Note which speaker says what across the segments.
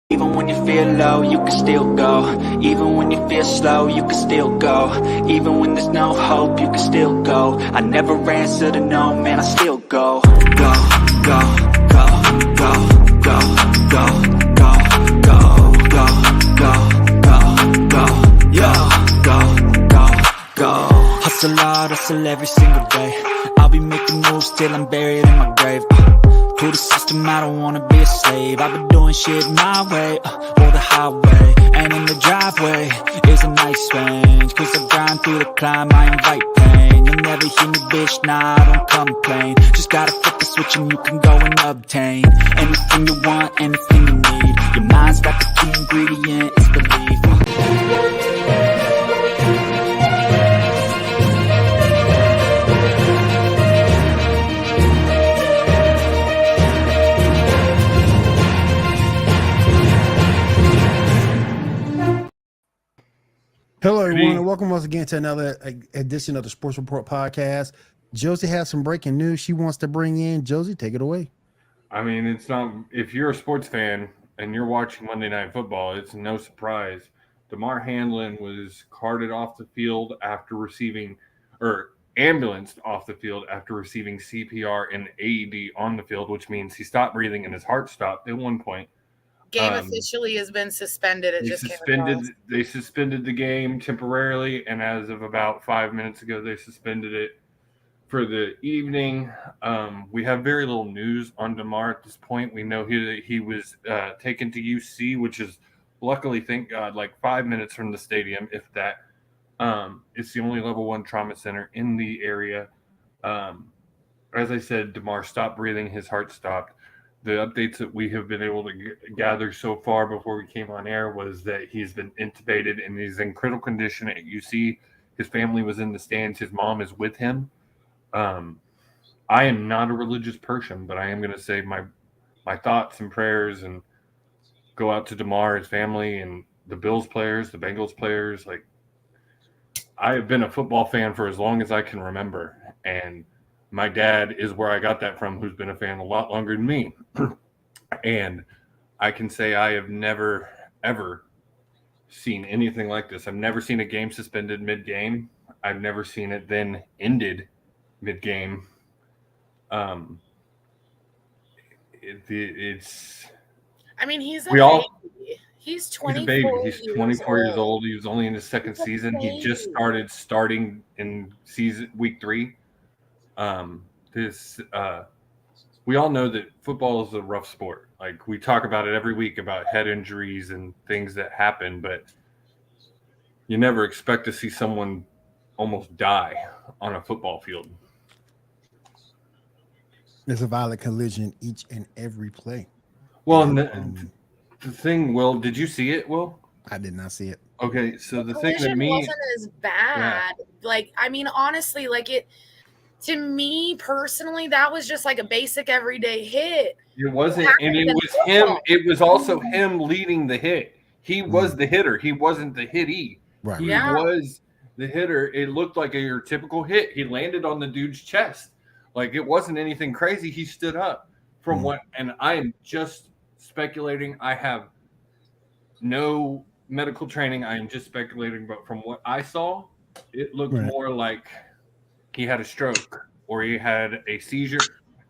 Speaker 1: Even when you feel low, you can still go. Even when you feel slow, you can still go. Even when there's no hope, you can still go. I never answer to no, man, I still go. Go, go, go, go, go, go, go, go, go, go, go, go, yo, go. Hustle hard, hustle every single day. I'll be making moves till I'm buried in my grave. To the system, I don't wanna be a slave. I've been doing shit my way, or the highway. And in the driveway is a nice range. Cause I grind through the climb, I invite pain. You'll never hear me, bitch, nah, I don't complain. Just gotta flip the switch and you can go and obtain anything you want, anything you need. Your mind's got the key ingredient, it's belief.
Speaker 2: Hello, everyone, and welcome once again to another edition of the Sports Report podcast. Josie has some breaking news she wants to bring in. Josie, take it away.
Speaker 3: I mean, it's not – if you're a sports fan and you're watching Monday Night Football, it's no surprise. Damar Hamlin was carted off the field after receiving – or ambulanced off the field after receiving CPR and AED on the field, which means he stopped breathing and his heart stopped at one point.
Speaker 4: Game officially has been suspended.
Speaker 3: They suspended the game temporarily, and as of about 5 minutes ago, they suspended it for the evening. We have very little news on Damar at this point. We know he was taken to UC, which is luckily, thank God, like 5 minutes from the stadium, if that. It's the only level 1 trauma center in the area. As I said, Damar stopped breathing. His heart stopped. The updates that we have been able to gather so far before we came on air was that he's been intubated and he's in critical condition at UC. His family was in the stands. His mom is with him. I am not a religious person, but I am going to say my thoughts and prayers and go out to Damar, his family, and the Bills players, the Bengals players. Like, I have been a football fan for as long as I can remember, and my dad is where I got that from, who's been a fan a lot longer than me. And I can say I have never, ever seen anything like this. I've never seen a game suspended mid-game. I've never seen it then ended mid-game.
Speaker 4: He's a baby. He's 24
Speaker 3: He's a baby. He's 24 years old. He was only in his second season. He just starting in week 3. We all know that football is a rough sport. Like, we talk about it every week about head injuries and things that happen, but you never expect to see someone almost die on a football field.
Speaker 2: There's a violent collision each and every play.
Speaker 3: Well, and the thing, Will, did you see it, Will?
Speaker 2: I did not see it.
Speaker 3: Okay, so the
Speaker 4: collision
Speaker 3: thing that
Speaker 4: wasn't as bad. Yeah. Like, I mean, honestly, like it. To me personally, that was just like a basic everyday hit.
Speaker 3: It wasn't, and it was him. It was also him leading the hit. He was the hitter. He wasn't the hittee.
Speaker 2: Right.
Speaker 3: He was the hitter. It looked like your typical hit. He landed on the dude's chest. Like, it wasn't anything crazy. He stood up from what, and I am just speculating. I have no medical training. I am just speculating, but from what I saw, it looked more like he had a stroke or he had a seizure.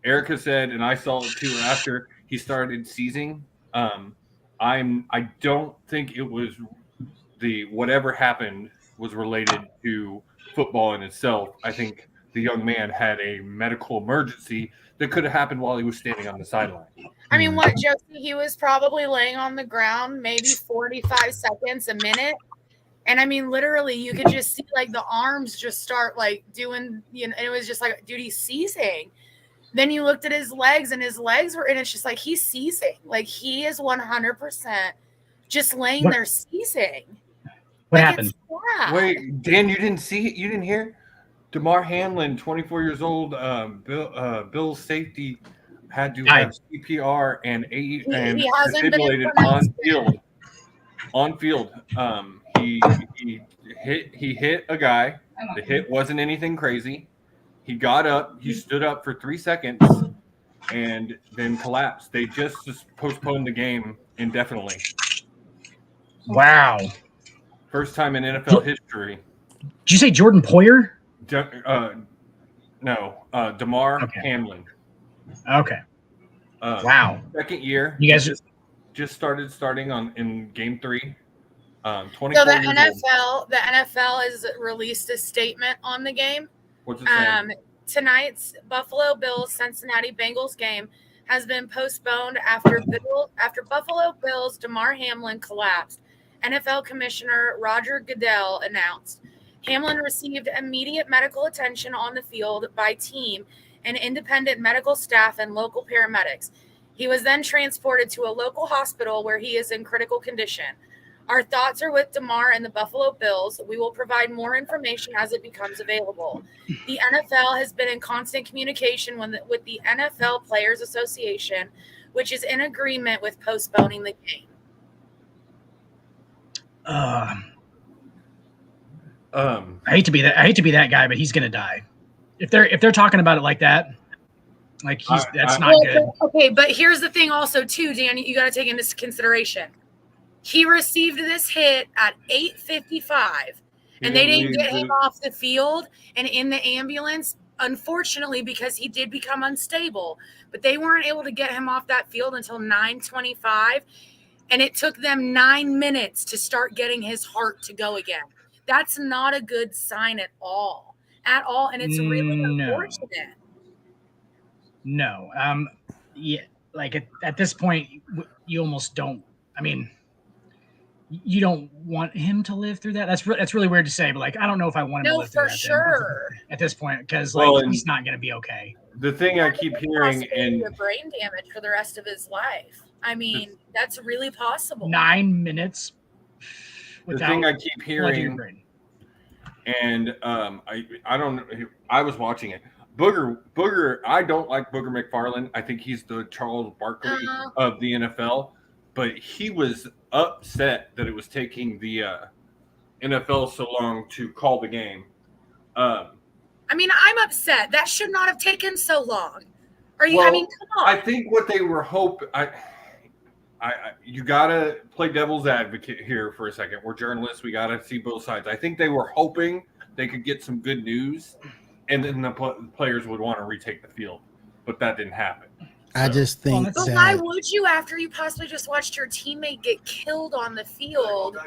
Speaker 3: Erica said, and I saw it too after he started seizing. I don't think it was whatever happened was related to football in itself. I think the young man had a medical emergency that could have happened while he was standing on the sideline.
Speaker 4: I mean, Josie? He was probably laying on the ground, maybe 45 seconds, a minute. And I mean, literally, you could just see like the arms just start like doing, and it was just like, dude, he's seizing. Then you looked at his legs and and it's just like, he's seizing. Like, he is 100% just laying there seizing.
Speaker 5: What happened?
Speaker 3: Wait, Dan, you didn't see it? You didn't hear? Damar Hamlin, 24 years old, Bill's safety had to have CPR and defibrillated on field. On field. He hit a guy. The hit wasn't anything crazy. He got up. He stood up for 3 seconds. and then collapsed. They just postponed the game indefinitely.
Speaker 5: Wow.
Speaker 3: First time in NFL history.
Speaker 5: Did you say Jordan Poyer?
Speaker 3: No, DeMar
Speaker 5: Okay.
Speaker 3: Hamlin.
Speaker 5: Okay. Wow.
Speaker 3: Second year.
Speaker 5: You guys
Speaker 3: just starting in game 3. 24
Speaker 4: So the
Speaker 3: years old.
Speaker 4: NFL has released a statement on the game.
Speaker 3: What's it saying?
Speaker 4: Tonight's Buffalo Bills Cincinnati Bengals game has been postponed after Buffalo Bills DeMar Hamlin collapsed. NFL Commissioner Roger Goodell announced Hamlin received immediate medical attention on the field by team and independent medical staff and local paramedics. He was then transported to a local hospital where he is in critical condition. Our thoughts are with DeMar and the Buffalo Bills. We will provide more information as it becomes available. The NFL has been in constant communication with the NFL Players Association, which is in agreement with postponing the game.
Speaker 5: I hate to be that guy, but he's gonna die. If they're talking about it like that, like that's not good.
Speaker 4: Okay, but here's the thing also too, Dan, you got to take into consideration. He received this hit at 8:55, and they didn't get him off the field and in the ambulance, unfortunately, because he did become unstable. But they weren't able to get him off that field until 9:25, and it took them 9 minutes to start getting his heart to go again. That's not a good sign at all, and it's really unfortunate.
Speaker 5: No, yeah, like at this point, you almost don't. I mean, you don't want him to live through that. That's really weird to say, but like I don't know if I want him to live through that. No, for sure. At this point, because he's not going to be okay.
Speaker 3: The thing I keep hearing and
Speaker 4: brain damage for the rest of his life. I mean, that's really possible.
Speaker 5: 9 minutes.
Speaker 3: The thing I keep hearing, and I don't know. I was watching it. Booger. I don't like Booger McFarland. I think he's the Charles Barkley of the NFL. But he was upset that it was taking the NFL so long to call the game.
Speaker 4: I mean, I'm upset. That should not have taken so long. I mean, come on.
Speaker 3: I think what they were hoping. You gotta play devil's advocate here for a second. We're journalists. We gotta see both sides. I think they were hoping they could get some good news, and then the players would want to retake the field, but that didn't happen.
Speaker 2: I just think
Speaker 4: but why would you after you possibly just watched your teammate get killed on the field?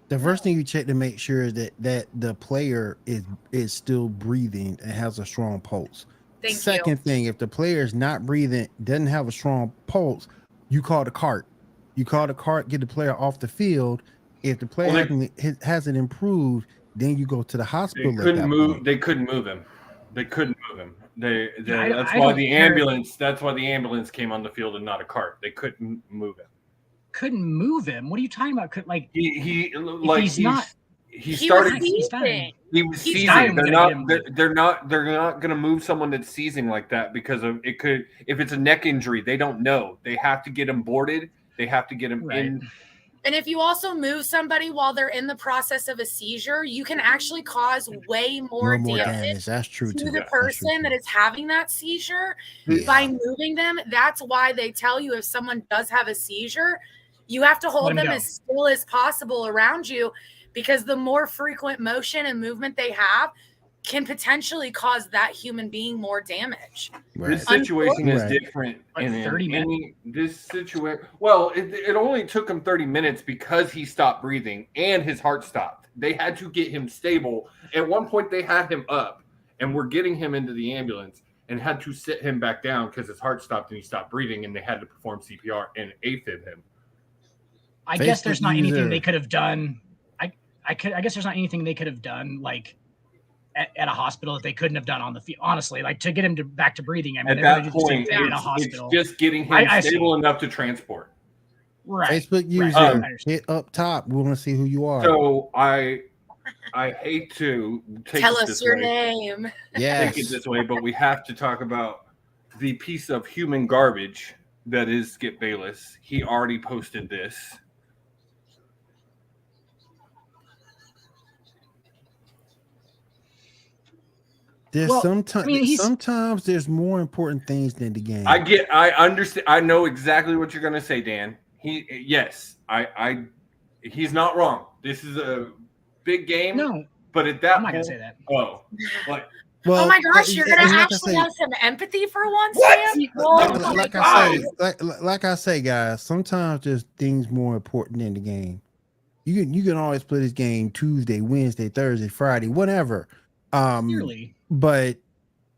Speaker 2: The first thing you check to make sure is that the player is still breathing and has a strong pulse. Second thing, if the player is not breathing, doesn't have a strong pulse, you call the cart. You call the cart, get the player off the field. If the player hasn't improved, then you go to the hospital.
Speaker 3: They couldn't move. They couldn't move him. That's why the ambulance came on the field and not a cart. They couldn't move him.
Speaker 5: Couldn't move him? What are you talking about?
Speaker 3: He
Speaker 4: started seizing.
Speaker 3: He was seizing. They're not going to move someone that's seizing like that because of it could. If it's a neck injury, they don't know. They have to get him boarded. They have to get him in.
Speaker 4: And if you also move somebody while they're in the process of a seizure, you can actually cause way more damage.
Speaker 2: That's true
Speaker 4: to the person that is having that seizure by moving them. That's why they tell you if someone does have a seizure, you have to hold them as still as possible around you, because the more frequent motion and movement they have can potentially cause that human being more damage.
Speaker 3: This situation is different. In
Speaker 5: 30 minutes.
Speaker 3: This situation, well, it only took him 30 minutes because he stopped breathing and his heart stopped. They had to get him stable. At one point, they had him up and were getting him into the ambulance and had to sit him back down because his heart stopped and he stopped breathing, and they had to perform CPR and AFib him.
Speaker 5: I guess there's not anything they could have done. I guess there's not anything they could have done like at a hospital that they couldn't have done on the field. Honestly, like to get him back to breathing. I mean,
Speaker 3: at that point, it's just getting him stable enough to transport.
Speaker 5: Right.
Speaker 2: Facebook user, hit up top. We want to see who you are.
Speaker 3: So I hate to
Speaker 4: tell us your name.
Speaker 3: Take it this way, but we have to talk about the piece of human garbage that is Skip Bayless. He already posted this.
Speaker 2: There's sometimes there's more important things than the game.
Speaker 3: I understand. I know exactly what you're going to say, Dan. He's not wrong. This is a big game.
Speaker 5: No,
Speaker 3: but at that
Speaker 5: I'm not
Speaker 3: point,
Speaker 5: going to say that.
Speaker 3: Oh, like,
Speaker 4: oh my gosh, you're gonna actually have some empathy for once, Sam.
Speaker 2: Like I say, guys, sometimes there's things more important than the game. You can always play this game Tuesday, Wednesday, Thursday, Friday, whatever.
Speaker 5: Clearly.
Speaker 2: But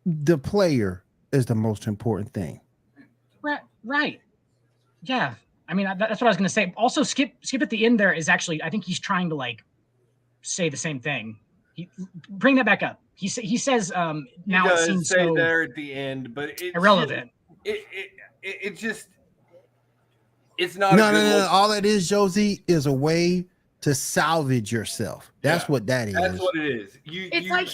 Speaker 2: the player is the most important thing.
Speaker 5: Right. Yeah. I mean, that's what I was going to say. Also, Skip at the end there is actually, I think he's trying to like say the same thing. Bring that back up. He says now it seems
Speaker 3: say
Speaker 5: so
Speaker 3: there at the end, but it's
Speaker 5: irrelevant.
Speaker 3: It just it's not.
Speaker 2: No. All it is, Josie, is a way to salvage yourself. That's what that is.
Speaker 3: That's what it is.
Speaker 4: Let me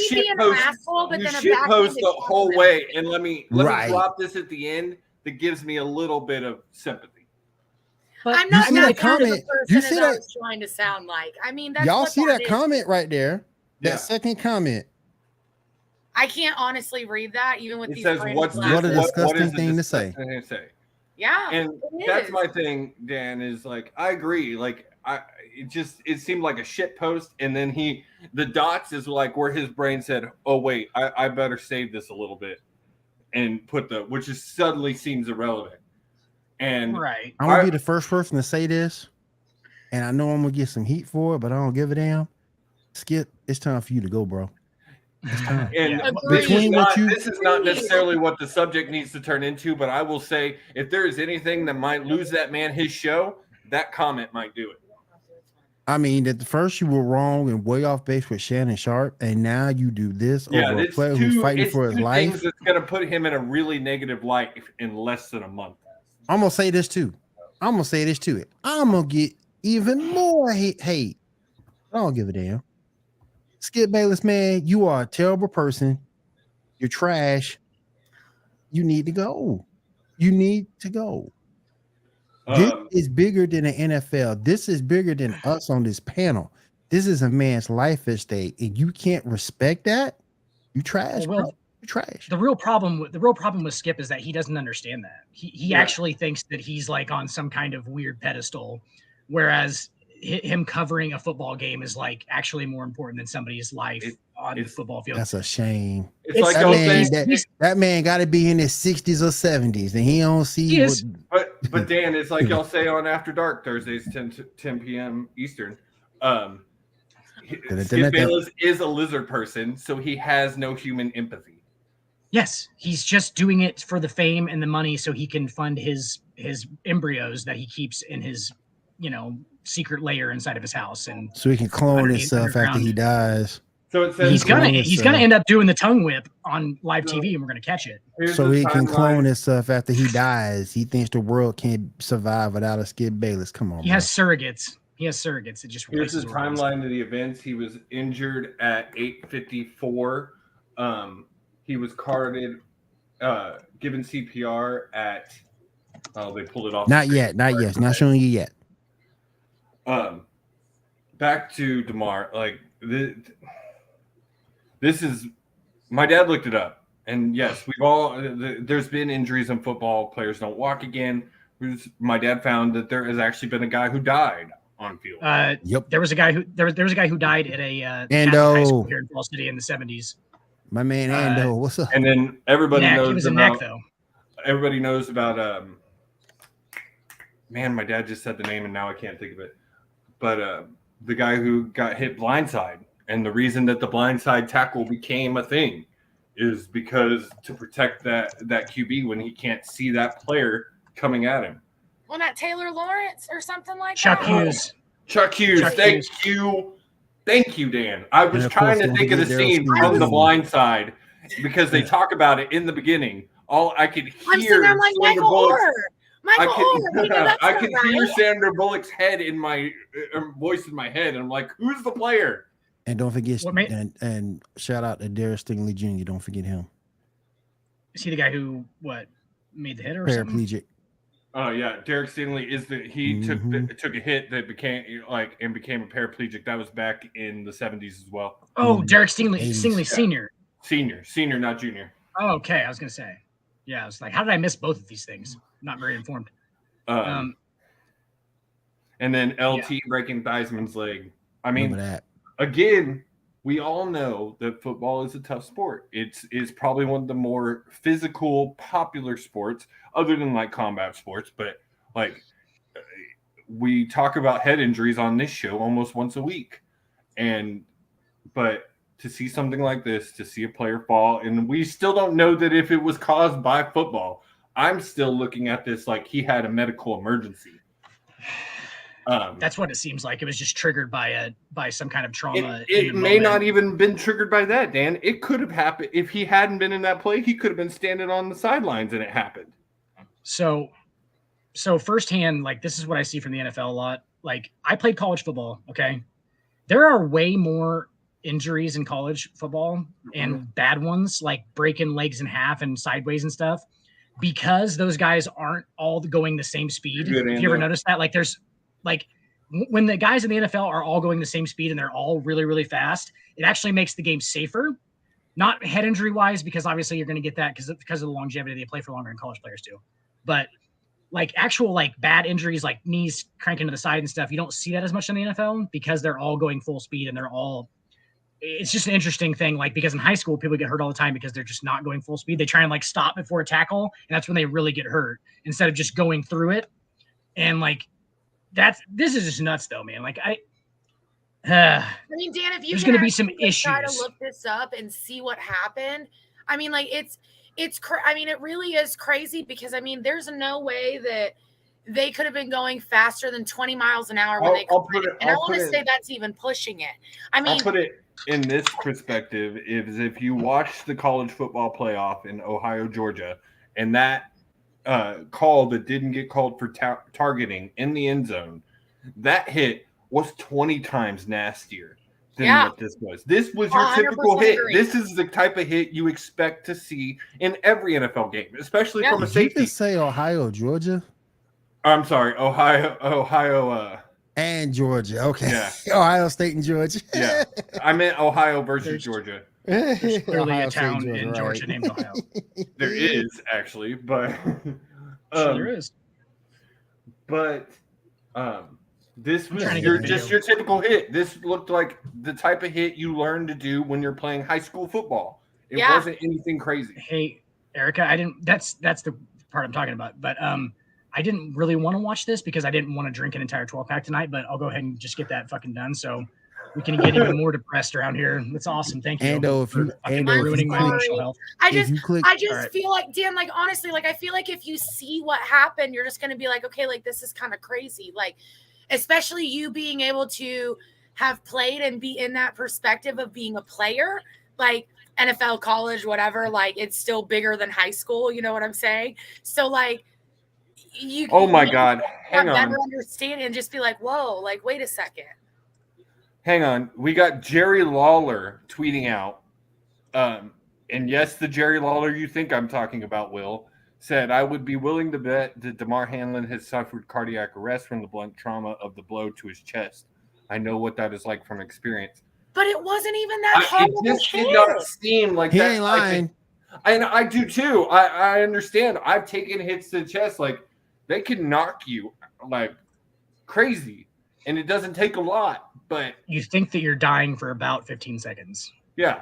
Speaker 4: be an asshole, but then a back
Speaker 3: post the whole way, and let me drop this at the end that gives me a little bit of sympathy.
Speaker 4: But I'm not that comment. You see that I was trying to sound like. I mean, that's
Speaker 2: y'all see that comment right there. That second comment.
Speaker 4: I can't honestly read that, even with these.
Speaker 3: Says,
Speaker 2: what a disgusting thing to say.
Speaker 4: Yeah,
Speaker 3: and that's my thing, Dan. Is like I agree. Like it seemed like a shit post, and then the dots is like where his brain said, "Oh wait, I better save this a little bit," and put which is suddenly seems irrelevant. And
Speaker 5: right,
Speaker 2: I'm gonna be the first person to say this, and I know I'm gonna get some heat for it, but I don't give a damn. Skip, it's time for you to go, bro. It's time.
Speaker 3: And this is not necessarily what the subject needs to turn into, but I will say if there is anything that might lose that man his show, that comment might do it.
Speaker 2: I mean, at the first you were wrong and way off base with Shannon Sharp, and now you do this over a player who's fighting for his life.
Speaker 3: It's going to put him in a really negative light in less than a month.
Speaker 2: I'm gonna say this too. I'm gonna get even more hate. I don't give a damn. Skip Bayless, man, you are a terrible person. You're trash. You need to go. This is bigger than the NFL. This is bigger than us on this panel. This is a man's life at stake, and you can't respect that. You trash, bro. You trash.
Speaker 5: The real problem with Skip is that he doesn't understand that. He actually thinks that he's like on some kind of weird pedestal, whereas him covering a football game is like actually more important than somebody's life on the football field.
Speaker 2: That's a shame.
Speaker 3: It's like
Speaker 2: that man got to be in his 60s or 70s, and he don't see.
Speaker 3: But Dan, it's like y'all say on After Dark Thursdays, 10 p.m. Eastern. Skip Bayless is a lizard person, so he has no human empathy.
Speaker 5: Yes, he's just doing it for the fame and the money, so he can fund his embryos that he keeps in his, secret lair inside of his house, and
Speaker 2: so he can clone himself after he dies.
Speaker 3: So it says
Speaker 5: he's gonna end up doing the tongue whip on live TV, and we're gonna catch it.
Speaker 2: So he can clone himself after he dies. He thinks the world can't survive without a Skip Bayless. Come on,
Speaker 5: he has surrogates. It just
Speaker 3: here's the timeline of the events. He was injured at 8:54. He was carted, given CPR at. Oh, they pulled it off.
Speaker 2: Not yet. Not showing you yet.
Speaker 3: Back to DeMar. Like this is. My dad looked it up, and yes, there's been injuries in football. Players don't walk again. My dad found that there has actually been a guy who died on field.
Speaker 2: Yep.
Speaker 5: There was a guy who died at a high school here in Falls City in the 70s.
Speaker 2: My man Ando, what's up?
Speaker 3: And then everybody knows about.
Speaker 5: Though.
Speaker 3: Everybody knows about. Man, my dad just said the name, and now I can't think of it. But the guy who got hit blindside, and the reason that the blindside tackle became a thing is because to protect that QB when he can't see that player coming at him.
Speaker 4: Well, not Taylor Lawrence or something like
Speaker 5: Chuck
Speaker 4: that.
Speaker 5: Hughes.
Speaker 3: Chuck Hughes. Thank you, Dan. I was trying to think of the scene from The Blind Side because they talk about it in the the all I could hear.
Speaker 4: I'm like Michael Orr.
Speaker 3: I could hear Sandra Bullock's head in my voice in my head, and I'm like, "Who's the player?"
Speaker 2: And don't forget, and shout out to Derek Stingley Jr. Don't forget him.
Speaker 5: Is he the guy who made the hit or
Speaker 2: paraplegic?
Speaker 5: Something?
Speaker 3: Oh yeah, Derek Stingley is took a hit that became became a paraplegic. That was back in the 70s as well.
Speaker 5: Oh, Derek Stingley Senior.
Speaker 3: Senior, not junior.
Speaker 5: Oh, okay, I was gonna say. Yeah, I was like, how did I miss both of these things? Not very informed.
Speaker 3: And then LT breaking Theismann's leg. I mean,
Speaker 2: that.
Speaker 3: Again, we all know that football is a tough sport. It's probably one of the more physical, popular sports, other than like combat sports. But like, we talk about head injuries on this show almost once a week, but to see something like this, to see a player fall, and we still don't know that if it was caused by football. I'm still looking at this like he had a medical emergency.
Speaker 5: That's what it seems like. It was just triggered by some kind of trauma.
Speaker 3: It may not even been triggered by that, Dan. It could have happened if he hadn't been in that play. He could have been standing on the sidelines and it happened.
Speaker 5: So firsthand, like this is what I see from the NFL a lot. Like I played college football. Okay, there are way more injuries in college football and bad ones, like breaking legs in half and sideways and stuff, because those guys aren't all going the same speed. Have you ever noticed that? Like there's like when the guys in the NFL are all going the same speed and they're all really, really fast, it actually makes the game safer. Not head injury wise, because obviously you're going to get that because of the longevity. They play for longer than college players do. But like actual like bad injuries, like knees cranking to the side and stuff, you don't see that as much in the NFL because they're all going full speed and they're all. It's just an interesting thing, like because in high school people get hurt all the time because they're just not going full speed. They try and like stop before a tackle, and that's when they really get hurt instead of just going through it. And like this is just nuts though, man. Like I
Speaker 4: mean, Dan, if you
Speaker 5: there's going to be some issues.
Speaker 4: Try to look this up and see what happened. I mean, like I mean, it really is crazy because I mean, there's no way that they could have been going faster than 20 miles an hour when they completed. And I want to say that's even pushing it. I mean,
Speaker 3: I'll put it in this perspective: is if you watch the college football playoff in Ohio, Georgia, and that call that didn't get called for targeting in the end zone, that hit was 20 times nastier than what this was. This was your typical hit.
Speaker 4: Agree.
Speaker 3: This is the type of hit you expect to see in every NFL game, especially from a safety.
Speaker 2: Did you just say Ohio, Georgia?
Speaker 3: I'm sorry, Ohio,
Speaker 2: and Georgia. Okay,
Speaker 3: yeah.
Speaker 2: Ohio State and Georgia.
Speaker 3: Yeah, I meant Ohio versus Georgia.
Speaker 5: There's clearly a town in Georgia named Ohio.
Speaker 3: There is actually, but
Speaker 5: there is.
Speaker 3: But this was your typical hit. This looked like the type of hit you learn to do when you're playing high school football. It wasn't anything crazy.
Speaker 5: Hey, Erica, that's the part I'm talking about. But I didn't really want to watch this because I didn't want to drink an entire 12-pack tonight, but I'll go ahead and just get that fucking done so we can get even more depressed around here. That's awesome. Thank you. Ruining my emotional health.
Speaker 4: I just feel like, Dan, like, honestly, like, I feel like if you see what happened, you're just going to be like, okay, like, this is kind of crazy. Like, especially you being able to have played and be in that perspective of being a player, like NFL, college, whatever, like, it's still bigger than high school. You know what I'm saying? So, like,
Speaker 3: God, hang on.
Speaker 4: Better understand and just be like, whoa, like, wait a second.
Speaker 3: Hang on. We got Jerry Lawler tweeting out. And yes, the Jerry Lawler you think I'm talking about, Will, said, I would be willing to bet that DeMar Hamlin has suffered cardiac arrest from the blunt trauma of the blow to his chest. I know what that is like from experience.
Speaker 4: But it wasn't even that hard.
Speaker 3: It just did not seem like
Speaker 2: he
Speaker 3: that.
Speaker 2: Ain't lying.
Speaker 3: And I do too. I understand. I've taken hits to the chest. Like, they can knock you like crazy, and it doesn't take a lot. But
Speaker 5: you think that you're dying for about 15 seconds.
Speaker 3: Yeah.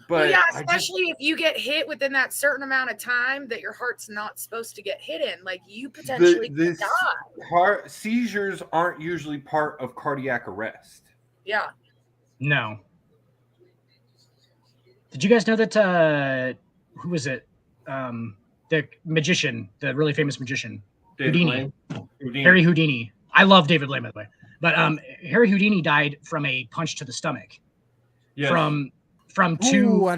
Speaker 3: But
Speaker 4: especially if you get hit within that certain amount of time that your heart's not supposed to get hit in. Like, you potentially could die.
Speaker 3: Seizures aren't usually part of cardiac arrest.
Speaker 4: Yeah.
Speaker 5: No. Did you guys know that who was it? The magician, the really famous magician. Houdini. Harry Houdini. I love David Blaine, by the way. But Harry Houdini died from a punch to the stomach. Yes. From two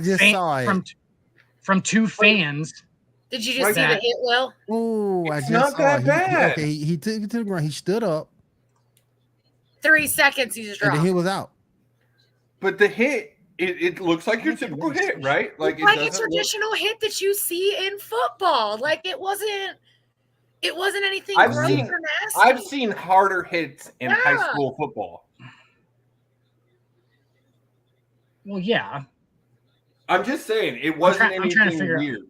Speaker 5: from two fans.
Speaker 4: Did you just see the hit, Will?
Speaker 2: Oh, I just
Speaker 3: not that bad.
Speaker 2: Okay, he took it to the ground. He stood up.
Speaker 4: 3 seconds, he just dropped.
Speaker 2: And the hit was out.
Speaker 3: But the hit, it looks like your typical hit, right? Like
Speaker 4: a traditional hit that you see in football. Like, it wasn't anything gross or nasty.
Speaker 3: I've seen harder hits in high school football.
Speaker 5: Well, yeah.
Speaker 3: I'm just saying it wasn't
Speaker 5: I'm trying to
Speaker 3: anything
Speaker 5: figure
Speaker 3: weird.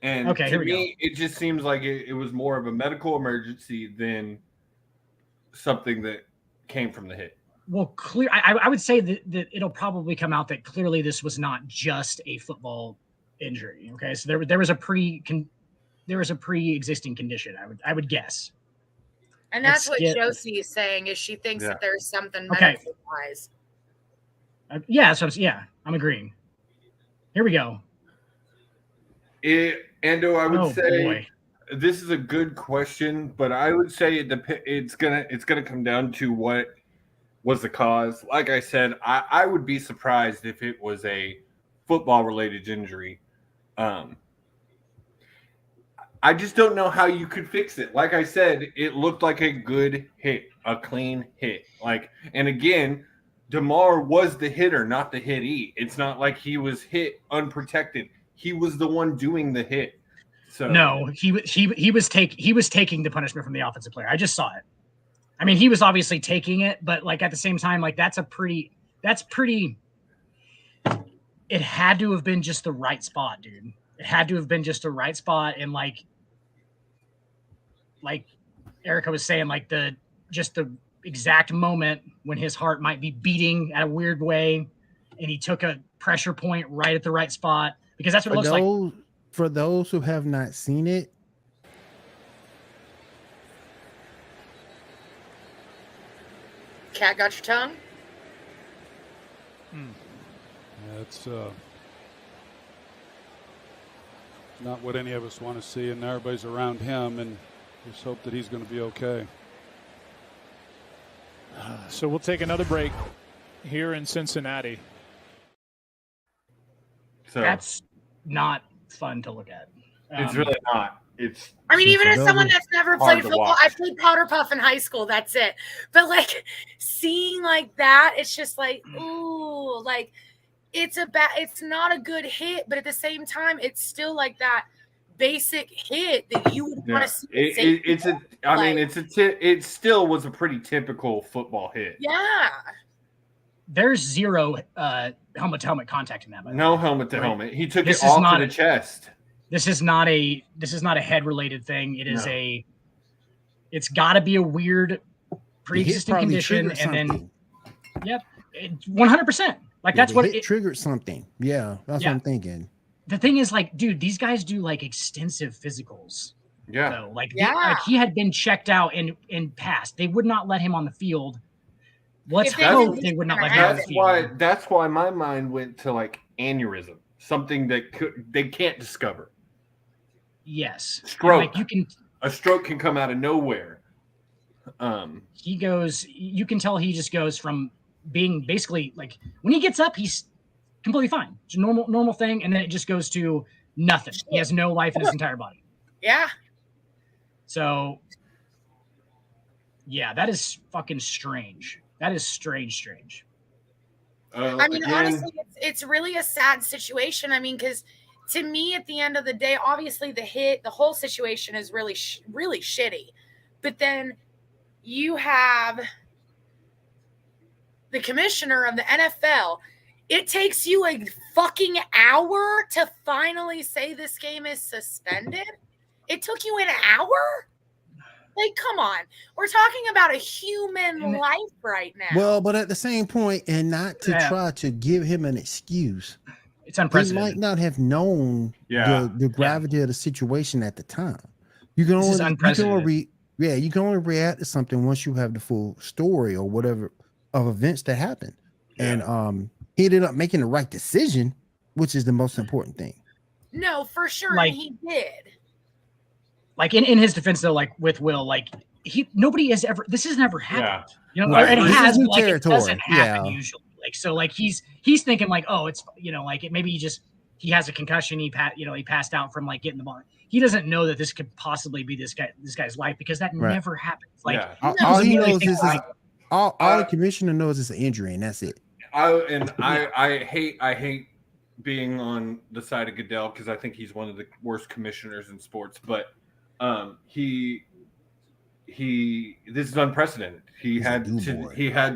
Speaker 3: And
Speaker 5: Okay,
Speaker 3: to
Speaker 5: here we
Speaker 3: me, it just seems like it was more of a medical emergency than something that came from the hit.
Speaker 5: Well, I would say that it'll probably come out that clearly this was not just a football injury. Okay, so there was a pre-existing condition. I would guess.
Speaker 4: And that's what Josie is saying, is she thinks that there's something medical wise.
Speaker 5: I'm agreeing. Here we go.
Speaker 3: Ando, I would say
Speaker 5: boy.
Speaker 3: This is a good question, but I would say it's gonna come down to what was the cause. Like I said, I would be surprised if it was a football related injury. I just don't know how you could fix it. Like I said, it looked like a good hit, a clean hit. And again, DeMar was the hitter, not the hittee. It's not like he was hit unprotected. He was the one doing the hit. So
Speaker 5: no, he was taking the punishment from the offensive player. I just saw it. I mean, he was obviously taking it, but like at the same time, like that's pretty. It had to have been just the right spot, dude. It had to have been just the right spot, and like Erica was saying, like the exact moment when his heart might be beating at a weird way, and he took a pressure point right at the right spot, because that's what it looks like.
Speaker 2: For those who have not seen it,
Speaker 4: Cat got your tongue?
Speaker 6: That's not what any of us want to see, and everybody's around him, and just hope that he's going to be okay.
Speaker 7: So we'll take another break here in Cincinnati.
Speaker 3: So
Speaker 5: that's not fun to look at.
Speaker 3: It's really not.
Speaker 4: I mean, even as someone that's never played football, I played powder puff in high school. That's it. But like seeing like that, it's just like, ooh, like it's not a good hit, but at the same time, it's still like that basic hit that you would want to see.
Speaker 3: It still was a pretty typical football hit.
Speaker 4: Yeah.
Speaker 5: There's zero helmet to helmet contact in that.
Speaker 3: No helmet to helmet. He took it off to the chest.
Speaker 5: This is not a head related thing. It is it's got to be a weird pre-existing condition, and then 100%. Like that's what it
Speaker 2: triggered something. Yeah, that's what I'm thinking.
Speaker 5: The thing is, like, dude, these guys do like extensive physicals.
Speaker 3: Yeah.
Speaker 5: So, like he had been checked out and passed. They would not let him on the field. Let's hope they would not let him on the field.
Speaker 3: That's why my mind went to like aneurysm, something that they can't discover.
Speaker 5: Yes.
Speaker 3: Stroke.
Speaker 5: Like
Speaker 3: a stroke can come out of nowhere.
Speaker 5: You can tell he just goes from being basically like when he gets up, he's completely fine. It's a normal thing, and then it just goes to nothing. He has no life in his entire body.
Speaker 4: Yeah.
Speaker 5: So yeah, that is fucking strange. That is strange.
Speaker 4: I mean, honestly, it's really a sad situation. I mean, because to me, at the end of the day, obviously the whole situation is really, really shitty. But then you have the commissioner of the NFL. It takes you a fucking hour to finally say this game is suspended. It took you an hour? Like, come on. We're talking about a human life right now.
Speaker 2: Well, but at the same point, and not to try to give him an excuse,
Speaker 5: it's unprecedented.
Speaker 2: He might not have known the gravity of the situation at the time. You can only react to something once you have the full story or whatever of events that happened. Yeah. And he ended up making the right decision, which is the most important thing.
Speaker 4: No, for sure, like, he did.
Speaker 5: Like in his defense, though, like with Will, like nobody has ever. This has never happened.
Speaker 2: Yeah.
Speaker 5: You know, it has, but like
Speaker 2: territory.
Speaker 5: It doesn't happen usually. Like so, like he's thinking like, oh, it's like maybe he has a concussion. He passed out from like getting the ball. He doesn't know that this could possibly be this guy's life because that never happens. Like
Speaker 2: all he knows is all the commissioner knows is an injury, and that's it.
Speaker 3: I hate being on the side of Goodell because I think he's one of the worst commissioners in sports. But this is unprecedented. He had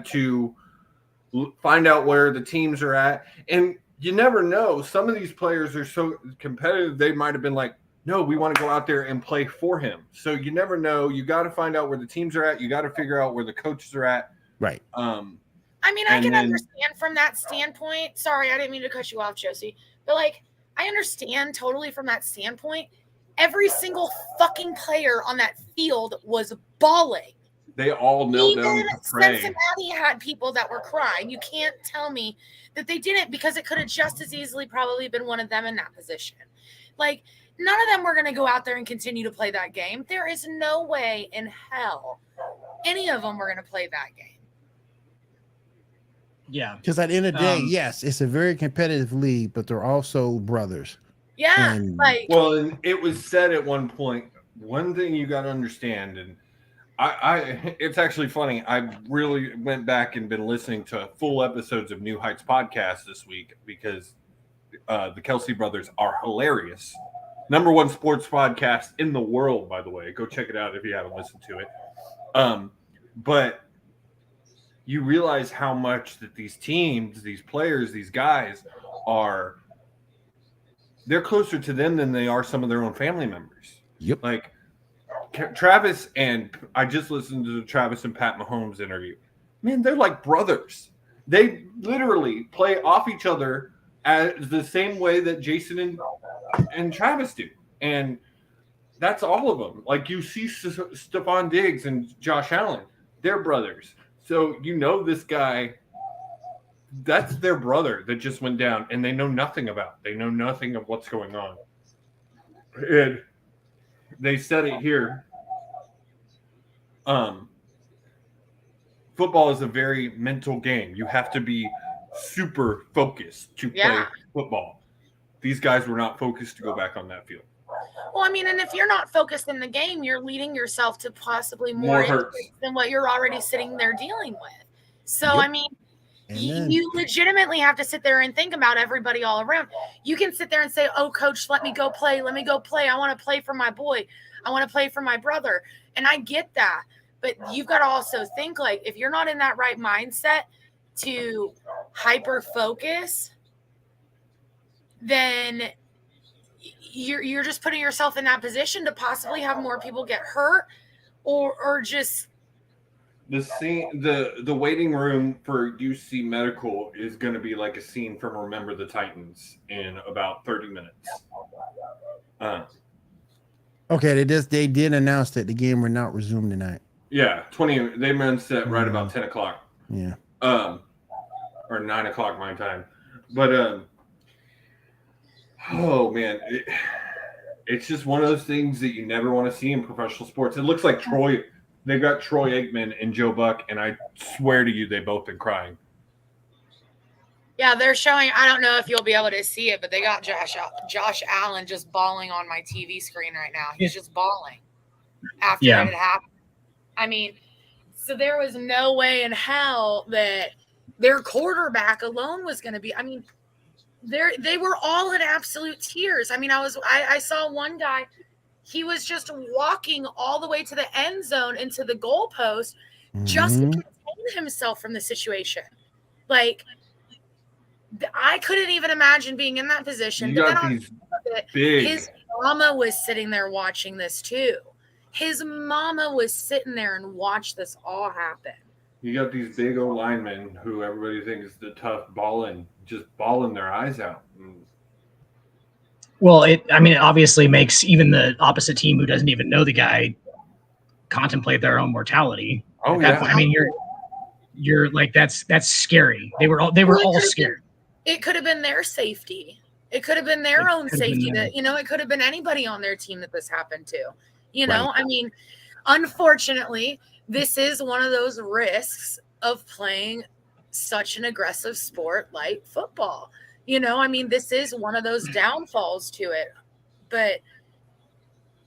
Speaker 3: to find out where the teams are at, and you never know. Some of these players are so competitive, they might have been like, no, we want to go out there and play for him. So you never know. You got to find out where the teams are at. You got to figure out where the coaches are at.
Speaker 2: Right.
Speaker 4: I mean, I can understand from that standpoint. Sorry, I didn't mean to cut you off, Josie. But, like, I understand totally from that standpoint. Every single fucking player on that field was bawling.
Speaker 3: They all knelt down to pray.
Speaker 4: Cincinnati had people that were crying. You can't tell me that they didn't, because it could have just as easily probably been one of them in that position. Like, none of them were going to go out there and continue to play that game. There is no way in hell any of them were going to play that game.
Speaker 5: Yeah.
Speaker 2: Because at the end of the day, yes, it's a very competitive league, but they're also brothers.
Speaker 4: Yeah.
Speaker 2: And
Speaker 3: and it was said at one point, one thing you got to understand, and I it's actually funny. I really went back and been listening to full episodes of New Heights podcast this week because the Kelsey brothers are hilarious. #1 sports podcast in the world, by the way. Go check it out if you haven't listened to it. But you realize how much that these teams, these players, these guys they're closer to them than they are some of their own family members.
Speaker 2: Yep.
Speaker 3: Like Travis, and I just listened to the Travis and Pat Mahomes interview. Man, they're like brothers. They literally play off each other as the same way that Jason and Travis do. And that's all of them. Like you see Stephon Diggs and Josh Allen, they're brothers. So you know this guy, that's their brother that just went down, and they know nothing about. They know nothing of what's going on. And they said it here. Football is a very mental game. You have to be super focused to play football. These guys were not focused to go back on that field.
Speaker 4: Well, I mean, and if you're not focused in the game, you're leading yourself to possibly more injuries than what you're already sitting there dealing with. So, I mean, you legitimately have to sit there and think about everybody all around. You can sit there and say, oh, coach, let me go play. Let me go play. I want to play for my boy. I want to play for my brother. And I get that. But you've got to also think, like, if you're not in that right mindset to hyper focus, then you're just putting yourself in that position to possibly have more people get hurt or just
Speaker 3: the waiting room for UC Medical is going to be like a scene from Remember the Titans in about 30 minutes.
Speaker 2: Okay, they did announce that the game will not resume tonight.
Speaker 3: Yeah, they announced that right about 10 o'clock.
Speaker 2: Yeah.
Speaker 3: Or 9 o'clock my time. But oh man, it's just one of those things that you never want to see in professional sports. It looks like they've got Troy Aikman and Joe Buck, and I swear to you, they've both been crying.
Speaker 4: Yeah, they're showing. I don't know if you'll be able to see it, but they got Josh Allen just bawling on my TV screen right now. He's just bawling after it happened. I mean, so there was no way in hell that their quarterback alone was going to be. I mean, they were all in absolute tears. I mean, I saw one guy. He was just walking all the way to the end zone into the goalpost just to contain himself from the situation. Like, I couldn't even imagine being in that position.
Speaker 3: You got these big.
Speaker 4: His mama was sitting there watching this too. His mama was sitting there and watched this all happen.
Speaker 3: You got these big old linemen who everybody thinks is the tough just bawling their eyes out.
Speaker 5: Well, it obviously makes even the opposite team who doesn't even know the guy contemplate their own mortality.
Speaker 3: Oh, yeah.
Speaker 5: I mean, you're like, that's scary. They were all scared.
Speaker 4: It could have been their safety. It could have been their own safety. It could have been anybody on their team that this happened to. I mean, unfortunately, this is one of those risks of playing such an aggressive sport like football. I mean, this is one of those downfalls to it. But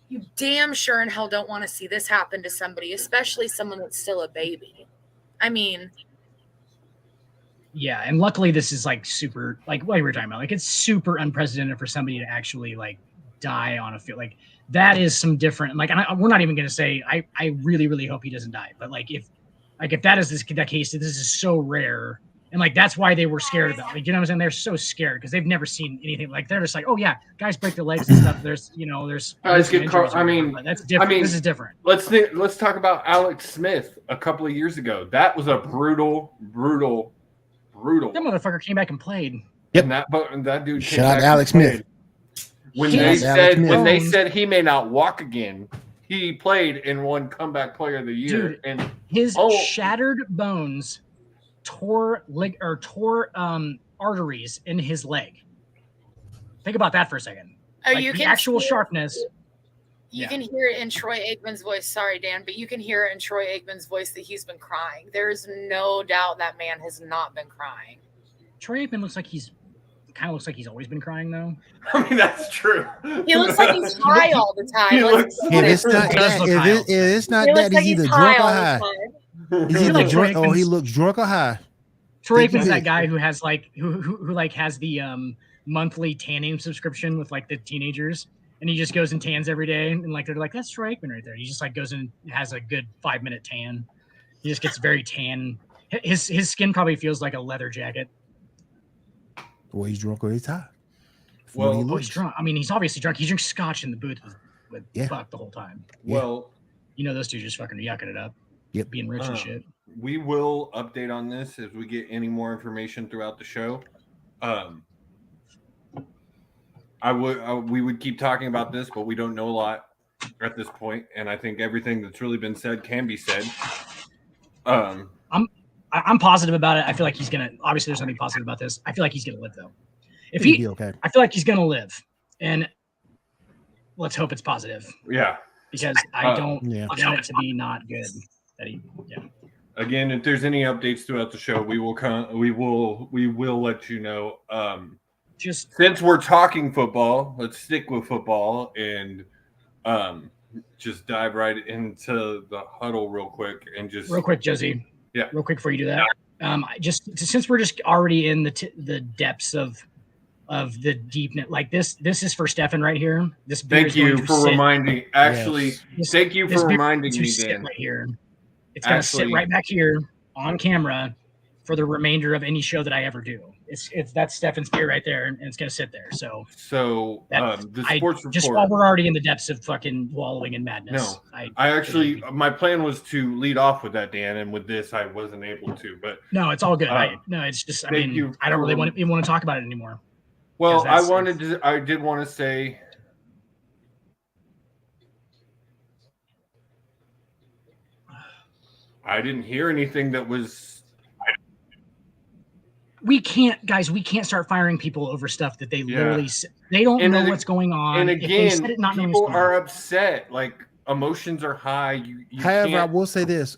Speaker 4: you damn sure in hell don't want to see this happen to somebody, especially someone that's still a baby. I mean,
Speaker 5: yeah, and luckily this is like super, like what we were talking about. Like, it's super unprecedented for somebody to actually like die on a field. Like, that is some different. Like, we're not even going to say. I really, really hope he doesn't die. But like, if that is the case, this is so rare And like that's why they were scared about. Like, you know what I'm saying? They're so scared because they've never seen anything. Like they're just like, oh yeah, guys break their legs and stuff. There's
Speaker 3: guys get caught.
Speaker 5: That's different. This is different.
Speaker 3: Let's talk about Alex Smith a couple of years ago. That was a brutal.
Speaker 5: That motherfucker came back and played.
Speaker 2: Yep.
Speaker 3: And that dude came
Speaker 2: Shout out
Speaker 3: back
Speaker 2: to Alex Smith.
Speaker 3: When they said he may not walk again, he played and won comeback player of the year.
Speaker 5: Dude,
Speaker 3: and
Speaker 5: his shattered bones tore arteries in his leg. Think about that for a second.
Speaker 4: Oh,
Speaker 5: like
Speaker 4: you
Speaker 5: the
Speaker 4: can
Speaker 5: actual sharpness.
Speaker 4: You can hear it in Troy Aikman's voice. Sorry, Dan, but you can hear it in Troy Aikman's voice that he's been crying. There's no doubt that man has not been crying.
Speaker 5: Troy Aikman looks like he's always been crying, though.
Speaker 3: I mean, that's true.
Speaker 4: He looks like he's high all the time.
Speaker 2: If it's not that, he's either drunk or high. He's either drunk or he looks drunk or high.
Speaker 5: Troy Aikman's that guy who has like who like has the monthly tanning subscription with like the teenagers, and he just goes and tans every day, and like they're like, that's Troy Aikman right there. He just like goes and has a good 5-minute tan. He just gets very tan. His skin probably feels like a leather jacket.
Speaker 2: Well, he's drunk or he's high.
Speaker 5: Well, he's drunk. I mean, he's obviously drunk. He drinks scotch in the booth with Buck the whole time.
Speaker 3: Well,
Speaker 5: those two just fucking yucking it up.
Speaker 2: Yep.
Speaker 5: Being rich and shit.
Speaker 3: We will update on this as we get any more information throughout the show. We would keep talking about this, but we don't know a lot at this point, and I think everything that's really been said can be said.
Speaker 5: I'm positive about it. I feel like he's gonna. Obviously, there's nothing positive about this. I feel like he's gonna live though.
Speaker 2: If he, okay.
Speaker 5: I feel like he's gonna live, and let's hope it's positive.
Speaker 3: Yeah,
Speaker 5: because I don't want it to be not good.
Speaker 3: Again, if there's any updates throughout the show, we will let you know.
Speaker 5: Just
Speaker 3: since we're talking football, let's stick with football and just dive right into the huddle real quick,
Speaker 5: Josie.
Speaker 3: Yeah,
Speaker 5: real quick before you do that. Since we're just already in the depths of the deep net, like this is for Stefan right here.
Speaker 3: Thank you for reminding. Actually, thank you for reminding me, Dan.
Speaker 5: Right here, it's gonna sit right back here on camera for the remainder of any show that I ever do. That's Stefan's beer right there, and it's gonna sit there. So
Speaker 3: the sports report.
Speaker 5: Just while we're already in the depths of fucking wallowing in madness.
Speaker 3: No, my plan was to lead off with that, Dan, and with this I wasn't able to. But
Speaker 5: no, it's all good. It's just I don't really want to talk about it anymore.
Speaker 3: Well, I did want to say. I didn't hear anything that was.
Speaker 5: We can't start firing people over stuff that they literally they don't know what's going on.
Speaker 3: And again, people are upset. Like emotions are high.
Speaker 2: However, I will say this.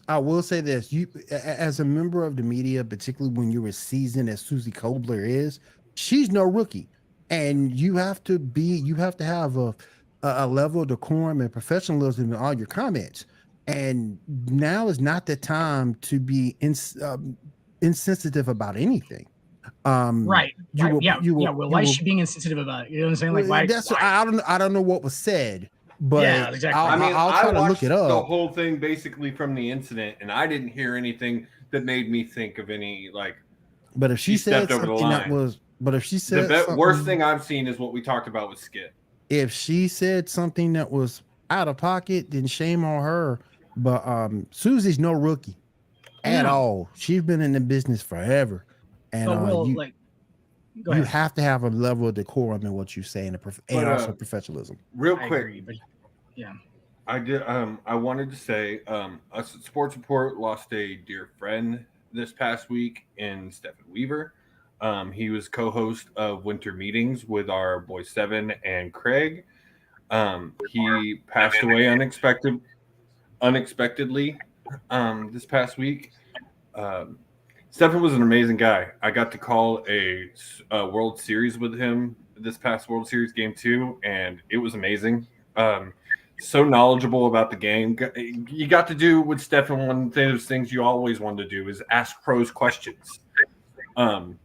Speaker 2: You, as a member of the media, particularly when you're as seasoned as Susie Kobler is, she's no rookie, and you have to have a level of decorum and professionalism in all your comments. And now is not the time to be insensitive about anything.
Speaker 5: Right. Why is she being insensitive about it? You know what I'm saying? Like, why?
Speaker 2: I don't know what was said, but
Speaker 5: exactly.
Speaker 2: I'll try to look it up.
Speaker 3: The whole thing basically from the incident, and I didn't hear anything that made me think of any like.
Speaker 2: But if she said something that was,
Speaker 3: the worst thing I've seen is what we talked about with Skip.
Speaker 2: If she said something that was out of pocket, then shame on her. But Susie's no rookie at all. She's been in the business forever. And you have to have a level of decorum in what you say and also professionalism.
Speaker 3: Real quick,
Speaker 5: I
Speaker 3: did. I wanted to say, Sports Report lost a dear friend this past week in Stephen Weaver. He was co-host of Winter Meetings with our boy Seven and Craig. He passed away unexpectedly this past week. Stephen was an amazing guy. I got to call a World Series with him this past World Series Game 2, and it was amazing. So knowledgeable about the game. You got to do with Stephen one of those things you always wanted to do is ask pros questions. And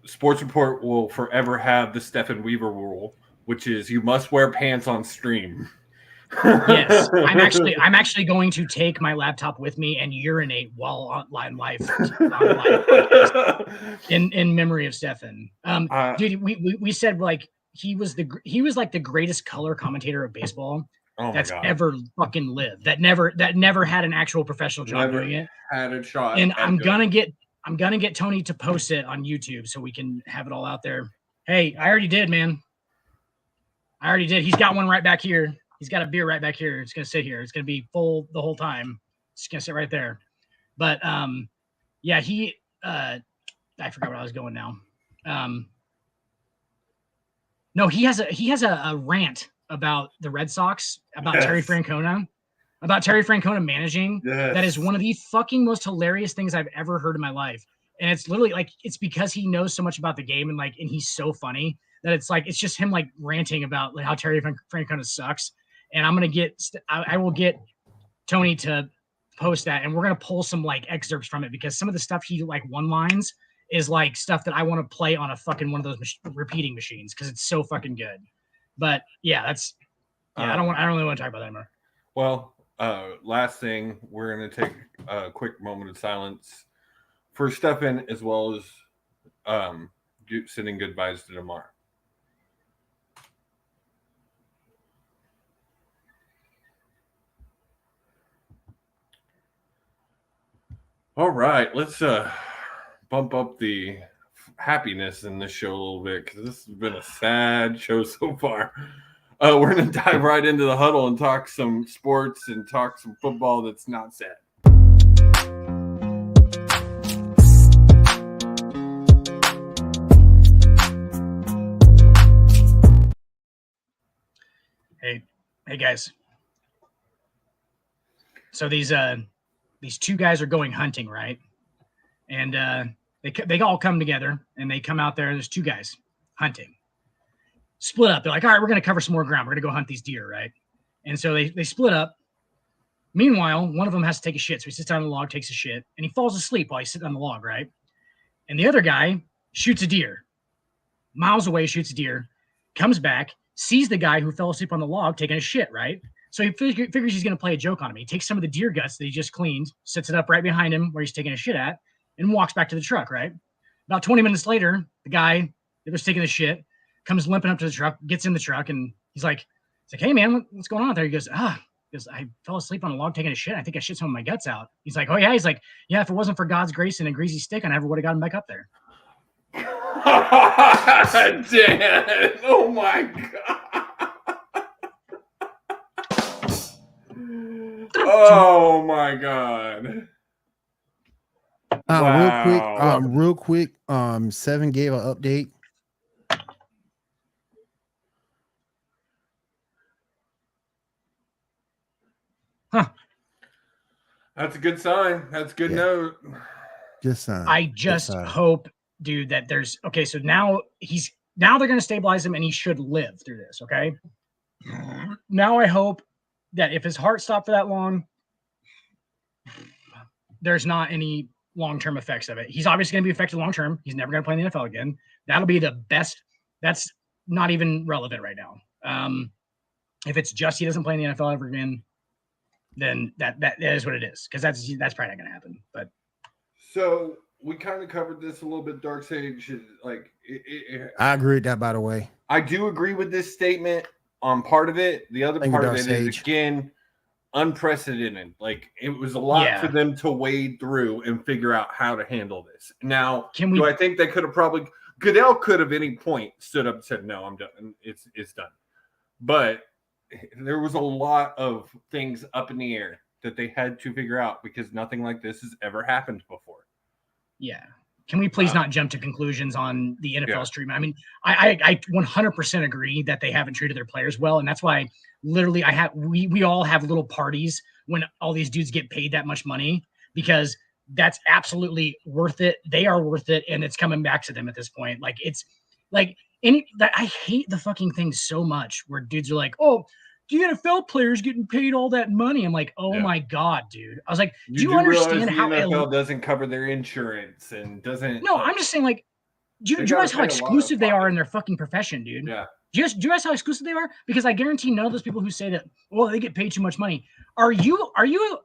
Speaker 3: Sports Report will forever have the Stephen Weaver rule, which is you must wear pants on stream.
Speaker 5: Yes, I'm actually going to take my laptop with me and urinate while on live in memory of Stefan. Dude, we said like he was like the greatest color commentator of baseball that's ever fucking lived. That never had an actual professional job doing it.
Speaker 3: Had a shot.
Speaker 5: And I'm gonna get Tony to post it on YouTube so we can have it all out there. Hey, I already did, man. I already did. He's got one right back here. He's got a beer right back here. It's gonna sit here. It's gonna be full the whole time. It's gonna sit right there. But yeah, he I forgot where I was going now. No, he has a rant about the Red Sox, about Terry Francona managing. That is one of the fucking most hilarious things I've ever heard in my life. And it's literally like, it's because he knows so much about the game and he's so funny that it's like, it's just him like ranting about like how Terry Francona sucks. And I will get Tony to post that, and we're going to pull some like excerpts from it, because some of the stuff he like one lines is like stuff that I want to play on a fucking one of those repeating machines, because it's so fucking good. But yeah, that's I don't really want to talk about that anymore.
Speaker 3: Well, last thing, we're going to take a quick moment of silence for Stefan, as well as sending goodbyes to Damar. All right, let's bump up the happiness in this show a little bit, because this has been a sad show so far. We're going to dive right into the huddle and talk some sports and talk some football that's not sad.
Speaker 5: Hey guys. So these two guys are going hunting, right? And they all come together, and they come out there. There's two guys hunting, split up. They're like, all right, we're going to cover some more ground. We're going to go hunt these deer, right? And so they split up. Meanwhile, one of them has to take a shit. So he sits down on the log, takes a shit, and he falls asleep while he's sitting on the log, right? And the other guy shoots a deer. Miles away, shoots a deer, comes back, sees the guy who fell asleep on the log taking a shit, right? So he figures he's going to play a joke on him. He takes some of the deer guts that he just cleaned, sets it up right behind him where he's taking a shit at, and walks back to the truck, right? About 20 minutes later, the guy that was taking the shit comes limping up to the truck, gets in the truck, and he's like, hey, man, what's going on out there? He goes, I fell asleep on a log taking a shit. I think I shit some of my guts out. He's like, oh, yeah? He's like, yeah, if it wasn't for God's grace and a greasy stick, I never would have gotten back up there.
Speaker 3: Dan, oh, my God. Oh my God!
Speaker 2: Wow. Real quick. Seven gave an update.
Speaker 5: Huh?
Speaker 3: That's a good sign. That's a good note.
Speaker 5: I just hope, dude, that there's okay. So now they're going to stabilize him, and he should live through this. Okay. Now I hope that if his heart stopped for that long, there's not any long-term effects of it. He's obviously going to be affected long-term. He's never going to play in the NFL again. That'll be the best. That's not even relevant right now. If it's just he doesn't play in the NFL ever again, then that is what it is, because that's probably not going to happen. But
Speaker 3: so we kind of covered this a little bit. Dark Sage, like
Speaker 2: I agree with that. By the way,
Speaker 3: I do agree with this statement on part of it. The other part of it is, again, unprecedented. Like, it was a lot for them to wade through and figure out how to handle this. Now, do I think they could have Goodell could have any point stood up and said, no, I'm done. It's done. But there was a lot of things up in the air that they had to figure out, because nothing like this has ever happened before.
Speaker 5: Yeah. Can we please not jump to conclusions on the NFL's treatment? I mean, I 100% agree that they haven't treated their players well, and that's why literally we all have little parties when all these dudes get paid that much money, because that's absolutely worth it. They are worth it, and it's coming back to them at this point. Like, it's like I hate the fucking thing so much where dudes are like, oh, the NFL players getting paid all that money. I'm like, oh my God, dude. I was like, do you understand how
Speaker 3: the NFL doesn't cover their insurance and doesn't?
Speaker 5: No, I'm just saying, like, do you realize how exclusive they are in their fucking profession, dude?
Speaker 3: Yeah.
Speaker 5: Do you realize how exclusive they are? Because I guarantee none of those people who say that, well, they get paid too much money. Are you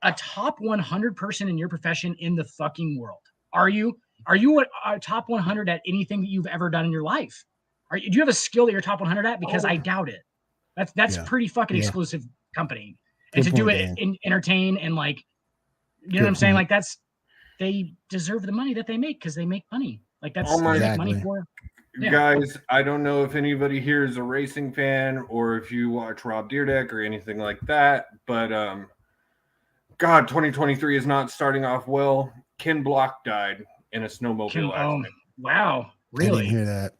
Speaker 5: a top 100 person in your profession in the fucking world? Are you a top 100 at anything that you've ever done in your life? Do you have a skill that you're top 100 at? Because I doubt it. That's pretty fucking exclusive company. And
Speaker 2: Good
Speaker 5: to do
Speaker 2: point,
Speaker 5: it
Speaker 2: Dan.
Speaker 5: and entertain and like, you know what I'm saying? Like they deserve the money that they make because they make money. Like that's they make money for. Yeah.
Speaker 3: Guys, I don't know if anybody here is a racing fan or if you watch Rob Dyrdek or anything like that, but God, 2023 is not starting off well. Ken Block died in a snowmobile accident.
Speaker 5: Wow, really?
Speaker 2: I didn't hear that.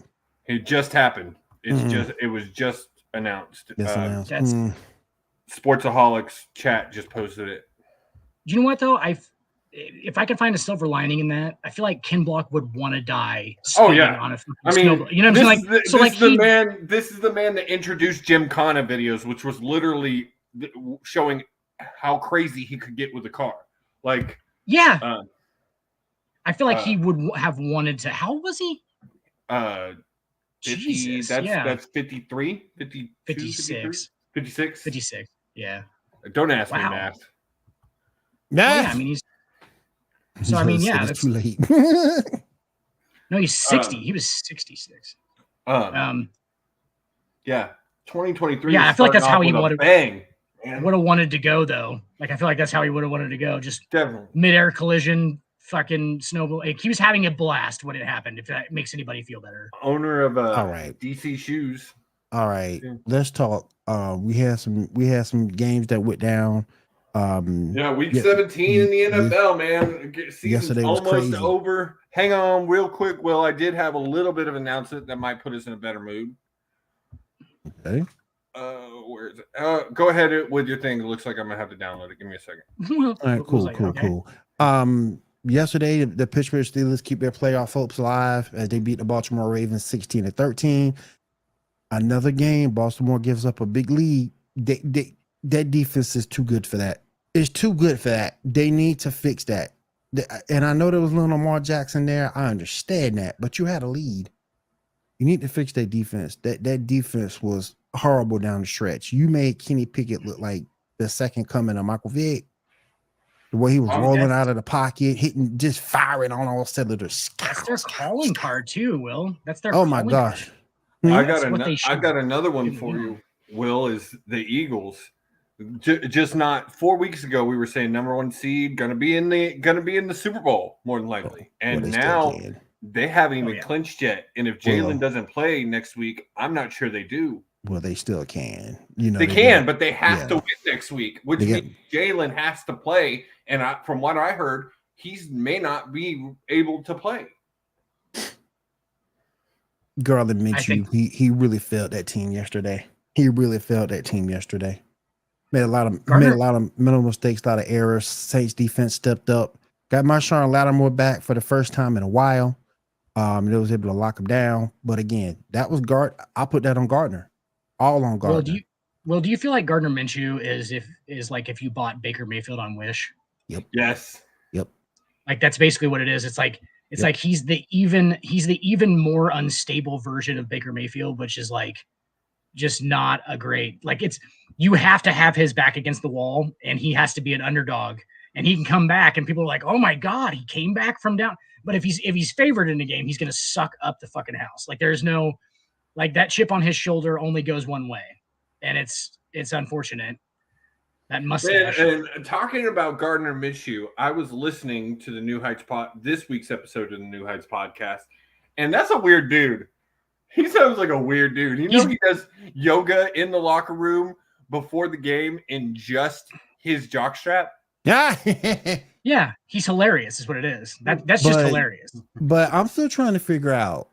Speaker 3: It just happened. It was just announced. Sportsaholics chat just posted it.
Speaker 5: Do you know what though? If I could find a silver lining in that, I feel like Ken Block would want to die.
Speaker 3: Oh yeah,
Speaker 5: on a
Speaker 3: snowball.
Speaker 5: You know what I'm saying?
Speaker 3: This is the man that introduced Jim Connor videos, which was literally showing how crazy he could get with a car. Like,
Speaker 5: yeah, I feel like he would have wanted to. How old was he?
Speaker 3: 50,
Speaker 5: Jesus,
Speaker 3: that's 53, 52,
Speaker 5: 56.
Speaker 3: 56.
Speaker 5: 56. Yeah.
Speaker 3: Don't ask me math.
Speaker 5: Yeah, I mean he's. So I mean, yeah,
Speaker 2: that's too late.
Speaker 5: No, he's 60. He was 66.
Speaker 3: Yeah, 2023.
Speaker 5: Yeah, I feel like that's how he would have
Speaker 3: bang.
Speaker 5: wanted to go though. Like I feel like that's how he would have wanted to go. Just
Speaker 3: definitely
Speaker 5: mid-air collision, fucking snowball. Like, he was having a blast when it happened. If that makes anybody feel better.
Speaker 3: Owner of
Speaker 2: all right,
Speaker 3: DC shoes.
Speaker 2: All right, let's talk. We had some games that went down.
Speaker 3: Week 17 in the NFL, man. Season's almost crazy. Over. Hang on real quick, Will. I did have a little bit of announcement that might put us in a better mood.
Speaker 2: Okay.
Speaker 3: Where is it? Go ahead with your thing. It looks like I'm gonna have to download it. Give me a second.
Speaker 2: All right, cool. Yesterday, the Pittsburgh Steelers keep their playoff hopes alive as they beat the Baltimore Ravens 16-13. Another game, Baltimore gives up a big lead. That defense is too good for that. It's too good for that. They need to fix that. And I know there was little Lamar Jackson there. I understand that, but you had a lead. You need to fix that defense. That defense was horrible down the stretch. You made Kenny Pickett look like the second coming of Michael Vick. The way he was rolling out of the pocket, hitting, just firing on all cylinders.
Speaker 5: That's their calling card too, Will. That's their.
Speaker 2: Oh my gosh!
Speaker 3: I got another one for you. Will, is the Eagles. Just not 4 weeks ago, we were saying number 1 seed, gonna be in the Super Bowl more than likely, and now they haven't even clinched yet. And if Jalen doesn't play next week, I'm not sure they do.
Speaker 2: Well, they still can. You know,
Speaker 3: they can, but they have to win next week, which means Jalen has to play. And from what I heard, he may not be able to play.
Speaker 2: Garland Minshew, he really failed that team yesterday. Made a lot of mental mistakes, a lot of errors. Saints defense stepped up. Got Marshawn Lattimore back for the first time in a while. They was able to lock him down. But again, that was I'll put that on Gardner. All on Gardner.
Speaker 5: Well, do you feel like Gardner Minshew is like if you bought Baker Mayfield on Wish?
Speaker 2: Yep.
Speaker 3: Yes.
Speaker 2: Yep.
Speaker 5: Like that's basically what it is. It's like he's the even more unstable version of Baker Mayfield, which is like just not a great, like, you have to have his back against the wall and he has to be an underdog and he can come back and people are like, oh my God, he came back from down. But if he's favored in the game, he's going to suck up the fucking house. Like there's no, like that chip on his shoulder only goes one way. And it's unfortunate. That mustache.
Speaker 3: And talking about Gardner Minshew, I was listening to the New Heights this week's episode of the New Heights podcast, and that's a weird dude. He sounds like a weird dude. He does yoga in the locker room before the game in just his jockstrap.
Speaker 2: Yeah.
Speaker 5: Yeah, he's hilarious is what it is. That's just hilarious.
Speaker 2: But I'm still trying to figure out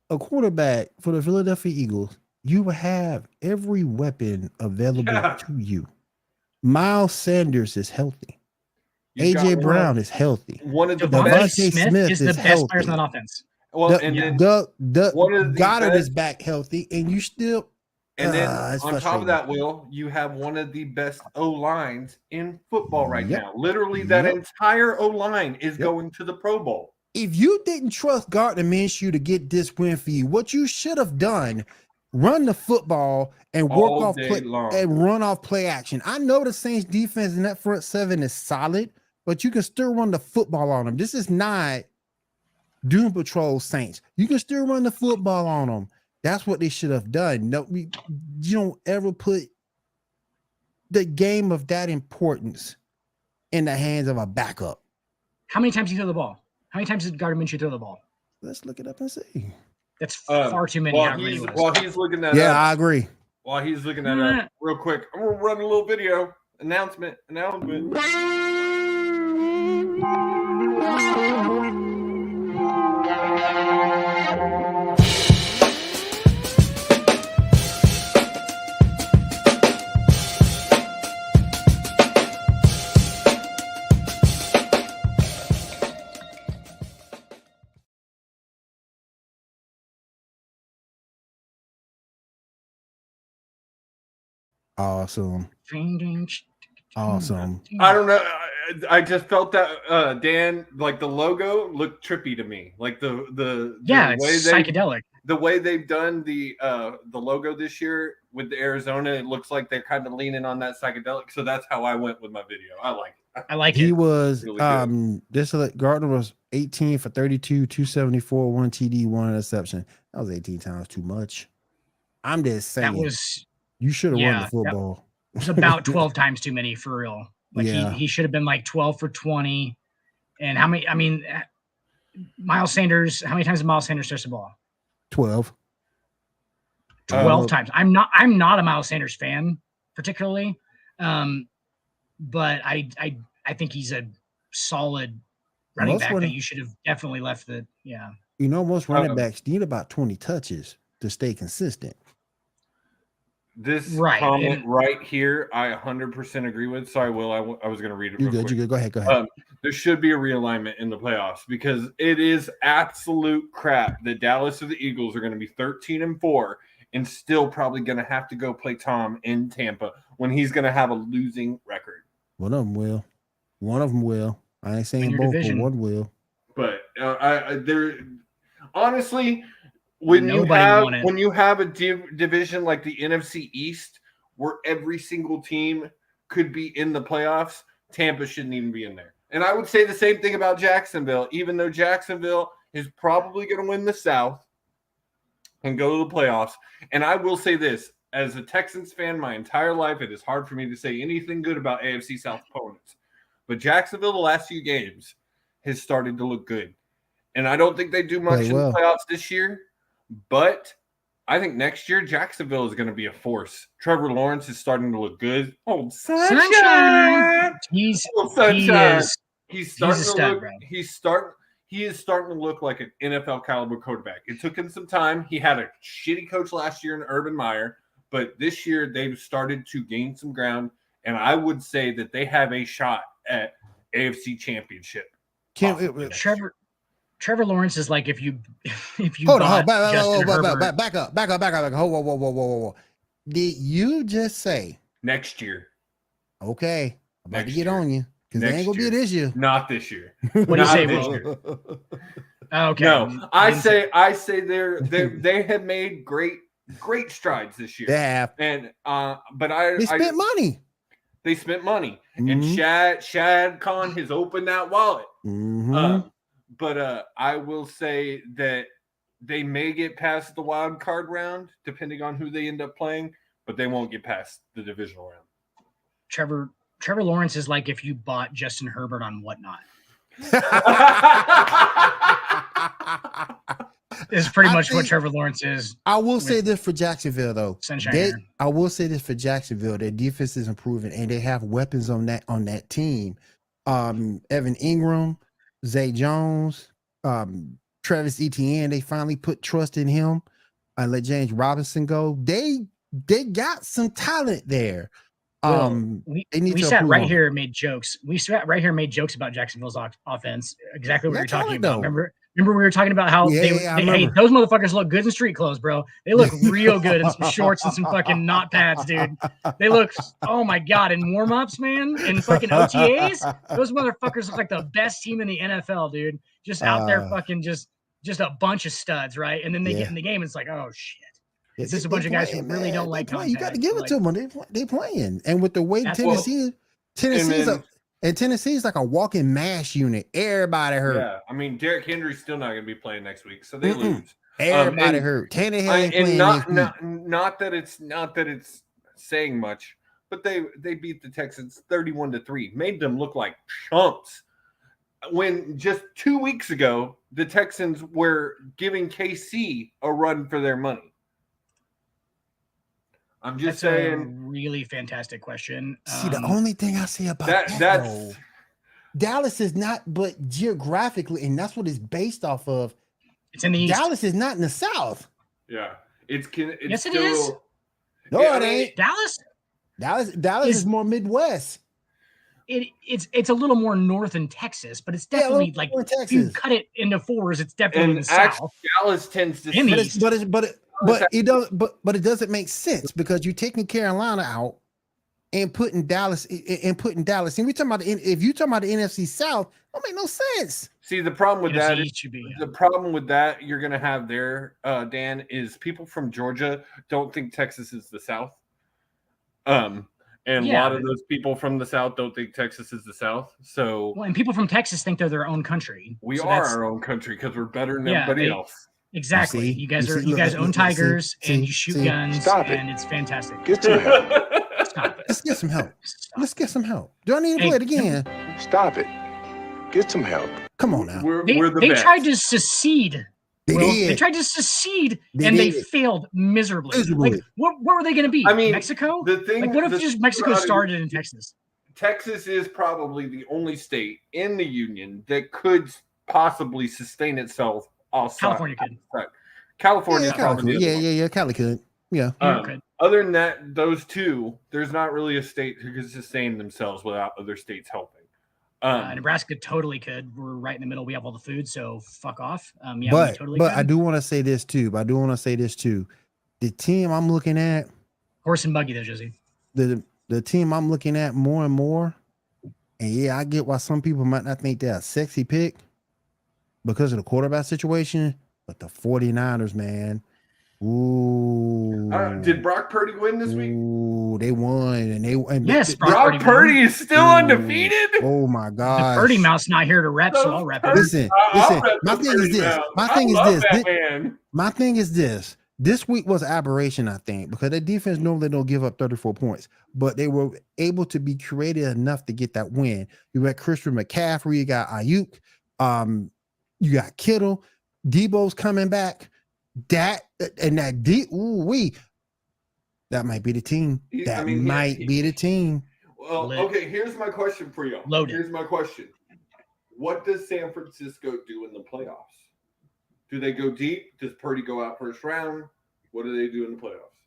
Speaker 2: a quarterback for the Philadelphia Eagles. You will have every weapon available to you. Miles Sanders is healthy. AJ Brown is healthy.
Speaker 3: One of the
Speaker 5: Devontae Smith is the best players on offense.
Speaker 3: Well,
Speaker 2: Goddard is back healthy, and you still.
Speaker 3: And then on top of that, Will, you have one of the best O-lines in football right now. Literally, that entire O-line is going to the Pro Bowl.
Speaker 2: If you didn't trust Gardner Minshew to get this win for you, what you should have done run the football and work
Speaker 3: All
Speaker 2: off
Speaker 3: day
Speaker 2: play
Speaker 3: long.
Speaker 2: and run off play action. I know the Saints defense in that front seven is solid, but you can still run the football on them. This is not Doom Patrol Saints. You can still run the football on them. That's what they should have done. No, you don't ever put the game of that importance in the hands of a backup.
Speaker 5: How many times did he throw the ball? How many times did Gardner Minshew throw the ball?
Speaker 2: Let's look it up and see.
Speaker 5: That's far too many.
Speaker 3: While he's looking that
Speaker 2: Yeah,
Speaker 3: up,
Speaker 2: I agree.
Speaker 3: While he's looking that up, real quick, I'm gonna run a little video announcement.
Speaker 2: Awesome. Awesome.
Speaker 3: I don't know. I just felt that Dan, like the logo looked trippy to me. Like the
Speaker 5: it's
Speaker 3: way
Speaker 5: psychedelic.
Speaker 3: The way they've done the logo this year with the Arizona, it looks like they're kind of leaning on that psychedelic. So that's how I went with my video. I like it.
Speaker 5: I like
Speaker 2: he
Speaker 5: it.
Speaker 2: was
Speaker 3: really
Speaker 2: Gardner was 18 for 32, 274, 1 TD, 1 interception. That was 18 times too much. I'm just saying you should have run the football.
Speaker 5: It was about 12 times too many for real. Like he should have been like 12 for 20. And how many? I mean, Miles Sanders. How many times did Miles Sanders touch the ball?
Speaker 2: 12.
Speaker 5: 12 times. I'm not a Miles Sanders fan particularly, but I think he's a solid running back that you should have definitely left the. Yeah.
Speaker 2: You know, most running backs need about 20 touches to stay consistent.
Speaker 3: This comment right here, I 100% agree with. Sorry, Will, I was going to read it.
Speaker 2: You good? Go ahead.
Speaker 3: There should be a realignment in the playoffs because it is absolute crap that Dallas or the Eagles are going to be 13-4 and still probably going to have to go play Tom in Tampa when he's going to have a losing record.
Speaker 2: One of them will. I ain't saying both, but one will.
Speaker 3: But honestly. When you have a division like the NFC East, where every single team could be in the playoffs, Tampa shouldn't even be in there. And I would say the same thing about Jacksonville, even though Jacksonville is probably going to win the South and go to the playoffs. And I will say this, as a Texans fan my entire life, it is hard for me to say anything good about AFC South opponents. But Jacksonville, the last few games, has started to look good. And I don't think they do much in the playoffs this year. But I think next year Jacksonville is going to be a force. Trevor Lawrence is starting to look good. Oh, sunshine! He is starting to look like an NFL caliber quarterback. It took him some time. He had a shitty coach last year in Urban Meyer, but this year they've started to gain some ground, and I would say that they have a shot at AFC Championship.
Speaker 5: Trevor Lawrence is like if you
Speaker 2: back up. Whoa. Did you just say
Speaker 3: next year?
Speaker 2: Okay, I'm about to get on you because they ain't gonna be this year.
Speaker 3: Not this year.
Speaker 5: What do you say this year? Okay.
Speaker 3: No, I say they have made great strides this year.
Speaker 2: They have,
Speaker 3: and
Speaker 2: they spent money.
Speaker 3: They spent money, and Shad Khan has opened that wallet. But I will say that they may get past the wild card round, depending on who they end up playing, but they won't get past the divisional round.
Speaker 5: Trevor Lawrence is like if you bought Justin Herbert on Whatnot. Is pretty much what Trevor Lawrence is.
Speaker 2: I will say this for Jacksonville, though.
Speaker 5: I
Speaker 2: will say this for Jacksonville. Their defense is improving, and they have weapons on that team. Evan Ingram, Zay Jones, Travis Etienne. They finally put trust in him. Let James Robinson go. They got some talent there.
Speaker 5: We sat right here and made jokes. We sat right here and made jokes about Jacksonville's offense. Exactly what you're talking about. Remember we were talking about how hey, those motherfuckers look good in street clothes, bro. They look real good in some shorts and some fucking knot pads, dude. They look, oh my God, in warm-ups, man, in fucking OTAs. Those motherfuckers look like the best team in the NFL, dude. Just out there fucking just a bunch of studs, right? And then they get in the game and it's like, oh shit. It's just a bunch of guys who really don't like contact.
Speaker 2: You got to give it to them. They playing, and with the way Tennessee's like a walking mash unit. Everybody hurt.
Speaker 3: Yeah, I mean Derrick Henry's still not going to be playing next week, so they lose.
Speaker 2: Everybody hurt. Tannehill ain't playing next week.
Speaker 3: Not that it's saying much, but they beat the Texans 31-3, made them look like chumps. When just 2 weeks ago the Texans were giving KC a run for their money. I'm just saying.
Speaker 5: A really fantastic question.
Speaker 2: See, the only thing I say about that's Dallas is not, but geographically, and that's what it's based off of.
Speaker 5: It's in the East.
Speaker 2: Dallas is not in the South.
Speaker 3: Yeah, it's
Speaker 5: yes,
Speaker 3: still,
Speaker 5: it is.
Speaker 2: No, it ain't.
Speaker 5: Dallas
Speaker 2: is more Midwest.
Speaker 5: It's a little more north in Texas, but it's definitely like if you cut it into fours, it's definitely in the South.
Speaker 3: Dallas tends to,
Speaker 2: but it doesn't make sense because you're taking Carolina out and putting Dallas And we talking about if you talking about the NFC South, that make no sense.
Speaker 3: See, the problem with that you're gonna have there, Dan, is people from Georgia don't think Texas is the South. And a lot of those people from the South don't think Texas is the South. So,
Speaker 5: and people from Texas think they're their own country.
Speaker 3: We are our own country because we're better than everybody else.
Speaker 5: Exactly. You guys own tigers and you shoot guns. And it's fantastic.
Speaker 8: Get some help.
Speaker 5: Stop it.
Speaker 2: Let's get some help. Let's get some help. Do I need to play it again?
Speaker 8: Stop it. Get some help.
Speaker 2: Come on now.
Speaker 5: They tried to secede. They tried to secede and they failed miserably. Like, what were they going to be? I mean, Mexico? What if just Mexico started in Texas?
Speaker 3: Texas is probably the only state in the union that could possibly sustain itself.
Speaker 5: California could.
Speaker 3: California,
Speaker 2: Cali could. Yeah.
Speaker 3: Other than that, those two, there's not really a state who can sustain themselves without other states helping.
Speaker 5: Nebraska totally could. We're right in the middle. We have all the food, so fuck off.
Speaker 2: But I do want to say this too. The team I'm looking at,
Speaker 5: horse and buggy, though, Josie.
Speaker 2: The team I'm looking at more and more, and I get why some people might not think they're a sexy pick because of the quarterback situation, but the 49ers, man. Ooh.
Speaker 3: Did Brock Purdy win this week?
Speaker 2: Ooh, they won,
Speaker 5: yes,
Speaker 3: Brock Purdy is still undefeated.
Speaker 2: Oh my God!
Speaker 5: The Purdy mouse not here to rep, so I'll rep it.
Speaker 2: Listen. My thing is this. This week was an aberration, I think, because the defense normally don't give up 34 points, but they were able to be creative enough to get that win. You got Christian McCaffrey, you got Ayuk, you got Kittle, Debo's coming back. That might be the team. Be the team.
Speaker 3: Well, okay, here's my question for you. Here's my question. What does San Francisco do in the playoffs? Do they go deep? Does Purdy go out first round? What do they do in the playoffs?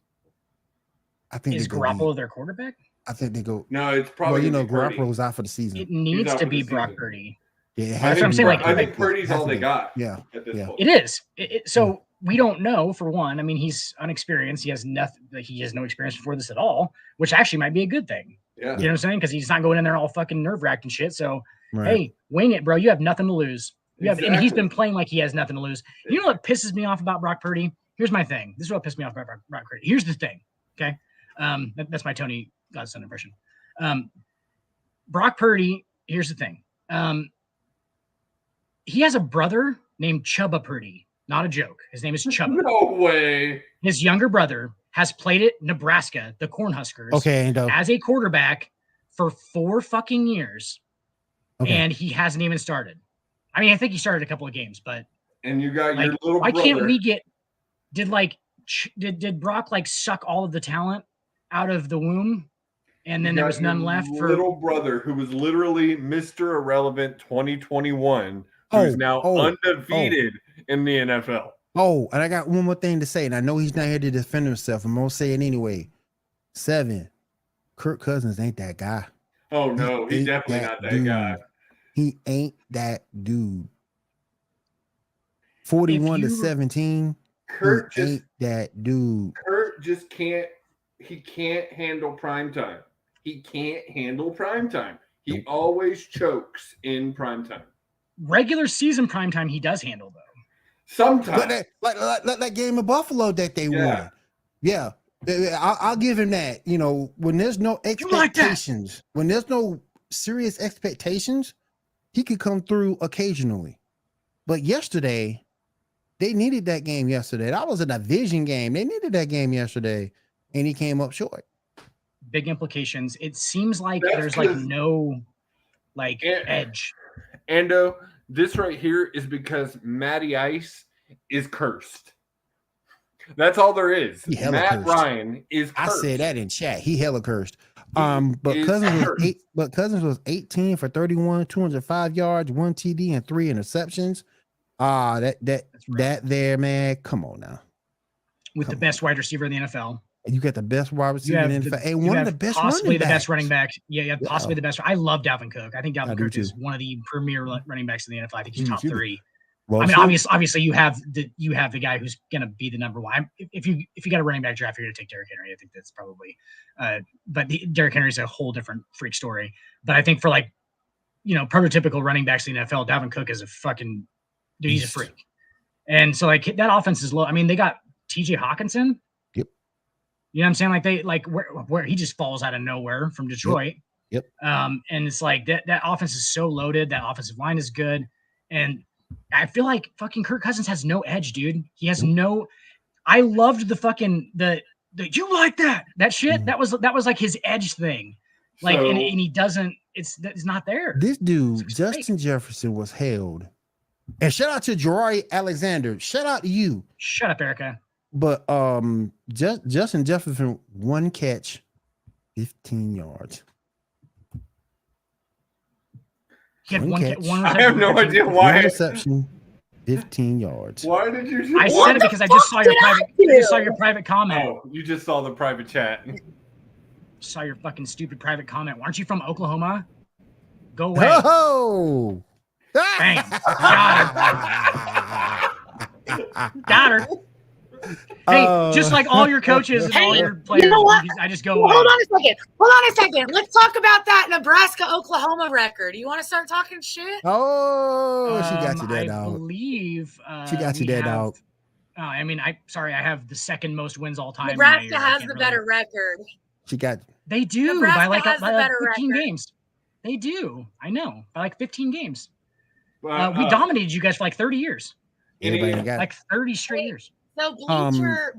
Speaker 2: I think
Speaker 5: is Garoppolo their quarterback?
Speaker 2: I think they go.
Speaker 3: No, it's probably
Speaker 2: Garoppolo's out for the season.
Speaker 5: It needs to be Brock Purdy.
Speaker 2: Yeah,
Speaker 5: that's what I'm saying.
Speaker 3: I think Purdy's all they got.
Speaker 2: Yeah,
Speaker 3: at this point.
Speaker 5: It is. So we don't know. For one, I mean, he's unexperienced. He has nothing. He has no experience before this at all, which actually might be a good thing.
Speaker 3: Yeah,
Speaker 5: you know what I'm saying? Because he's not going in there all fucking nerve wracked and shit. So hey, wing it, bro. You have nothing to lose. And he's been playing like he has nothing to lose. You know what pisses me off about Brock Purdy? Here's my thing. This is what pissed me off about Brock Purdy. Here's the thing. Okay, that's my Tony Godson impression. Brock Purdy. Here's the thing. He has a brother named Chubba Purdy. Not a joke. His name is Chubba.
Speaker 3: No way.
Speaker 5: His younger brother has played at Nebraska, the Cornhuskers, as a quarterback for 4 fucking years, and he hasn't even started. I mean, I think he started a couple of games, but
Speaker 3: and you got your little
Speaker 5: why
Speaker 3: brother.
Speaker 5: Can't we get? Did Brock suck all of the talent out of the womb, and then there was none left for
Speaker 3: little brother who was literally Mr. Irrelevant 2021, who's now undefeated in the NFL.
Speaker 2: Oh, and I got one more thing to say, and I know he's not here to defend himself. I'm gonna say it anyway. 7, Kirk Cousins ain't that guy.
Speaker 3: Oh no, he's definitely not that guy.
Speaker 2: He ain't that dude. 41-17.
Speaker 3: Kurt
Speaker 2: ain't that dude.
Speaker 3: Kurt just can't. He can't handle primetime. He can't handle primetime. He always chokes in primetime.
Speaker 5: Regular season primetime, he does handle though.
Speaker 3: Sometimes,
Speaker 2: like that game of Buffalo that they won. Yeah, I'll give him that. You know, when there's no expectations, when there's no serious expectations, he could come through occasionally. But yesterday, they needed that game yesterday. That was a division game. They needed that game yesterday, and he came up short.
Speaker 5: Big implications. It seems like there's like no edge.
Speaker 3: Ando, this right here is because Matty Ice is cursed. That's all there is. Matt
Speaker 2: cursed.
Speaker 3: Ryan is cursed.
Speaker 2: I said that in chat. He hella cursed. But Cousins was 18 for 31, 205 yards, 1 TD, and 3 interceptions. That there, man. Come on now.
Speaker 5: With the best wide receiver in the NFL.
Speaker 2: You got the best wide receiver in the NFL. And one of the best
Speaker 5: possibly
Speaker 2: running
Speaker 5: the best
Speaker 2: backs.
Speaker 5: running back. Yeah, possibly the best. I love Dalvin Cook. I think Dalvin Cook is one of the premier running backs in the NFL. I think he's top 3. Well, I mean, obviously, you have the guy who's going to be the number 1. If you got a running back draft, you're going to take Derrick Henry. I think that's probably. But Derrick Henry is a whole different freak story. But I think for prototypical running backs in the NFL, Dalvin Cook is a fucking dude. He's a freak. And so that offense is low. I mean, they got T.J. Hawkinson.
Speaker 2: Yep.
Speaker 5: You know what I'm saying? Like they where he just falls out of nowhere from Detroit.
Speaker 2: Yep.
Speaker 5: And it's like that offense is so loaded. That offensive line is good, and I feel like fucking Kirk Cousins has no edge, dude. He has no. I loved the you like that shit. That was like his edge thing, and he doesn't. It's not there.
Speaker 2: This dude Justin Jefferson was held, and shout out to Ja'Roy Alexander. Shout out to you.
Speaker 5: Shut up, Erica.
Speaker 2: But Justin Jefferson, 1 catch, 15 yards.
Speaker 5: He had one reception.
Speaker 3: I have no idea why.
Speaker 2: 1 reception, 15 yards.
Speaker 3: Why did you?
Speaker 5: I said it because I just saw your private comment.
Speaker 3: Oh, you just saw the private chat.
Speaker 5: Saw your fucking stupid private comment. Aren't you from Oklahoma? Go away.
Speaker 2: Oh,
Speaker 5: bang! Got her. Hey, just like all your coaches and all your players,
Speaker 4: you know what?
Speaker 5: I just go.
Speaker 4: Hold on a second. Let's talk about that Nebraska-Oklahoma record. You want to start talking shit?
Speaker 2: Oh, she got you there, dog.
Speaker 5: I believe
Speaker 2: she got you there, dog.
Speaker 5: I mean, I have the second most wins all time.
Speaker 4: Nebraska has the better record.
Speaker 2: She got.
Speaker 5: They do
Speaker 4: Nebraska
Speaker 5: by
Speaker 4: has the better
Speaker 5: 15
Speaker 4: record.
Speaker 5: games. They do. I know by 15 games. We
Speaker 3: Well,
Speaker 5: dominated you guys for 30 years.
Speaker 2: Everybody got
Speaker 5: 30 straight years.
Speaker 4: So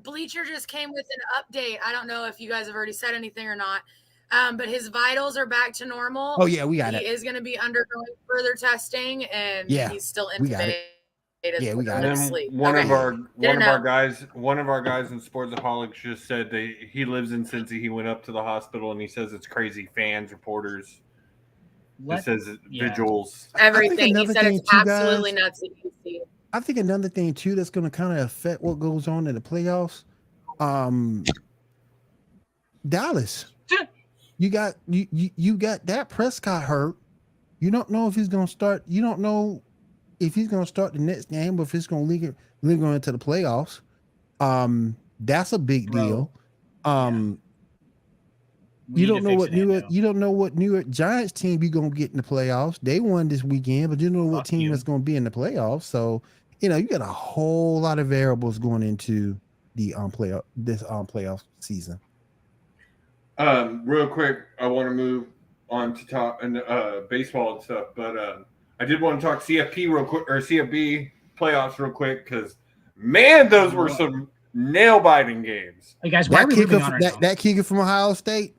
Speaker 4: Bleacher just came with an update. I don't know if you guys have already said anything or not, but his vitals are back to normal.
Speaker 2: Oh yeah, we got it.
Speaker 4: He is going to be undergoing further testing, and he's still intubated.
Speaker 2: Yeah, we got
Speaker 3: it.
Speaker 4: Sleep.
Speaker 3: One of our guys in Sportsaholics just said he lives in Cincy. He went up to the hospital and he says it's crazy. Fans, reporters. It says vigils.
Speaker 4: Everything. He said it's absolutely nuts.
Speaker 2: I think another thing too that's going to kind of affect what goes on in the playoffs. Dallas, you got that Prescott hurt. You don't know if he's going to start. You don't know if he's going to start the next game, or if it's going to linger into the playoffs. That's a big deal. You don't know what New York Giants team you're going to get in the playoffs. They won this weekend, but you don't know what team is going to be in the playoffs. So, you got a whole lot of variables going into the playoff season.
Speaker 3: Real quick, I want to move on to talk baseball and stuff, but I did want to talk CFP real quick, or CFB playoffs real quick, because man, those were some nail-biting games.
Speaker 5: Hey guys, why are we moving on right now?
Speaker 2: That kicker from Ohio State,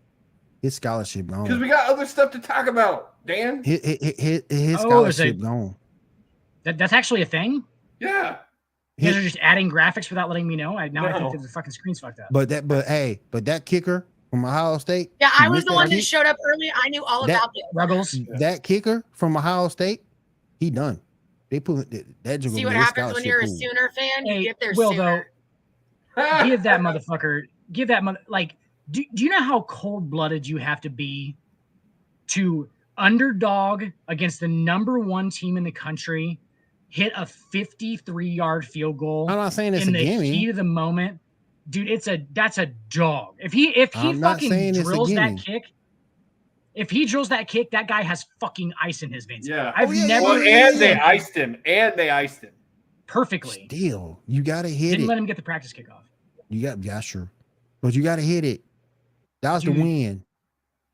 Speaker 2: his scholarship gone.
Speaker 3: Because we got other stuff to talk about, Dan.
Speaker 2: His scholarship gone.
Speaker 5: That's actually a thing?
Speaker 3: Yeah.
Speaker 5: You guys are just adding graphics without letting me know. I think the fucking screen's fucked up.
Speaker 2: But that kicker from Ohio State.
Speaker 4: Yeah, I was the one that showed up early. I knew all about it.
Speaker 5: Rebels.
Speaker 2: That kicker from Ohio State, he done. They put that.
Speaker 4: See what happens when you're a Sooner fan? You get there sooner.
Speaker 5: Give that motherfucker. Do you know how cold-blooded you have to be to underdog against the number 1 team in the country, hit a 53-yard field goal?
Speaker 2: I'm not saying it's
Speaker 5: in
Speaker 2: a
Speaker 5: the
Speaker 2: gimme.
Speaker 5: heat of the moment, dude. That's a dog. If he fucking drills that kick, that guy has fucking ice in his veins.
Speaker 3: Yeah, they iced him.
Speaker 5: Perfectly.
Speaker 2: Still, you gotta hit
Speaker 5: Didn't
Speaker 2: it.
Speaker 5: let him get the practice kickoff.
Speaker 2: Sure. but you got to hit it. That was the
Speaker 5: Dude.
Speaker 2: win.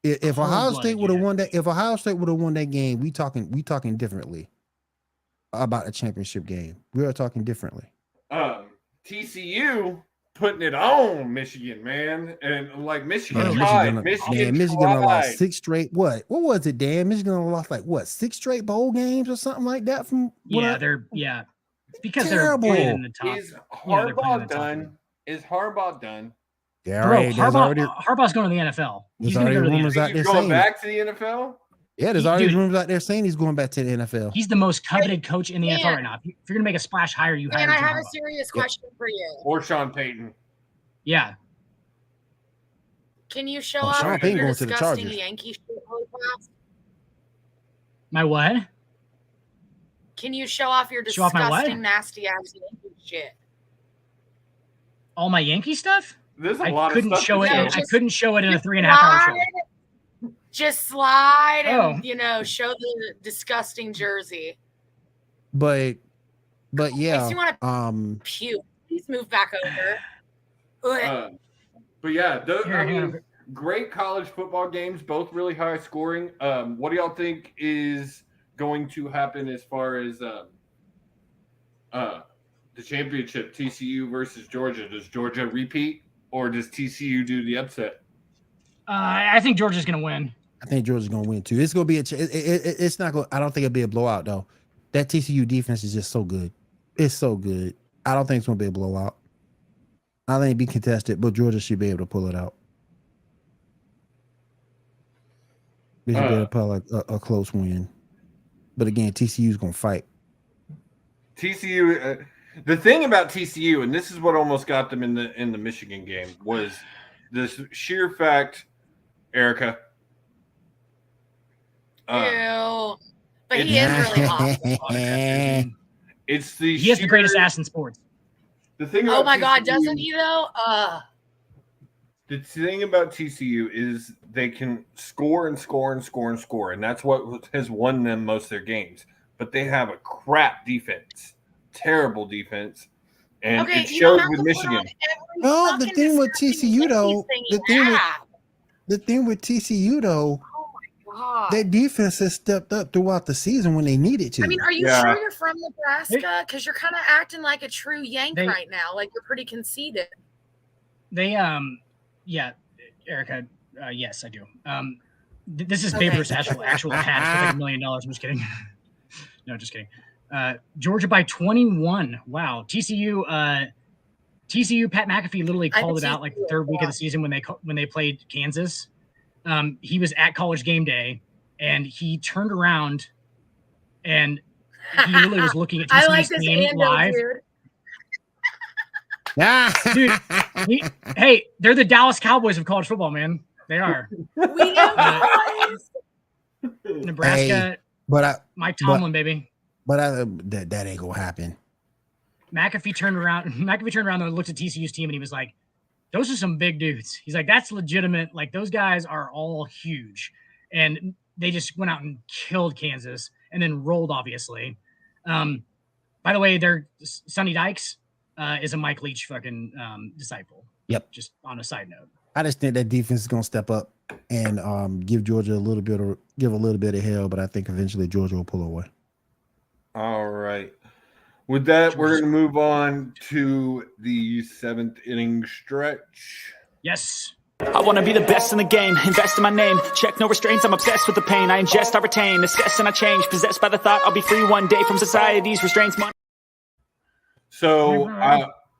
Speaker 2: If Ohio State would have won that, if Ohio State would have won that game, we talking differently about a championship game. We are talking differently.
Speaker 3: TCU putting it on Michigan, man, and like Michigan
Speaker 2: Michigan
Speaker 3: tried.
Speaker 2: lost 6 straight. What was it, Dan? Michigan lost like what 6 straight bowl games or something like that. From
Speaker 5: it's because
Speaker 2: terrible.
Speaker 5: they're playing in the top.
Speaker 3: Is Harbaugh done? Is Harbaugh done?
Speaker 2: Yeah,
Speaker 5: Bro, Harbaugh's going to the NFL. He's going to go to the NFL.
Speaker 3: He's going back to the NFL?
Speaker 2: Yeah, there's already rumors out there saying he's going back to the NFL.
Speaker 5: He's the most coveted coach in the NFL right now. If you're going to make a splash hire, you hire.
Speaker 4: And I have a serious question for you.
Speaker 3: Or Sean Payton.
Speaker 5: Yeah.
Speaker 4: Can you show off
Speaker 2: Sean Payton
Speaker 4: your
Speaker 2: going to the
Speaker 4: disgusting
Speaker 2: Chargers.
Speaker 4: Yankee shit really fast?
Speaker 5: My what?
Speaker 4: Can you show off your
Speaker 5: Show off my what?
Speaker 4: disgusting, nasty ass Yankee shit?
Speaker 5: All my Yankee stuff?
Speaker 3: There's a
Speaker 5: I
Speaker 3: lot
Speaker 5: couldn't
Speaker 3: of stuff.
Speaker 5: show it. I couldn't show it in a 3.5 hour show.
Speaker 4: Just slide and show the disgusting jersey.
Speaker 2: But yeah,
Speaker 4: Makes you want to puke. Please move back over.
Speaker 3: But yeah, great college football games, both really high scoring. What do y'all think is going to happen as far as the championship, TCU versus Georgia? Does Georgia repeat, or does TCU do the upset?
Speaker 5: I think Georgia's going to win.
Speaker 2: I think Georgia's going to win too. It's going to be it's not going. I don't think it'll be a blowout though. That TCU defense is just so good. It's so good. I don't think it's going to be a blowout. I think it'd be contested, but Georgia should be able to pull it out. They should be able to pull a close win. But again, TCU's going to fight.
Speaker 3: TCU. The thing about TCU, and this is what almost got them in the Michigan game, was this sheer fact, Erica.
Speaker 4: Ew. But he is really awesome.
Speaker 5: He has the greatest ass in sports.
Speaker 3: The thing.
Speaker 4: Oh my God, doesn't he though?
Speaker 3: The thing about TCU is they can score and score and score and score, and that's what has won them most of their games. But they have a crap defense, terrible defense, and it shows with Michigan.
Speaker 2: No, the thing with TCU though, the thing with TCU though, their defense has stepped up throughout the season when they needed to.
Speaker 4: I mean, are you sure you're from Nebraska? Because you're kind of acting like a true Yank right now. Like you're pretty conceited.
Speaker 5: They Erica, yes, I do. This is Babe Ruth's actual cash for like $1 million. I'm just kidding. No, just kidding. Georgia by 21. Wow. TCU, Pat McAfee literally called it out like the third week of the season when they played Kansas. He was at College Game Day, and he turned around, and he literally was looking at TCU's game live. Dude, hey, they're the Dallas Cowboys of college football, man. They are.
Speaker 4: We know
Speaker 5: Nebraska, Mike Tomlin, baby.
Speaker 2: But that ain't gonna happen.
Speaker 5: McAfee turned around and looked at TCU's team, and he was like, those are some big dudes. He's like, that's legitimate. Like, those guys are all huge. And they just went out and killed Kansas and then rolled, obviously. By the way, their Sonny Dykes is a Mike Leach fucking disciple.
Speaker 2: Yep.
Speaker 5: Just on a side note.
Speaker 2: I just think that defense is going to step up and give Georgia a little bit of hell, but I think eventually Georgia will pull away.
Speaker 3: All right. With that, we're going to move on to the 7th inning stretch.
Speaker 5: Yes.
Speaker 1: I want to be the best in the game, invest in my name, check no restraints, I'm obsessed with the pain, I ingest, I retain, assess and I change, possessed by the thought I'll be free one day from society's restraints.
Speaker 3: So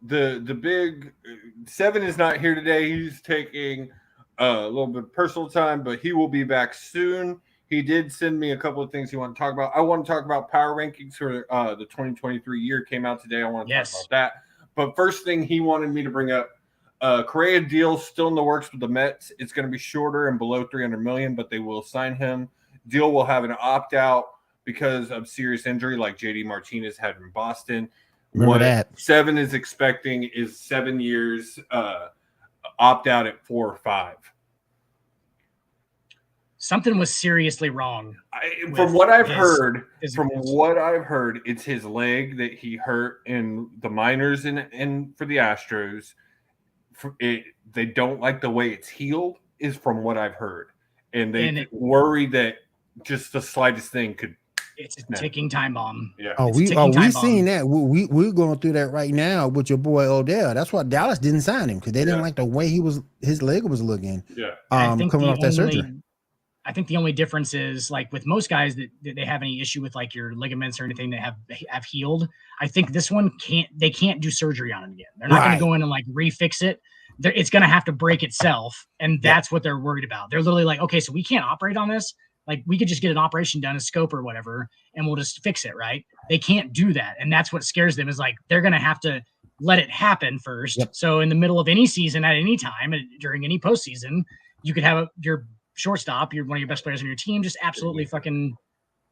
Speaker 3: the big 7 is not here today. He's taking a little bit of personal time, but he will be back soon. He did send me a couple of things he wanted to talk about. I want to talk about power rankings for the 2023 year. Came out today. I want to talk about that. But first thing he wanted me to bring up, Correa deal still in the works with the Mets. It's going to be shorter and below $300 million, but they will sign him. Deal will have an opt-out because of serious injury like JD Martinez had in Boston.
Speaker 2: Remember that.
Speaker 3: 7 is expecting is 7 years opt-out at 4 or 5.
Speaker 5: Something was seriously wrong.
Speaker 3: From what I've heard, it's his leg that he hurt in the minors and for the Astros. they don't like the way it's healed, is from what I've heard, and they worry that just the slightest thing could.
Speaker 5: It's a ticking time bomb.
Speaker 3: Yeah.
Speaker 2: We seen that. We're going through that right now with your boy Odell. That's why Dallas didn't sign him, because they didn't like the way his leg was looking.
Speaker 3: Yeah.
Speaker 2: Coming off that surgery.
Speaker 5: I think the only difference is, like with most guys that they have any issue with like your ligaments or anything that have healed. I think this one they can't do surgery on it again. They're not going to go in and like refix it. It's going to have to break itself, and that's what they're worried about. They're literally like, okay, so we can't operate on this. Like we could just get an operation done, a scope or whatever, and we'll just fix it, right? They can't do that. And that's what scares them, is like they're going to have to let it happen first.
Speaker 2: Yep.
Speaker 5: So in the middle of any season, at any time, during any postseason, you could have your shortstop, you're one of your best players on your team, just absolutely fucking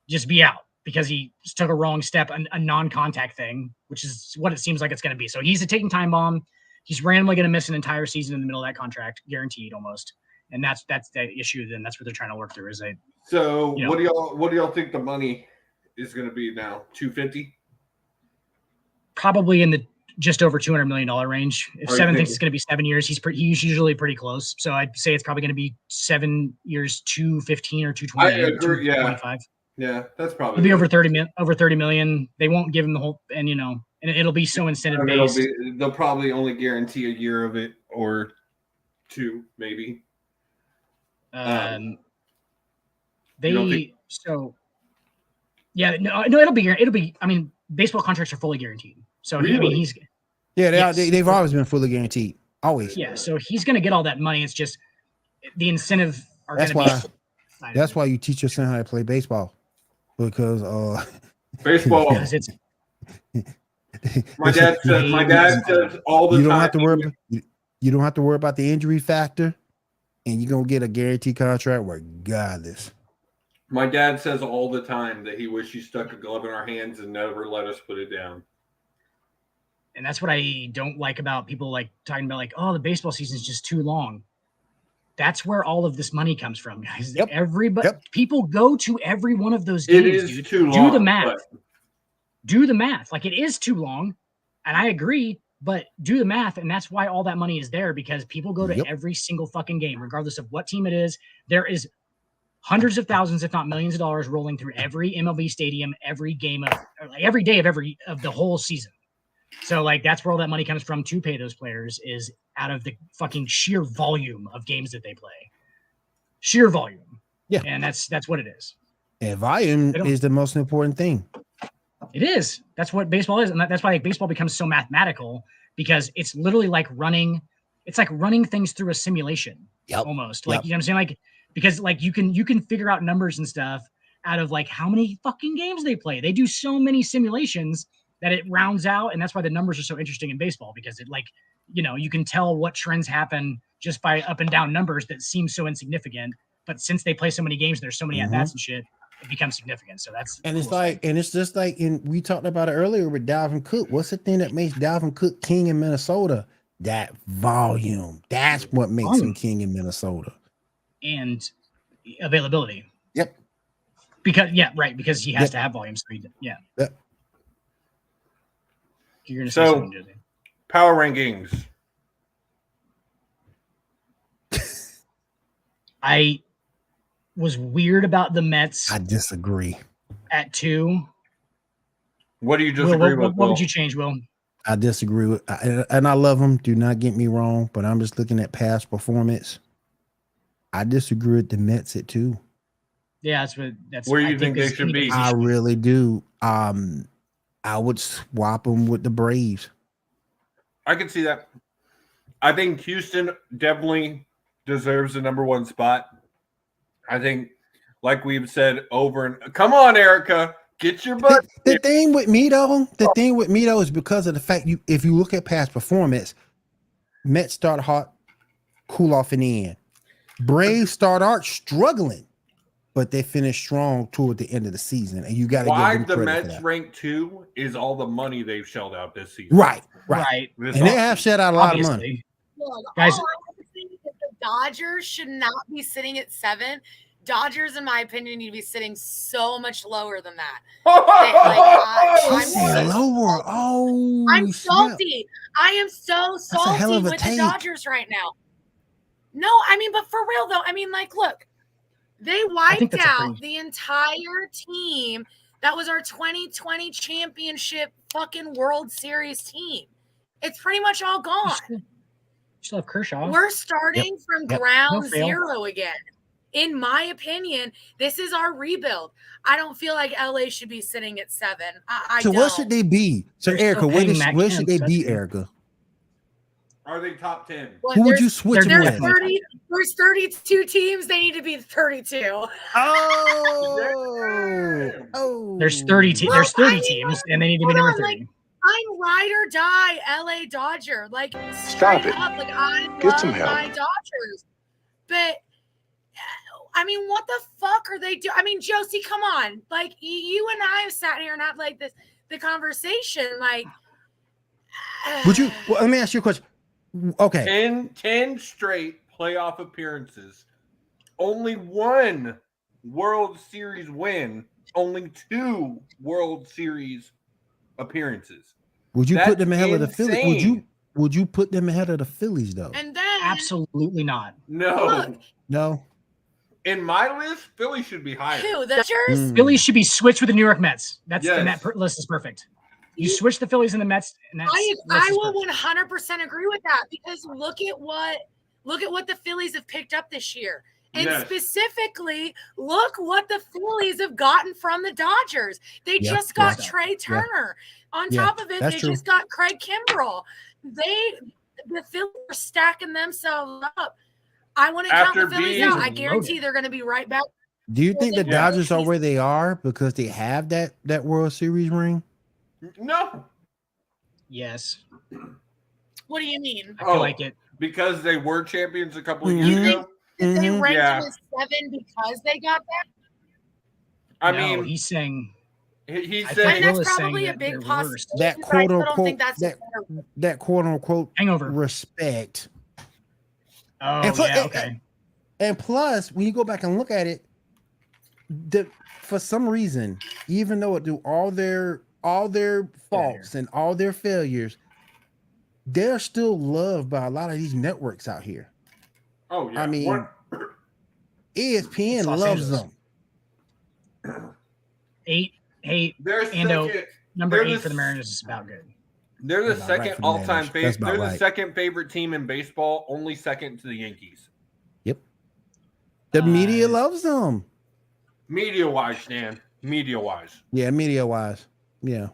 Speaker 5: just be out because he just took a wrong step, a non-contact thing, which is what it seems like it's going to be. So he's a ticking time bomb. He's randomly going to miss an entire season in the middle of that contract, guaranteed almost. And that's the issue. Then that's what they're trying to work through.
Speaker 3: So what do y'all think the money is going to be now? $250?
Speaker 5: Probably in the just over $200 million range. If Seven thinks it's going to be 7 years, he's usually pretty close. So I'd say it's probably going to be 7 years, 215 or 220.
Speaker 3: I agree.
Speaker 5: 225.
Speaker 3: Yeah, that's probably.
Speaker 5: It'll be over 30 million. They won't give him the whole, and it'll be so incentive based.
Speaker 3: They'll probably only guarantee a year of it or two, maybe. It'll be. I mean, baseball contracts are fully guaranteed. So really?
Speaker 2: They've always been fully guaranteed. Always.
Speaker 5: Yeah. So he's going to get all that money. It's just the incentive.
Speaker 2: That's why you teach your son how to play baseball, because
Speaker 3: baseball.
Speaker 5: Because it's.
Speaker 3: My dad says all the time.
Speaker 2: You don't have to worry about the injury factor, and you're gonna get a guaranteed contract regardless.
Speaker 3: My dad says all the time that he wishes he stuck a glove in our hands and never let us put it down.
Speaker 5: And that's what I don't like about people like talking about like, oh, the baseball season is just too long. That's where all of this money comes from, guys.
Speaker 2: Yep.
Speaker 5: People go to every one of those games.
Speaker 3: It is
Speaker 5: dude.
Speaker 3: too long.
Speaker 5: Do the math. Do the math. Like, it is too long, and I agree. But do the math, and that's why all that money is there, because people go to every single fucking game, regardless of what team it is. There is hundreds of thousands, if not millions of dollars rolling through every MLB stadium, every game every day of the whole season. So like that's where all that money comes from to pay those players, is out of the fucking sheer volume of games that they play. Sheer volume.
Speaker 2: Yeah.
Speaker 5: And that's what it is.
Speaker 2: And volume is the most important thing.
Speaker 5: It is. That's what baseball is. And that's why baseball becomes so mathematical, because it's literally like running things through a simulation. Almost. Like, you know what I'm saying? Like, because like you can figure out numbers and stuff out of like how many fucking games they play. They do so many simulations that it rounds out. And that's why the numbers are so interesting in baseball, because it like, you can tell what trends happen just by up and down numbers that seem so insignificant. But since they play so many games, there's so many at-bats and shit, it becomes significant. So that's
Speaker 2: it's just like we talked about it earlier with Dalvin Cook. What's the thing that makes Dalvin Cook king in Minnesota? That volume. That's what makes him king in Minnesota. And
Speaker 5: availability.
Speaker 2: Yep.
Speaker 5: Because he has to have volume. So You're gonna say something, Jose.
Speaker 3: Power rankings.
Speaker 5: I was weird about the Mets.
Speaker 2: I disagree.
Speaker 5: At 2.
Speaker 3: What do you disagree with?
Speaker 5: What would you change, Will?
Speaker 2: I disagree with, and I love them. Do not get me wrong, but I'm just looking at past performance. I disagree with the Mets at 2.
Speaker 5: Yeah, that's
Speaker 3: where you think they should be.
Speaker 2: I really do. I would swap them with the Braves.
Speaker 3: I can see that. I think Houston definitely deserves the number 1 spot. I think, like we've said over and come on, Erica, get your butt.
Speaker 2: The thing with me though is because of the fact if you look at past performance, Mets start hot, cool off in the end. Braves start out struggling, but they finish strong toward the end of the season, and you got to give them credit.
Speaker 3: Why the Mets rank 2 is all the money they've shelled out this season.
Speaker 2: Right. And they have shelled out a lot of money.
Speaker 4: Guys, the Dodgers should not be sitting at 7. Dodgers, in my opinion, need to be sitting so much lower than that.
Speaker 2: I'm saying lower. Oh,
Speaker 4: I'm
Speaker 2: snap.
Speaker 4: salty. I am so salty
Speaker 2: hell of a
Speaker 4: with
Speaker 2: take.
Speaker 4: the Dodgers right now. No, I mean, but for real though, I mean, like, look, they wiped out the entire team that was our 2020 championship fucking World Series team. It's pretty much all gone.
Speaker 5: You still have Kershaw.
Speaker 4: We're starting from ground zero again. In my opinion, this is our rebuild. I don't feel like LA should be sitting at 7.
Speaker 2: So what should they be? So Erica, where should they be, Erica?
Speaker 3: Are they top 10?
Speaker 2: Who would you switch with?
Speaker 4: There's 32 teams. They need to be 32.
Speaker 2: Oh.
Speaker 5: There's 30 teams, and they need to be number 30.
Speaker 4: Like, I'm ride or die LA Dodger. Like,
Speaker 8: Stop it.
Speaker 4: Up, like, I
Speaker 8: Get some
Speaker 4: love
Speaker 8: help.
Speaker 4: my Dodgers. But I mean, what the fuck are they doing? I mean, Josie, come on. Like, you and I have sat here and had like the conversation. Like,
Speaker 2: would you? Well, let me ask you a question. Okay.
Speaker 3: 10 straight playoff appearances. Only 1 World Series win. Only 2 World Series appearances.
Speaker 2: Would you put them ahead of the Phillies? Would you put them ahead of the Phillies though?
Speaker 4: And then
Speaker 5: absolutely not.
Speaker 3: No.
Speaker 2: No.
Speaker 3: In my list, Philly should be higher.
Speaker 4: Who? The Dodgers?
Speaker 5: Phillies should be switched with the New York Mets. And that list is perfect. You switch the Phillies and the Mets, and
Speaker 4: I will 100% agree with that, because look at what the Phillies have picked up this year. And specifically, look what the Phillies have gotten from the Dodgers. They just got Trey Turner. On top of it, they just got Craig Kimbrell. The Phillies are stacking themselves up. I want to count the Phillies out. I guarantee they're going to be right back.
Speaker 2: Do you think the Dodgers are where they are because they have that World Series ring?
Speaker 3: No.
Speaker 5: Yes.
Speaker 4: What do you mean?
Speaker 5: I feel like it.
Speaker 3: Because they were champions a couple of years ago.
Speaker 4: Did they rank them as 7 because they got that?
Speaker 3: I mean,
Speaker 5: he's saying.
Speaker 3: He's saying
Speaker 4: that's probably a big possibility.
Speaker 2: That quote unquote that quote unquote
Speaker 5: hangover
Speaker 2: respect.
Speaker 5: Oh, okay.
Speaker 2: And plus, when you go back and look at it, for some reason, even though it do all their faults and all their failures, they're still loved by a lot of these networks out here.
Speaker 3: Oh yeah.
Speaker 2: I mean, ESPN loves them.
Speaker 5: 8, number 8 for the Mariners is about good.
Speaker 3: They're the second all-time favorite. They're the second favorite team in baseball, only second to the Yankees.
Speaker 2: Yep. The media loves them.
Speaker 3: Media-wise, Dan. Media-wise.
Speaker 2: Yeah, media-wise. Yeah.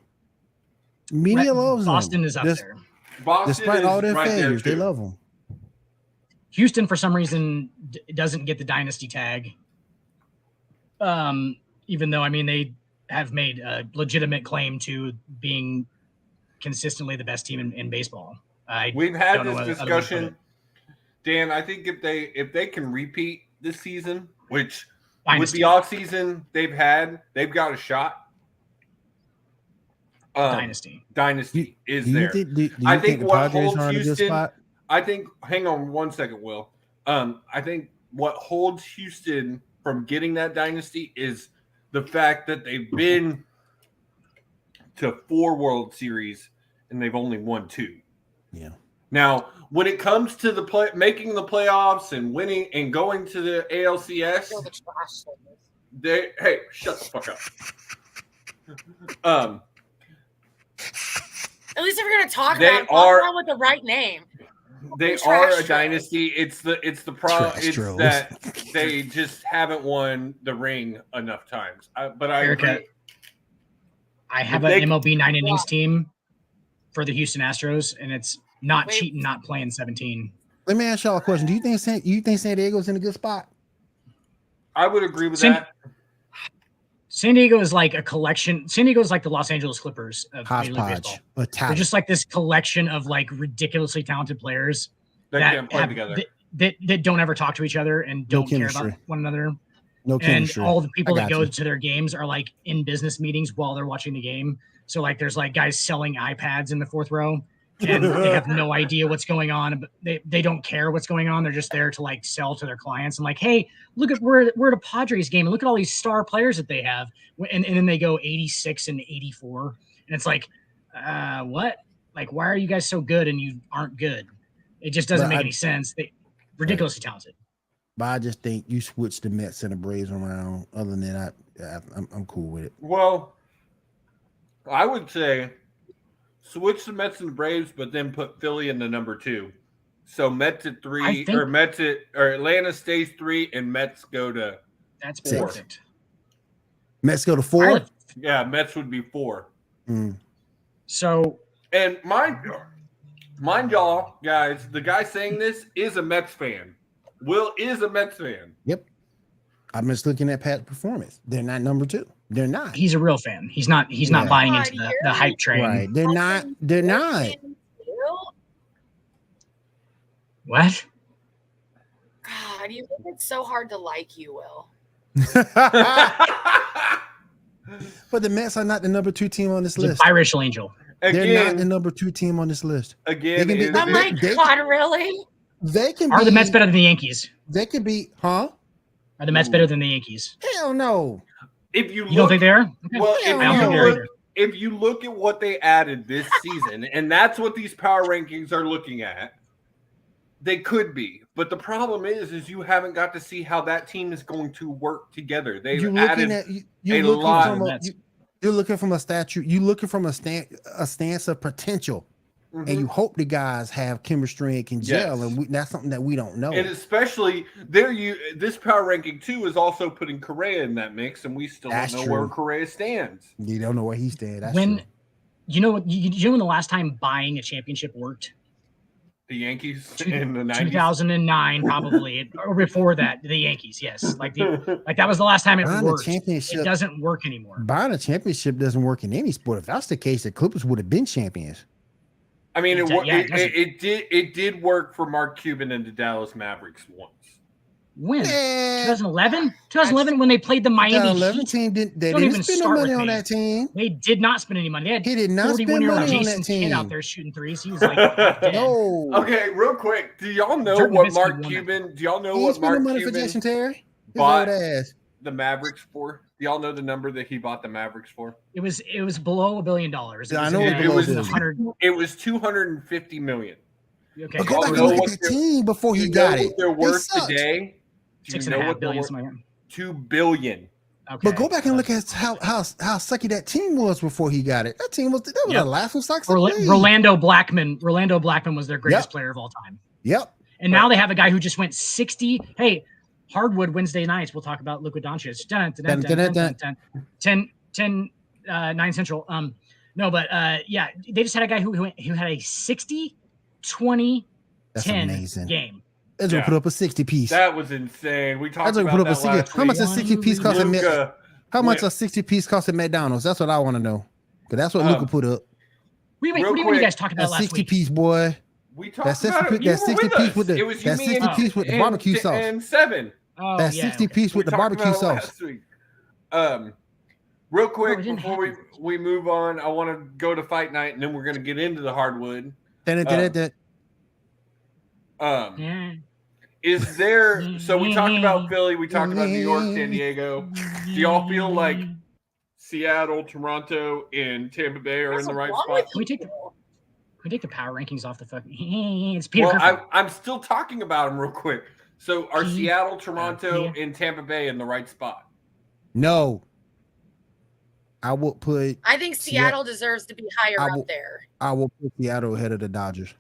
Speaker 2: Media loves them.
Speaker 5: Boston is up there.
Speaker 2: Despite all their failures, they love them.
Speaker 5: Houston, for some reason, doesn't get the dynasty tag. Even though, I mean, they have made a legitimate claim to being consistently the best team in baseball.
Speaker 3: We've had this discussion, Dan. I think if they can repeat this season, which with the off season they've got a shot.
Speaker 5: Dynasty
Speaker 3: is there.
Speaker 2: I think what holds
Speaker 3: Houston. I think. Hang on one second, Will. I think what holds Houston from getting that dynasty is the fact that they've been to 4 World Series and they've only won 2.
Speaker 2: Yeah.
Speaker 3: Now, when it comes to making the playoffs and winning and going to the ALCS, hey, shut the fuck up.
Speaker 4: At least if you're going to talk about with the right name.
Speaker 3: They are a dynasty. It's the that they just haven't won the ring enough times. But I agree.
Speaker 5: I have an MLB 9 innings team for the Houston Astros, and it's not cheating, not playing 17.
Speaker 2: Let me ask y'all a question. Do you think San Diego's in a good spot?
Speaker 3: I would agree with that.
Speaker 5: San Diego is like a collection. San Diego is like the Los Angeles Clippers of Major League Baseball. They're just like this collection of like ridiculously talented players that can't play together. That don't ever talk to each other and don't care about one another.
Speaker 2: No chemistry.
Speaker 5: And all the people that go to their games are like in business meetings while they're watching the game. So like there's like guys selling iPads in the 4th row. and they have no idea what's going on. But they don't care what's going on. They're just there to like sell to their clients. I'm like, hey, look at we're at a Padres game and look at all these star players that they have. And then they go 86 and 84, and it's like, what? Like, why are you guys so good and you aren't good? It just doesn't make any sense. They ridiculously talented.
Speaker 2: But I just think you switch the Mets and the Braves around. Other than that, I'm cool with it.
Speaker 3: Well, I would say switch the Mets and the Braves, but then put Philly in the number 2. So Mets at 3, or Atlanta stays 3, and Mets go to
Speaker 5: that's
Speaker 3: 4.
Speaker 5: Perfect.
Speaker 2: Mets go to 4.
Speaker 3: Yeah, Mets would be 4.
Speaker 5: So,
Speaker 3: and mind y'all, guys, the guy saying this is a Mets fan. Will is a Mets fan.
Speaker 2: Yep. I'm just looking at Pat's performance. They're not number 2. They're not.
Speaker 5: He's a real fan. He's not buying into the hype train.
Speaker 2: Right. They're not.
Speaker 5: What?
Speaker 4: God, you think it's so hard to like you, Will.
Speaker 2: But the Mets are not the number 2 team on this
Speaker 5: He's
Speaker 2: list.
Speaker 5: a biracial angel.
Speaker 2: They're not the number 2 team on this list.
Speaker 3: Again,
Speaker 4: oh my God, really?
Speaker 2: They can.
Speaker 5: Are the Mets better than the Yankees?
Speaker 2: They could be, huh?
Speaker 5: Are the Mets better than the Yankees?
Speaker 2: Hell no.
Speaker 3: If you
Speaker 5: don't think they are? Okay.
Speaker 3: Well,
Speaker 5: either.
Speaker 3: If you look at what they added this season, and that's what these power rankings are looking at, they could be. But the problem is you haven't got to see how that team is going to work together. They've added a lot.
Speaker 2: You're looking from a statue. You're looking from a stance of potential. And you hope the guys have chemistry and can gel, and that's something that we don't know.
Speaker 3: And especially this power ranking 2 is also putting Correa in that mix, and we still don't know where Correa stands.
Speaker 2: You don't know where he stands. That's
Speaker 5: when
Speaker 2: true.
Speaker 5: You know when the last time buying a championship worked?
Speaker 3: The Yankees in the 90s?
Speaker 5: 2009, probably, or before that, the Yankees. Yes, like that was the last time it worked. It doesn't work anymore.
Speaker 2: Buying a championship doesn't work in any sport. If that's the case, the Clippers would have been champions.
Speaker 3: I mean, it did work for Mark Cuban and the Dallas Mavericks once.
Speaker 5: When? 2011? 2011 when they played the Miami Heat.
Speaker 2: Team didn't spend no money on that team.
Speaker 5: They did not spend any money. They
Speaker 2: did not spend money on
Speaker 5: Jason
Speaker 2: that team.
Speaker 5: Kidd out there shooting threes. He was like,
Speaker 2: no.
Speaker 3: Okay, real quick. Do y'all know what Mark Cuban? Do y'all know what Mark Cuban bought the Mavericks for? Do y'all know the number that he bought the Mavericks for?
Speaker 5: It was below $1 billion.
Speaker 2: I know
Speaker 3: it was $250 million.
Speaker 5: Okay.
Speaker 2: But go back and look at the team before he got it.
Speaker 3: They're worth today.
Speaker 5: $6.5 billion.
Speaker 3: $2 billion.
Speaker 5: Okay.
Speaker 2: But go back and look at how sucky that team was before he got it. That team was a laughing stock.
Speaker 5: Rolando Blackman was their greatest player of all time.
Speaker 2: Yep.
Speaker 5: And now they have a guy who just went 60. Hey, Hardwood Wednesday nights. We'll talk about Luka Doncic. 9 Central. No, but yeah, they just had a guy who had a 60, 20,
Speaker 2: That's
Speaker 5: 10
Speaker 2: amazing.
Speaker 5: game.
Speaker 2: That's gonna put up a 60 piece.
Speaker 3: That was insane. We talked
Speaker 2: about
Speaker 3: that last week.
Speaker 2: How much a 60 piece cost at How much a 60 piece cost at McDonald's? That's what I want to know. But that's what Luka put up.
Speaker 5: Wait, what were you guys talking about last week?
Speaker 2: 60 piece, boy.
Speaker 3: We talked about it. That 60
Speaker 2: piece with the barbecue sauce.
Speaker 3: And 7.
Speaker 2: That 60 piece with the barbecue sauce.
Speaker 3: Real quick before we move on, I want to go to fight night, and then we're going to get into the hardwood. Is there? So we talked about Philly, we talked about New York, San Diego. Do y'all feel like Seattle, Toronto, and Tampa Bay are in the right spot?
Speaker 5: Can we take the power rankings off the fucking? It's Peter.
Speaker 3: Well, I'm still talking about them real quick. So are Seattle, Toronto, and Tampa Bay in the right spot?
Speaker 2: No. I will put.
Speaker 4: I think Seattle deserves to be higher up there.
Speaker 2: I will put Seattle ahead of the Dodgers.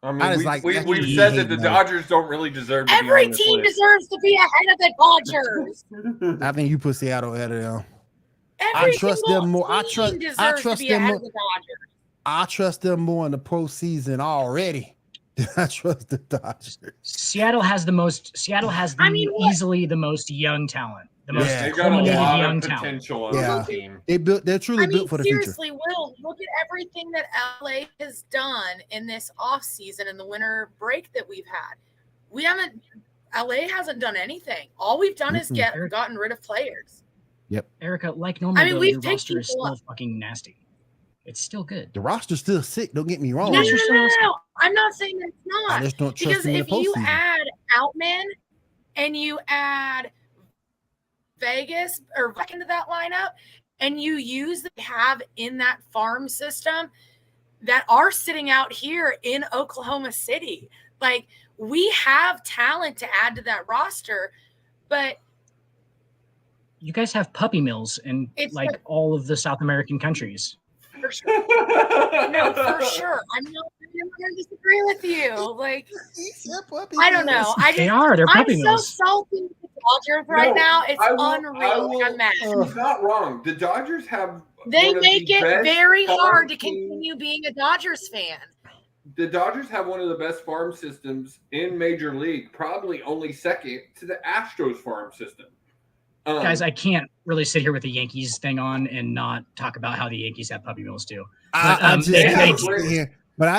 Speaker 3: I mean, we've said that the Dodgers don't really deserve to be
Speaker 4: Every team deserves to be ahead of the Dodgers.
Speaker 2: I think you put Seattle ahead of them.
Speaker 4: I
Speaker 2: trust them more. I trust them more.
Speaker 4: The
Speaker 2: I trust them more in the postseason already. I trust the Dodgers.
Speaker 5: Seattle has easily the most young talent. The most
Speaker 3: they got a lot
Speaker 5: young
Speaker 3: of potential on
Speaker 2: the
Speaker 3: team.
Speaker 2: They're truly built for the future.
Speaker 4: Seriously, Will, look at everything that LA has done in this offseason and the winter break that we've had. LA hasn't done anything. All we've done is gotten rid of players.
Speaker 2: Yep.
Speaker 5: Erica, like normal,
Speaker 4: we've
Speaker 5: your roster is still fucking nasty. It's still good.
Speaker 2: The roster's still sick. Don't get me wrong.
Speaker 4: No. I'm not saying it's not.
Speaker 2: I just don't trust
Speaker 4: because
Speaker 2: him in
Speaker 4: if
Speaker 2: the
Speaker 4: you
Speaker 2: postseason.
Speaker 4: add Outman and you add Vegas or back into that lineup, and you use that have in that farm system that are sitting out here in Oklahoma City, like we have talent to add to that roster, but
Speaker 5: you guys have puppy mills in like all of the South American countries.
Speaker 4: For sure. No, for sure. I'm not going to disagree with you. Like, I don't know.
Speaker 5: They're puppy mills.
Speaker 4: So salty with the Dodgers right now. It's unreal. I'm mad.
Speaker 3: He's not wrong. The Dodgers have.
Speaker 4: They make it very hard to continue being a Dodgers fan.
Speaker 3: The Dodgers have one of the best farm systems in Major League, probably only second to the Astros farm system.
Speaker 5: Guys, I can't really sit here with the Yankees thing on and not talk about how the Yankees have puppy mills too.
Speaker 2: But I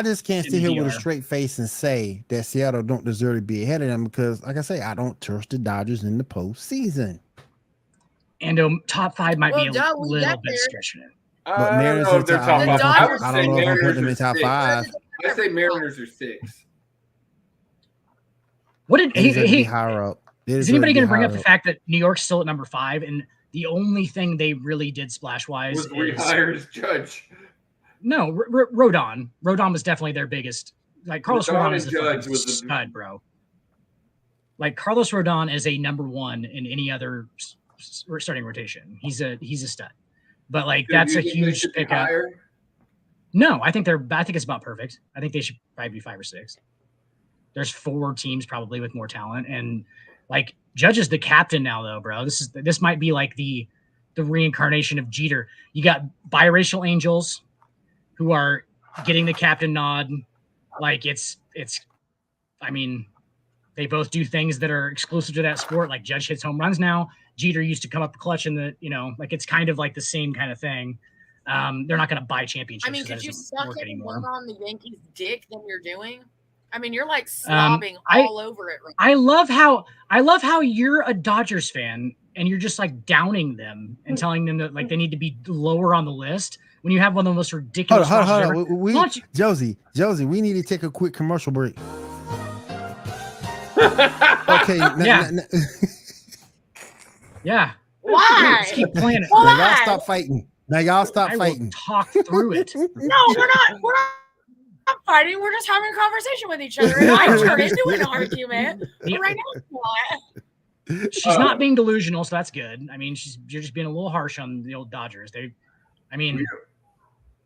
Speaker 2: just can't sit here with a straight face and say that Seattle don't deserve to be ahead of them because, like I say, I don't trust the Dodgers in the postseason.
Speaker 5: And top 5 might be a little bit stretching it.
Speaker 2: But Mariners are top 5. I don't know if I put them in top 5.
Speaker 3: I say Mariners are 6.
Speaker 5: What did he
Speaker 2: higher up?
Speaker 5: Is anybody going to bring up the fact that New York's still at number 5, and the only thing they really did splash-wise
Speaker 3: was rehired as judge?
Speaker 5: No, Rodon. Rodon was definitely their biggest. Like Carlos Rodon is the stud, bro. Like Carlos Rodon is a number 1 in any other starting rotation. He's a stud. But like that's a huge pickup. No, I think it's about perfect. I think they should probably be 5 or 6. There's 4 teams probably with more talent, and like Judge is the captain now, though, bro. This might be like the reincarnation of Jeter. You got biracial angels who are getting the captain nod. Like it's. I mean, they both do things that are exclusive to that sport. Like Judge hits home runs now. Jeter used to come up the clutch in the, like it's kind of like the same kind of thing. They're not going to buy championships.
Speaker 4: I mean, could you suck any more on the Yankees' dick than you're doing? I mean, you're like slobbing all over it right now.
Speaker 5: I love how you're a Dodgers fan and you're just like downing them and telling them that like they need to be lower on the list when you have one of the most ridiculous.
Speaker 2: Hold on. Josie, we need to take a quick commercial break. Okay.
Speaker 5: Yeah.
Speaker 4: Why?
Speaker 5: Let's keep playing it.
Speaker 2: Now y'all stop fighting.
Speaker 5: Talk through it.
Speaker 4: No, we're not fighting. We're just having a conversation with each other. And I turned into an argument. But right now, it's not.
Speaker 5: She's not being delusional, so that's good. I mean, you're just being a little harsh on the old Dodgers. We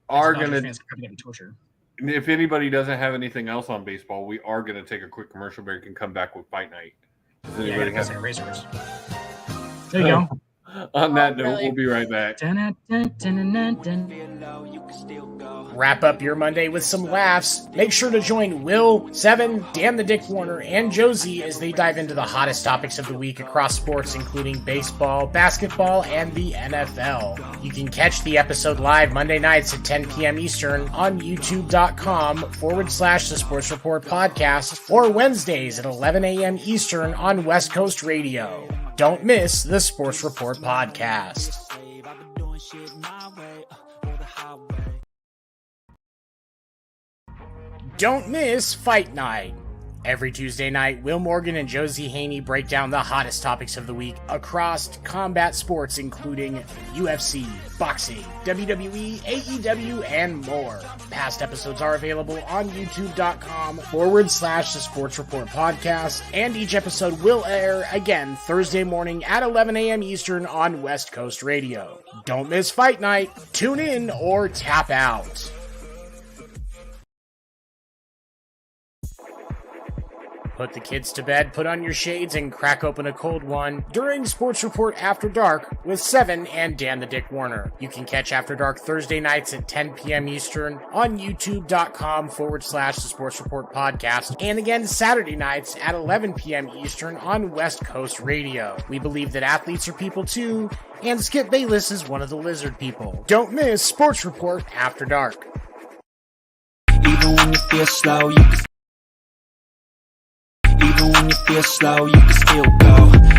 Speaker 3: are going to
Speaker 5: torture.
Speaker 3: If anybody doesn't have anything else on baseball, we are going to take a quick commercial break and come back with Fight Night. Does anybody have
Speaker 5: Razors? There you go.
Speaker 3: On that note, we'll be right back.
Speaker 9: Wrap up your Monday with some laughs. Make sure to join Will, Seven, Dan the Dick Warner, and Josie as they dive into the hottest topics of the week across sports, including baseball, basketball, and the NFL. You can catch the episode live Monday nights at 10 p.m. Eastern on youtube.com/The Sports Report Podcast, or Wednesdays at 11 a.m. Eastern on West Coast Radio. Don't miss the Sports Report Podcast. Don't miss Fight Night. Every Tuesday night, Will Morgan and Josie Haney break down the hottest topics of the week across combat sports, including UFC, boxing, WWE, AEW, and more. Past episodes are available on youtube.com/The Sports Report Podcast, and each episode will air again Thursday morning at 11 a.m. Eastern on West Coast Radio. Don't miss Fight Night. Tune in or tap out. Put the kids to bed, put on your shades, and crack open a cold one during Sports Report After Dark with Seven and Dan the Dick Warner. You can catch After Dark Thursday nights at 10 p.m. Eastern on youtube.com/The Sports Report Podcast, and again Saturday nights at 11 p.m. Eastern on West Coast Radio. We believe that athletes are people too, and Skip Bayless is one of the lizard people. Don't miss Sports Report After Dark.
Speaker 1: Even when you feel slow, you can still go.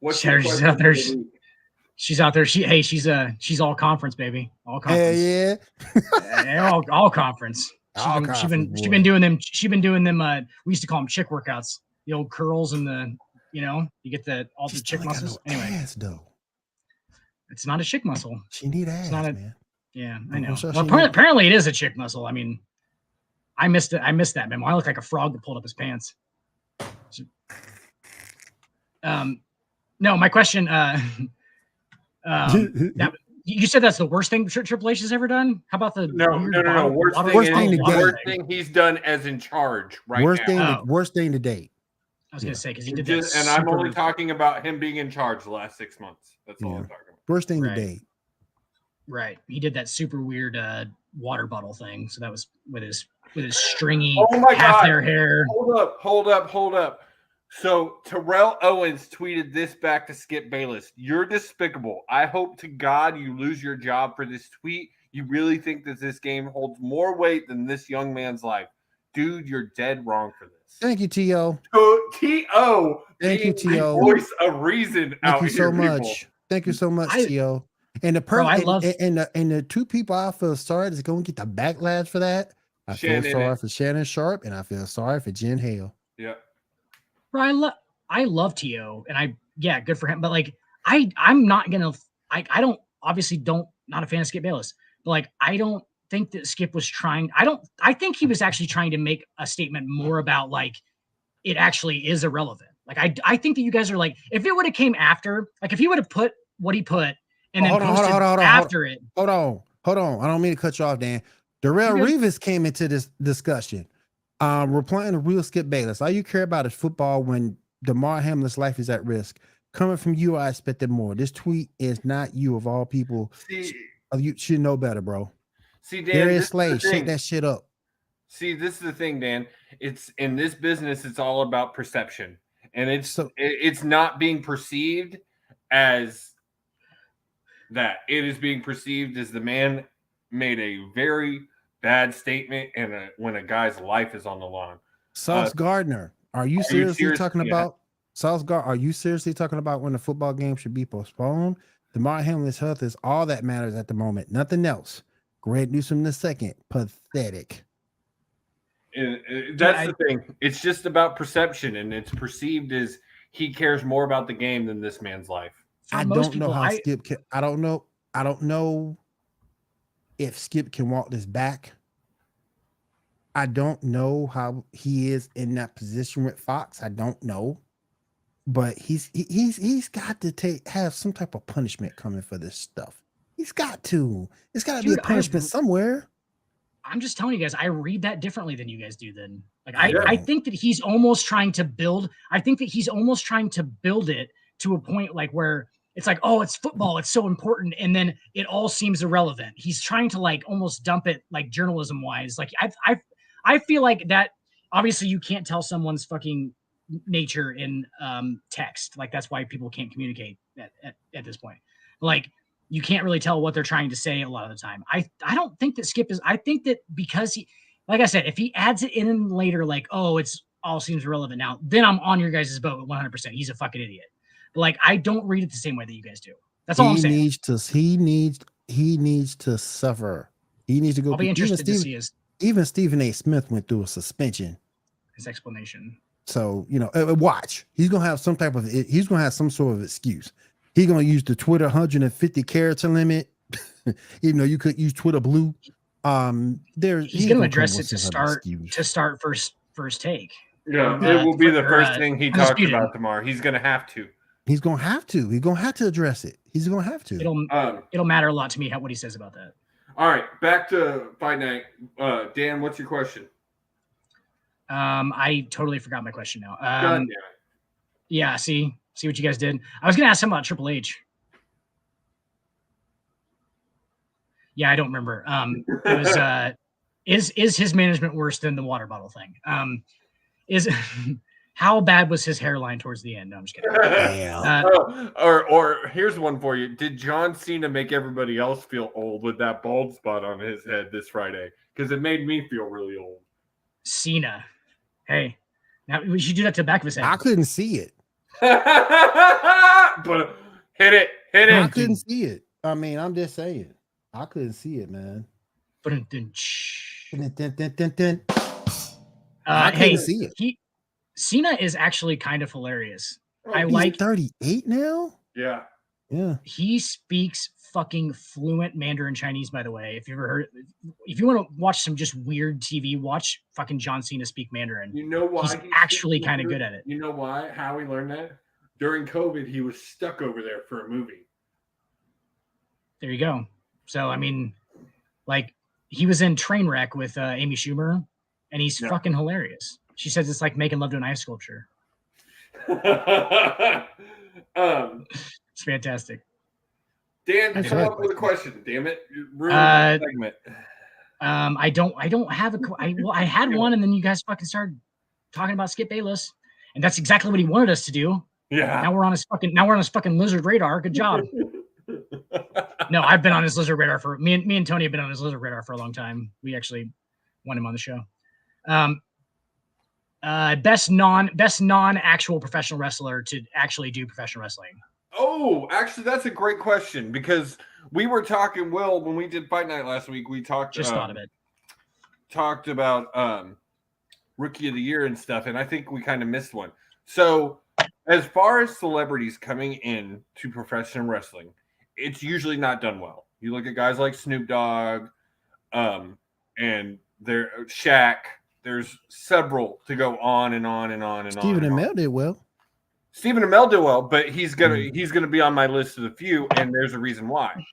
Speaker 3: What's your
Speaker 5: She's
Speaker 3: question
Speaker 5: out there.
Speaker 3: for the week?
Speaker 5: She's out there. She's all conference, baby. All conference.
Speaker 2: Yeah.
Speaker 5: all conference. She's been doing them. She's been doing them. We used to call them chick workouts. The old curls and the, you get all the chick muscles.
Speaker 2: No ass, though.
Speaker 5: It's not a chick muscle.
Speaker 2: She need ass, man.
Speaker 5: Yeah, I know.
Speaker 2: Sure
Speaker 5: Well, apparently it is a chick muscle. I mean, I missed it. I missed that memo. I look like a frog that pulled up his pants. No, my question. That you said that's the worst thing Triple H has ever done. How about the
Speaker 3: no? Worst thing he's done as in charge right now.
Speaker 2: Worst thing to date.
Speaker 5: I was gonna say because he did that.
Speaker 3: And I'm only talking about him being in charge the last 6 months. That's all I'm talking about.
Speaker 2: Worst thing to date.
Speaker 5: Right. He did that super weird water bottle thing. So that was with his stringy half their hair.
Speaker 3: Hold up. So Terrell Owens tweeted this back to Skip Bayless. You're despicable. I hope to God you lose your job for this tweet. You really think that this game holds more weight than this young man's life. Dude, you're dead wrong for this.
Speaker 2: Thank you, T.O.
Speaker 3: T.O.
Speaker 2: Thank you, T.O.
Speaker 3: Voice of reason out here.
Speaker 2: Thank you so much. Thank you so much, T.O. And the two people I feel sorry is going to get the backlash for that. I feel sorry for Shannon Sharp, and I feel sorry for Jen Hale.
Speaker 3: Yeah.
Speaker 5: Bro, I love T.O. and good for him. But like I'm not gonna I don't not a fan of Skip Bayless, but like I don't think that Skip was trying. I think he was actually trying to make a statement more about like it actually is irrelevant. Like I think that you guys are like, if it would have came after, like if he would have put what he put and then posted after it.
Speaker 2: Hold on. I don't mean to cut you off, Dan. Darrell Reeves came into this discussion. Replying to real Skip Bayless. All you care about is football when Damar Hamlin's life is at risk. Coming from you, I expected more. This tweet is not you of all people. You should know better, bro.
Speaker 3: See, Dan,
Speaker 2: Darius Slade, shake that shit up.
Speaker 3: See, this is the thing, Dan. It's in this business, it's all about perception. And it's not being perceived as that. It is being perceived as the man made a very bad statement and when a guy's life is on the line.
Speaker 2: Sauce Gardner, are you seriously talking about Sauce Gardner? Are you seriously talking about when the football game should be postponed? Damar Hamlin's health is all that matters at the moment. Nothing else. Greg Newsome II, pathetic.
Speaker 3: That's the thing. It's just about perception, and it's perceived as he cares more about the game than this man's life.
Speaker 2: I don't know how Skip can. I don't know if Skip can walk this back. I don't know how he is in that position with Fox. I don't know, but he's got to have some type of punishment coming for this stuff. He's got to. It's got to be a punishment somewhere.
Speaker 5: I'm just telling you guys, I read that differently than you guys do. Then, like, I think that he's almost trying to build. I think that he's almost trying to build it to a point like where it's like, oh, it's football, it's so important, and then it all seems irrelevant. He's trying to like almost dump it like journalism wise. Like I feel like that. Obviously, you can't tell someone's fucking nature in text. Like that's why people can't communicate at this point. Like you can't really tell what they're trying to say a lot of the time. I don't think that Skip is. I think that because he, like I said, if he adds it in later, like, oh, it's all seems relevant now, then I'm on your guys' boat 100%. He's a fucking idiot. But like, I don't read it the same way that you guys do. That's all I'm saying.
Speaker 2: He needs to suffer. He needs to go.
Speaker 5: I'll be interested to see
Speaker 2: even Stephen A. Smith went through a suspension.
Speaker 5: His explanation.
Speaker 2: So, watch. He's going to have he's going to have some sort of excuse. He's going to use the Twitter 150 character limit. Even though you could use Twitter Blue. He's
Speaker 5: going to address it to start first take.
Speaker 3: Yeah, it will be the first thing he talks about tomorrow. He's going to have to.
Speaker 2: He's going to have to. He's going to have to address it. He's going to have to.
Speaker 5: It'll matter a lot to me what he says about that.
Speaker 3: All right, back to Fight Night. Dan, what's your question?
Speaker 5: I totally forgot my question now. Yeah, see what you guys did. I was gonna ask him about Triple H. Yeah, I don't remember. It was is his management worse than the water bottle thing? Is how bad was his hairline towards the end? No, I'm just kidding.
Speaker 3: Or here's one for you. Did John Cena make everybody else feel old with that bald spot on his head this Friday? Because it made me feel really old.
Speaker 5: Cena. Hey, now we should do that to the back of his head.
Speaker 2: I couldn't see it.
Speaker 3: But hit it.
Speaker 2: I couldn't see it. I mean, I'm just saying. I couldn't see it, man. I couldn't see it.
Speaker 5: Cena is actually kind of hilarious.
Speaker 2: He's 38 now?
Speaker 3: Yeah.
Speaker 2: Yeah.
Speaker 5: He speaks fucking fluent Mandarin Chinese, by the way. If you want to watch some just weird TV, watch fucking John Cena speak Mandarin.
Speaker 3: You know why?
Speaker 5: He's actually kind of good at it.
Speaker 3: You know why? How he learned that? During COVID, he was stuck over there for a movie.
Speaker 5: There you go. So, I mean, like, he was in Trainwreck with Amy Schumer, and he's fucking hilarious. She says it's like making love to an ice sculpture. It's fantastic.
Speaker 3: Dan, come up with a question. Damn it! Ruined the segment.
Speaker 5: I don't have a. I had one, and then you guys fucking started talking about Skip Bayless, and that's exactly what he wanted us to do.
Speaker 3: Yeah.
Speaker 5: Now we're on his fucking lizard radar. Good job. No, I've been on his lizard radar for me and Tony have been on his lizard radar for a long time. We actually want him on the show. Best non actual professional wrestler to actually do professional wrestling.
Speaker 3: Oh, actually, that's a great question because we were talking. Will, when we did Fight Night last week, we talked.
Speaker 5: Just thought of it.
Speaker 3: Talked about Rookie of the Year and stuff, and I think we kind of missed one. So, as far as celebrities coming in to professional wrestling, it's usually not done well. You look at guys like Snoop Dogg, and their Shaq. There's several to go on and on and on and on.
Speaker 2: Stephen Amell did well.
Speaker 3: Stephen Amell did well, but he's gonna be on my list of the few, and there's a reason why.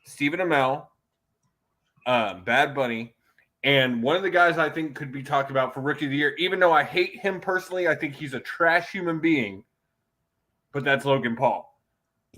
Speaker 3: Stephen Amell, Bad Bunny, and one of the guys I think could be talked about for Rookie of the Year, even though I hate him personally, I think he's a trash human being, but that's Logan Paul.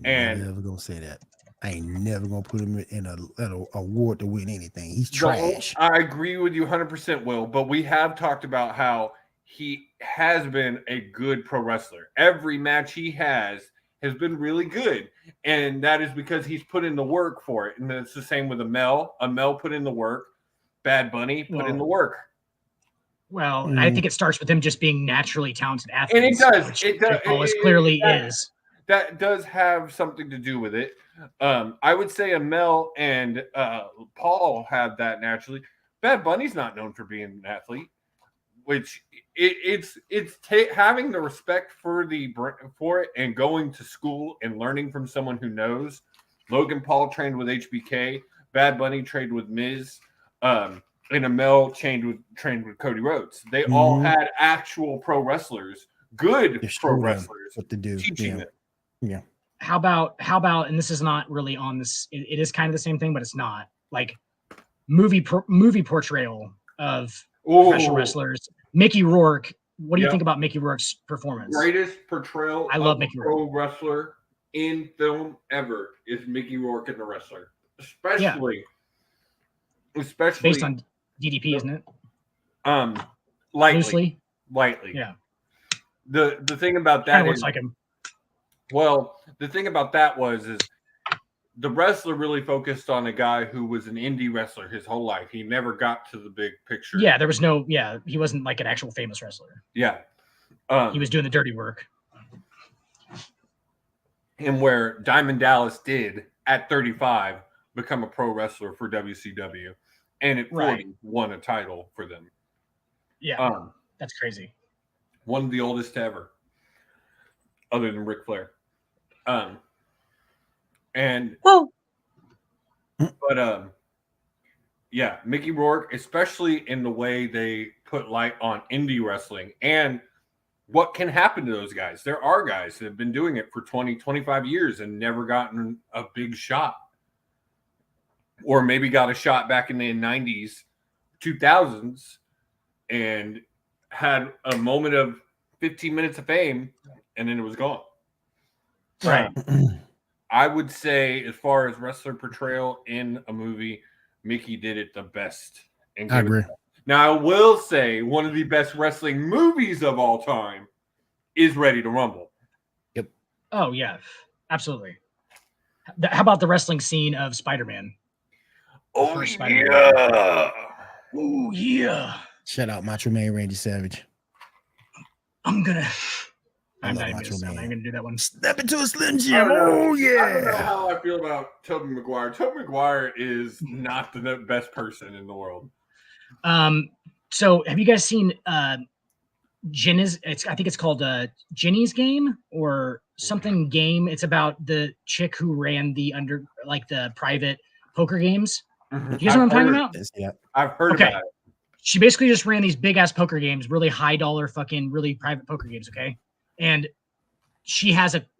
Speaker 2: I'm never gonna say that. I ain't never gonna put him in an award to win anything. He's trash.
Speaker 3: I agree with you 100%, Will, but we have talked about how he has been a good pro wrestler. Every match he has been really good, and that is because he's put in the work for it. And it's the same with Amell. Amell put in the work. Bad Bunny put in the work.
Speaker 5: Well, I think it starts with him just being naturally talented athletes.
Speaker 3: And it does. It does.
Speaker 5: Paul clearly is.
Speaker 3: That does have something to do with it. I would say Amell and Paul have that naturally. Bad Bunny's not known for being an athlete, which it's having the respect for it and going to school and learning from someone who knows. Logan Paul trained with HBK. Bad Bunny trained with Miz. And Amell trained with Cody Rhodes. They all had actual pro wrestlers, good pro wrestlers,
Speaker 2: what to do.
Speaker 3: Teaching them.
Speaker 2: Yeah.
Speaker 5: How about, and this is not really on this, it is kind of the same thing, but it's not. Like movie portrayal of professional wrestlers. Mickey Rourke. What do you think about Mickey Rourke's performance?
Speaker 3: Greatest portrayal
Speaker 5: I love
Speaker 3: of
Speaker 5: Mickey
Speaker 3: a pro
Speaker 5: Rourke.
Speaker 3: wrestler in film ever is Mickey Rourke and the Wrestler. Especially
Speaker 5: based on DDP, isn't it?
Speaker 3: Lightly.
Speaker 5: Yeah.
Speaker 3: The thing about that
Speaker 5: kind of looks like him.
Speaker 3: Well, the thing about that is the wrestler really focused on a guy who was an indie wrestler his whole life. He never got to the big picture.
Speaker 5: Yeah, there was no. Yeah, he wasn't like an actual famous wrestler.
Speaker 3: Yeah,
Speaker 5: he was doing the dirty work.
Speaker 3: And where Diamond Dallas did at 35 become a pro wrestler for WCW, and at 40 won a title for them.
Speaker 5: Yeah, that's crazy.
Speaker 3: One of the oldest ever, other than Ric Flair. Yeah, Mickey Rourke, especially in the way they put light on indie wrestling and what can happen to those guys. There are guys that have been doing it for 20, 25 years and never gotten a big shot, or maybe got a shot back in the 90s, 2000s, and had a moment of 15 minutes of fame, and then it was gone.
Speaker 5: Right.
Speaker 3: I would say, as far as wrestler portrayal in a movie, Mickey did it the best.
Speaker 2: I agree.
Speaker 3: Now, I will say one of the best wrestling movies of all time is Ready to Rumble.
Speaker 2: Yep.
Speaker 5: Oh, yeah. Absolutely. How about the wrestling scene of Spider-Man?
Speaker 3: Oh, yeah.
Speaker 5: Oh, yeah.
Speaker 2: Shout out Macho Man Randy Savage.
Speaker 5: I'm gonna I'm not even going to do that one.
Speaker 2: Step into a Slim Jim. Oh, yeah.
Speaker 3: I don't know how I feel about Tobey Maguire. Tobey Maguire is not the best person in the world.
Speaker 5: So have you guys seen Jenny's? I think it's called Jenny's Game or something game. It's about the chick who ran the private poker games.
Speaker 3: Mm-hmm.
Speaker 5: You guys know what I'm talking about?
Speaker 2: Yeah.
Speaker 3: I've heard about it.
Speaker 5: She basically just ran these big ass poker games, really high dollar, fucking really private poker games. Okay. And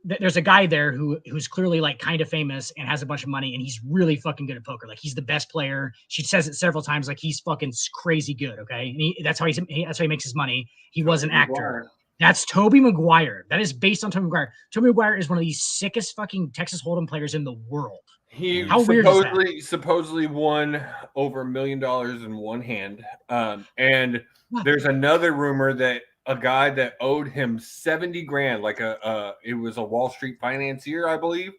Speaker 5: there's a guy there who's clearly like kind of famous and has a bunch of money and he's really fucking good at poker. Like he's the best player. She says it several times. Like he's fucking crazy good. Okay. And that's how he makes his money. He was an actor. That's Tobey Maguire. That is based on Tobey Maguire. Tobey Maguire is one of the sickest fucking Texas Hold'em players in the world.
Speaker 3: He supposedly won over $1 million in one hand. And there's another rumor that a guy that owed him 70 grand, like it was a Wall Street financier, I believe.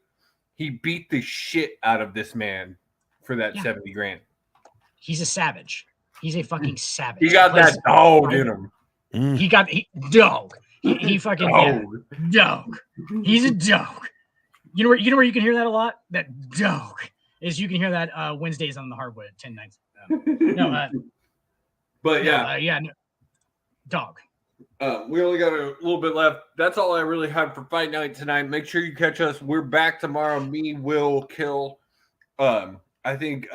Speaker 3: He beat the shit out of this man for that 70 grand. He's a savage.
Speaker 5: He's a fucking savage.
Speaker 3: He got that dog in him.
Speaker 5: Dog. He fucking dog. He's a dog. You know where you can hear that a lot? That dog is you can hear that Wednesdays on the hardwood at 10 nights. Dog.
Speaker 3: We only got a little bit left. That's all I really had for fight night tonight. Make sure you catch us. We're back tomorrow. Me, Will, Kill. I think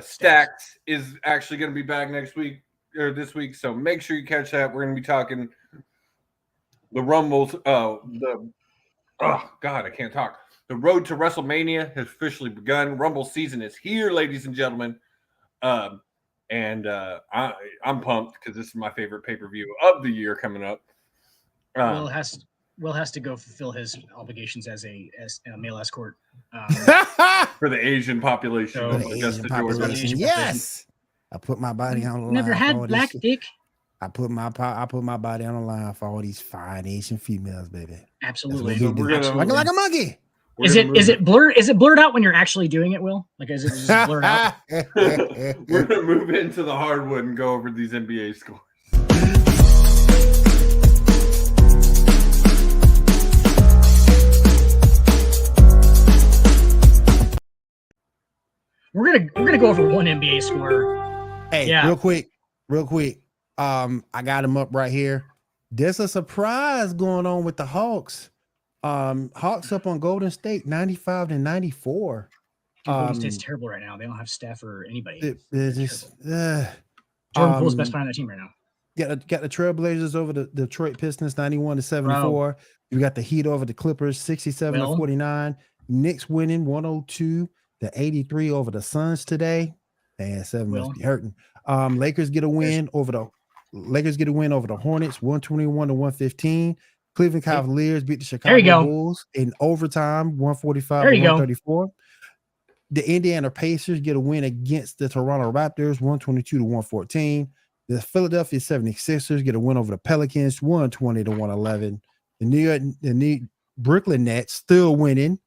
Speaker 3: Stacks is actually going to be back next week or this week. So make sure you catch that. We're going to be talking the Rumbles. Oh, God, I can't talk. The road to WrestleMania has officially begun. Rumble season is here, ladies and gentlemen. I'm pumped because this is my favorite pay-per-view of the year coming up.
Speaker 5: Will has to go fulfill his obligations as a male escort.
Speaker 3: For the Asian population.
Speaker 2: Yes. I put my body on the line.
Speaker 5: Never had black dick.
Speaker 2: I put my body on the line for all these fine Asian females, baby.
Speaker 5: Absolutely.
Speaker 2: Like a monkey.
Speaker 5: Is it blurred? Is it blurred out when you're actually doing it, Will? Like, is it just blurred out?
Speaker 3: We're gonna move into the hardwood and go over these NBA scores.
Speaker 5: We're gonna go over one NBA score.
Speaker 2: Hey, real quick. I got him up right here. There's a surprise going on with the Hawks. Hawks up on Golden State, 95-94.
Speaker 5: Golden State's terrible right now. They don't have staff or anybody.
Speaker 2: Jordan
Speaker 5: Poole's best player on that team right now.
Speaker 2: Got the Trailblazers over the Detroit Pistons, 91-74. You got the Heat over the Clippers, 67-49. Knicks winning 102-83 over the Suns today. Man, 7 must be hurting. Lakers get a win over the Hornets, 121-115. Cleveland Cavaliers beat the Chicago Bulls in overtime, 145-134. The Indiana Pacers get a win against the Toronto Raptors, 122-114. The Philadelphia 76ers get a win over the Pelicans, 120-111. The Brooklyn Nets still winning.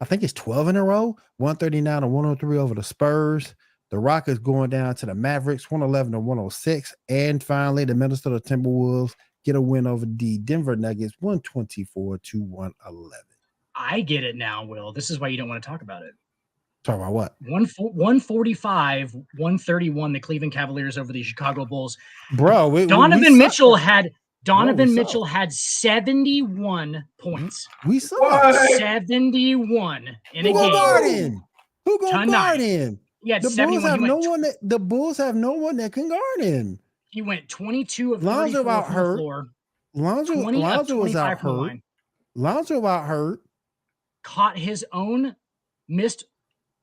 Speaker 2: I think it's 12 in a row, 139-103 over the Spurs. The Rockets going down to the Mavericks, 111-106. And finally, the Minnesota Timberwolves get a win over the Denver Nuggets, 124-111.
Speaker 5: I get it now, Will. This is why you don't want to talk about it.
Speaker 2: Talk about what?
Speaker 5: 145-131, the Cleveland Cavaliers over the Chicago Bulls.
Speaker 2: Bro,
Speaker 5: Donovan Mitchell had 71 points.
Speaker 2: We saw
Speaker 5: 71 in a game.
Speaker 2: Who gonna guard him?
Speaker 5: The
Speaker 2: Bulls have no one that can guard him.
Speaker 5: He went 22 of 34 from the floor.
Speaker 2: Lonzo was out hurt. Lonzo out hurt.
Speaker 5: Caught his own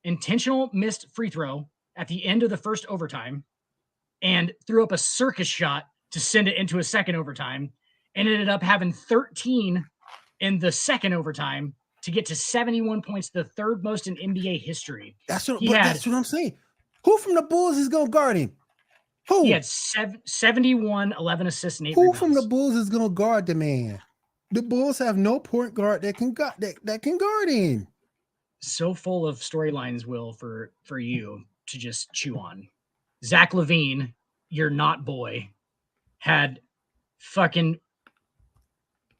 Speaker 5: intentional missed free throw at the end of the first overtime and threw up a circus shot to send it into a second overtime and ended up having 13 in the second overtime to get to 71 points, the third most in NBA history.
Speaker 2: That's what I'm saying. Who from the Bulls is going to guard him? Who?
Speaker 5: He had 71, 11 assists, and 8
Speaker 2: Who
Speaker 5: rebounds.
Speaker 2: from the Bulls is going to guard the man? The Bulls have no point guard that can guard him.
Speaker 5: So full of storylines, Will, for you to just chew on. Zach LaVine, your not boy, had fucking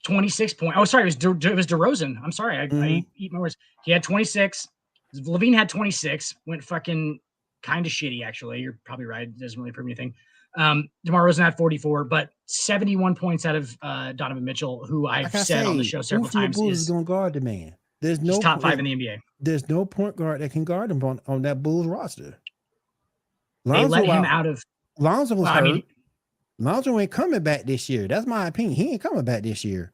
Speaker 5: 26 points. Oh, sorry, it was DeRozan. I'm sorry, I eat my words. He had 26. Levine had 26. Went fucking kind of shitty, actually. You're probably right. It doesn't really prove anything. DeMar DeRozan had 44, but 71 points out of Donovan Mitchell, who I've said on the show several times
Speaker 2: is going to guard the man. There's no
Speaker 5: top 5 in the NBA.
Speaker 2: There's no point guard that can guard him on that Bulls roster.
Speaker 5: They let him out of.
Speaker 2: Lonzo was hurt. Lonzo ain't coming back this year. That's my opinion. He ain't coming back this year.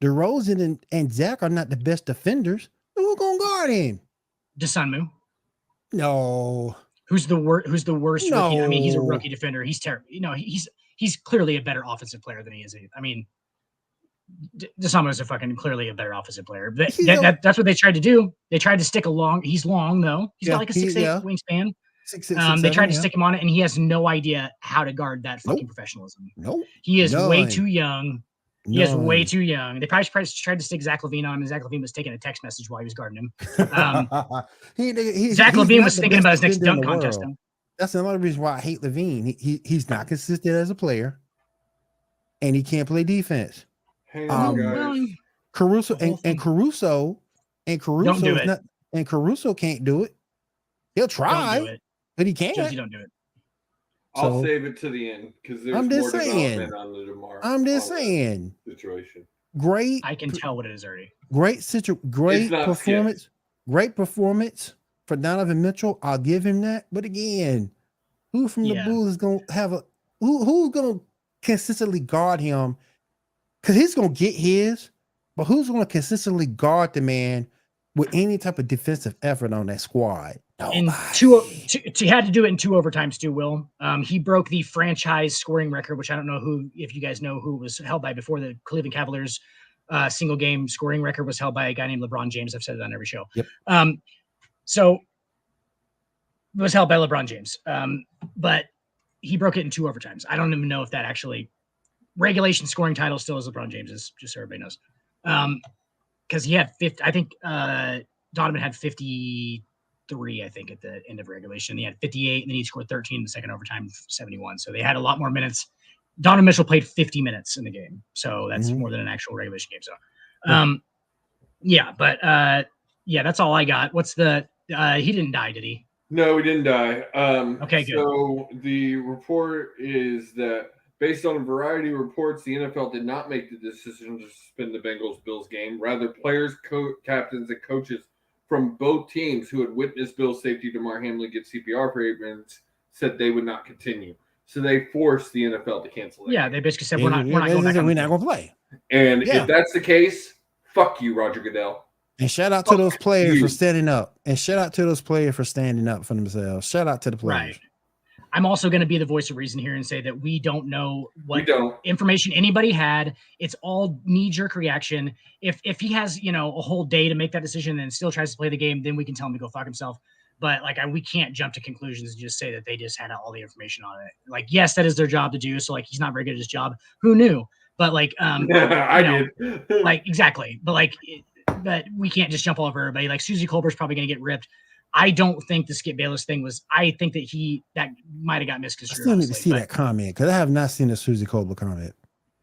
Speaker 2: DeRozan and Zach are not the best defenders. Who's gonna guard him?
Speaker 5: DeSunmu.
Speaker 2: No.
Speaker 5: Who's the worst rookie? I mean, he's a rookie defender. He's terrible. He's clearly a better offensive player than he is. I mean, DeSunmu is clearly a better offensive player. But that's what they tried to do. They tried to stick along. He's long though. He's got like a 6'8" wingspan.
Speaker 2: 6'6",
Speaker 5: they tried to stick him on it, and he has no idea how to guard that fucking professionalism.
Speaker 2: Nope.
Speaker 5: He is way too young. He is way too young. They probably tried to stick Zach LaVine on him, and Zach LaVine was taking a text message while he was guarding him. Zach LaVine was thinking about his next dunk contest.
Speaker 2: That's another reason why I hate LaVine. He's not consistent as a player, and he can't play defense. Caruso Caruso can't do it. He'll try, but he can't.
Speaker 5: Josie, don't do it.
Speaker 3: I'll save it to the end because there's more development on the DeMar.
Speaker 2: I'm just saying.
Speaker 3: Situation.
Speaker 2: Great.
Speaker 5: I can tell what it is already.
Speaker 2: Great performance. Great performance for Donovan Mitchell. I'll give him that. But again, who from the Bulls is gonna have who's gonna consistently guard him? Because he's gonna get his, but who's gonna consistently guard the man with any type of defensive effort on that squad?
Speaker 5: And he had to do it in 2 overtimes too, Will. He broke the franchise scoring record, which I don't know if you guys know who was held by before. The Cleveland Cavaliers single game scoring record was held by a guy named LeBron James. I've said it on every show.
Speaker 2: Yep.
Speaker 5: So it was held by LeBron James. But he broke it in 2 overtimes. I don't even know if that actually regulation scoring title still is LeBron James's, just so everybody knows. Because he had 50, I think Donovan had 53, I think, at the end of regulation. He had 58, and then he scored 13 in the second overtime, 71. So they had a lot more minutes. Donovan Mitchell played 50 minutes in the game. So that's more than an actual regulation game. So, that's all I got. What's the, he didn't die, did he?
Speaker 3: No, he didn't die.
Speaker 5: Okay, good.
Speaker 3: So the report is that based on a variety of reports, the NFL did not make the decision to suspend the Bengals-Bills game. Rather, players, captains, and coaches from both teams who had witnessed Bill's safety Damar Hamlin get CPR treatments said they would not continue. So they forced the NFL to cancel it.
Speaker 5: Yeah, they basically said we're not going
Speaker 2: to play.
Speaker 3: And if that's the case, fuck you, Roger Goodell.
Speaker 2: And shout out to those players for standing up. And shout out to those players for standing up for themselves. Shout out to the players.
Speaker 5: Right. I'm also going to be the voice of reason here and say that we don't know what information anybody had. It's all knee-jerk reaction. If he has, a whole day to make that decision and still tries to play the game, then we can tell him to go fuck himself. But we can't jump to conclusions and just say that they just had all the information on it. Yes, that is their job to do. So he's not very good at his job. Who knew? But
Speaker 3: I did.
Speaker 5: Exactly. But we can't just jump all over everybody. Susie Colbert's probably going to get ripped. I don't think the Skip Bayless thing was. I think that might have got misconstrued.
Speaker 2: I still need to see that comment because I have not seen the Susie Colbert comment.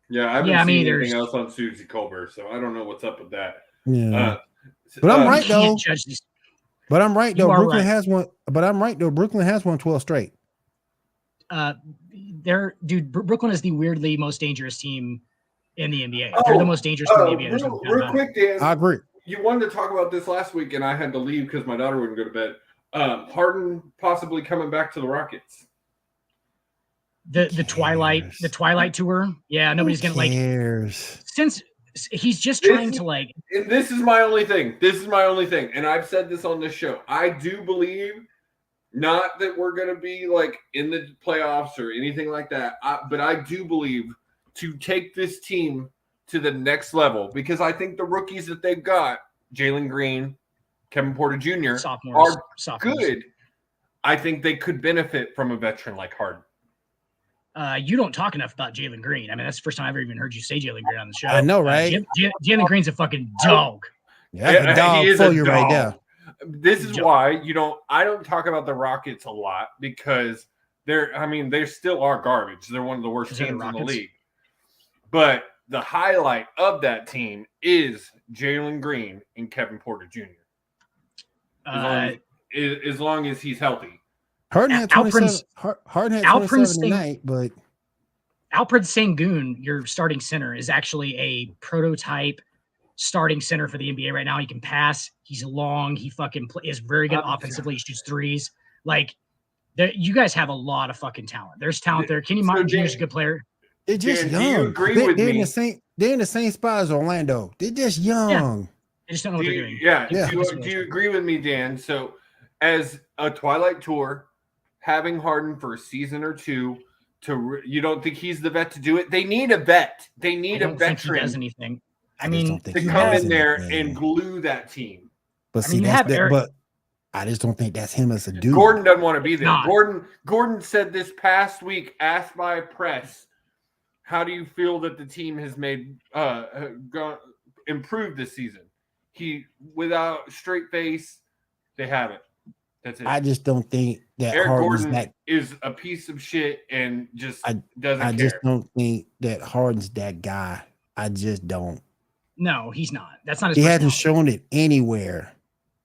Speaker 3: Yeah, I haven't seen anything else on Susie Colbert, so I don't know what's up with that.
Speaker 2: Yeah, but I'm right though. But I'm right though. Brooklyn has one. But I'm right though. Brooklyn has won 12 straight.
Speaker 5: Brooklyn is the weirdly most dangerous team in the NBA. They're the most dangerous team in the NBA.
Speaker 3: Real quick, Dan.
Speaker 2: I agree.
Speaker 3: You wanted to talk about this last week, and I had to leave because my daughter wouldn't go to bed. Harden possibly coming back to the Rockets.
Speaker 5: The Twilight tour. Yeah, nobody's gonna since he's just trying to
Speaker 3: And this is my only thing. And I've said this on this show. I do believe not that we're gonna be in the playoffs or anything like that, but I do believe to take this team to the next level, because I think the rookies that they've got, Jalen Green, Kevin Porter Jr.,
Speaker 5: sophomores.
Speaker 3: Good. I think they could benefit from a veteran like Harden.
Speaker 5: You don't talk enough about Jalen Green. I mean, that's the first time I've ever even heard you say Jalen Green on the show.
Speaker 2: I know, right?
Speaker 5: Jalen Green's a fucking dog.
Speaker 2: Yeah, a dog for you right there.
Speaker 3: This is why I don't talk about the Rockets a lot, because they still are garbage. They're one of the worst teams in the league. But the highlight of that team is Jalen Green and Kevin Porter Jr. As long as he's healthy.
Speaker 2: Harden had 27. Harden had 27 tonight, but
Speaker 5: Alfred Sengun, your starting center, is actually a prototype starting center for the NBA right now. He can pass. He's long. He is very good offensively. He shoots threes. Like, you guys have a lot of fucking talent. There's talent there. Kenny Martin Jr. is a good player.
Speaker 2: They're just young.
Speaker 3: Do you agree with me?
Speaker 2: They're in the same spot as Orlando. They're just young.
Speaker 5: Yeah. They just don't know what they're doing.
Speaker 3: Yeah. Do you agree with me, Dan? So, as a Twilight Tour, having Harden for a season or two, you don't think he's the vet to do it? They need a vet. They need a veteran.
Speaker 5: Think he does anything. I mean,
Speaker 3: to come in there and glue that team.
Speaker 2: But see, but I just don't think that's him as a dude.
Speaker 3: Gordon doesn't want to be there. Gordon said this past week, asked by press, how do you feel that the team has made improved this season? He, without straight face, they haven't. That's it.
Speaker 2: I just don't think that
Speaker 3: Eric Gordon is a piece of shit and just doesn't care.
Speaker 2: I just don't think that Harden's that guy. I just don't.
Speaker 5: No, he's not. That's not his.
Speaker 2: He hasn't shown it anywhere.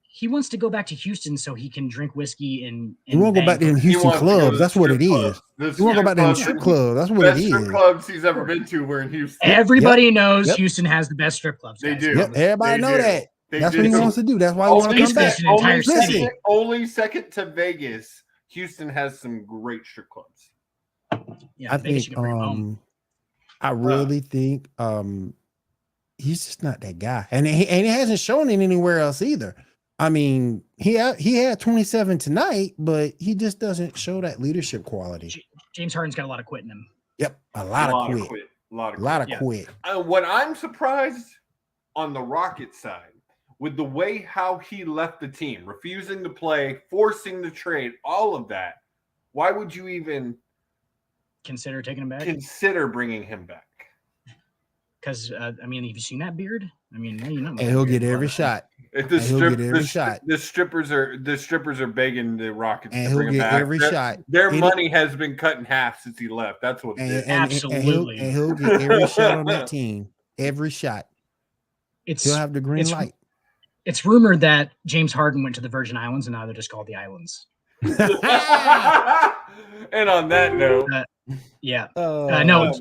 Speaker 5: He wants to go back to Houston so he can drink whiskey and
Speaker 2: he won't go back to them Houston clubs. That's what it is. He won't go back to them strip clubs. That's what it is.
Speaker 3: Best strip clubs he's ever been to were in Houston.
Speaker 5: Everybody knows Houston has the best strip clubs.
Speaker 3: They do.
Speaker 2: Yep. Everybody know that. That's what he wants to do. That's why he wants to come back.
Speaker 3: Only second to Vegas, Houston has some great strip clubs.
Speaker 5: Yeah,
Speaker 2: I think. I really think he's just not that guy, and he hasn't shown it anywhere else either. I mean, he had 27 tonight, but he just doesn't show that leadership quality.
Speaker 5: James Harden's got a lot of quit in him.
Speaker 2: Yep, a lot of quit.
Speaker 3: A lot of quit. What I'm surprised on the Rockets side, with the way how he left the team, refusing to play, forcing the trade, all of that, why would you even
Speaker 5: consider taking him back?
Speaker 3: Consider bringing him back?
Speaker 5: Because I mean, have you seen that beard? I mean,
Speaker 2: and he'll get every shot.
Speaker 3: The strippers are begging the Rockets to bring him back.
Speaker 2: Every shot.
Speaker 3: Their money has been cut in half since he left. That's what it is.
Speaker 5: Absolutely.
Speaker 2: And he'll get every shot on that team. Every shot. He'll have the green light.
Speaker 5: It's rumored that James Harden went to the Virgin Islands, and now they're just called the Islands.
Speaker 3: And on that note,
Speaker 5: no,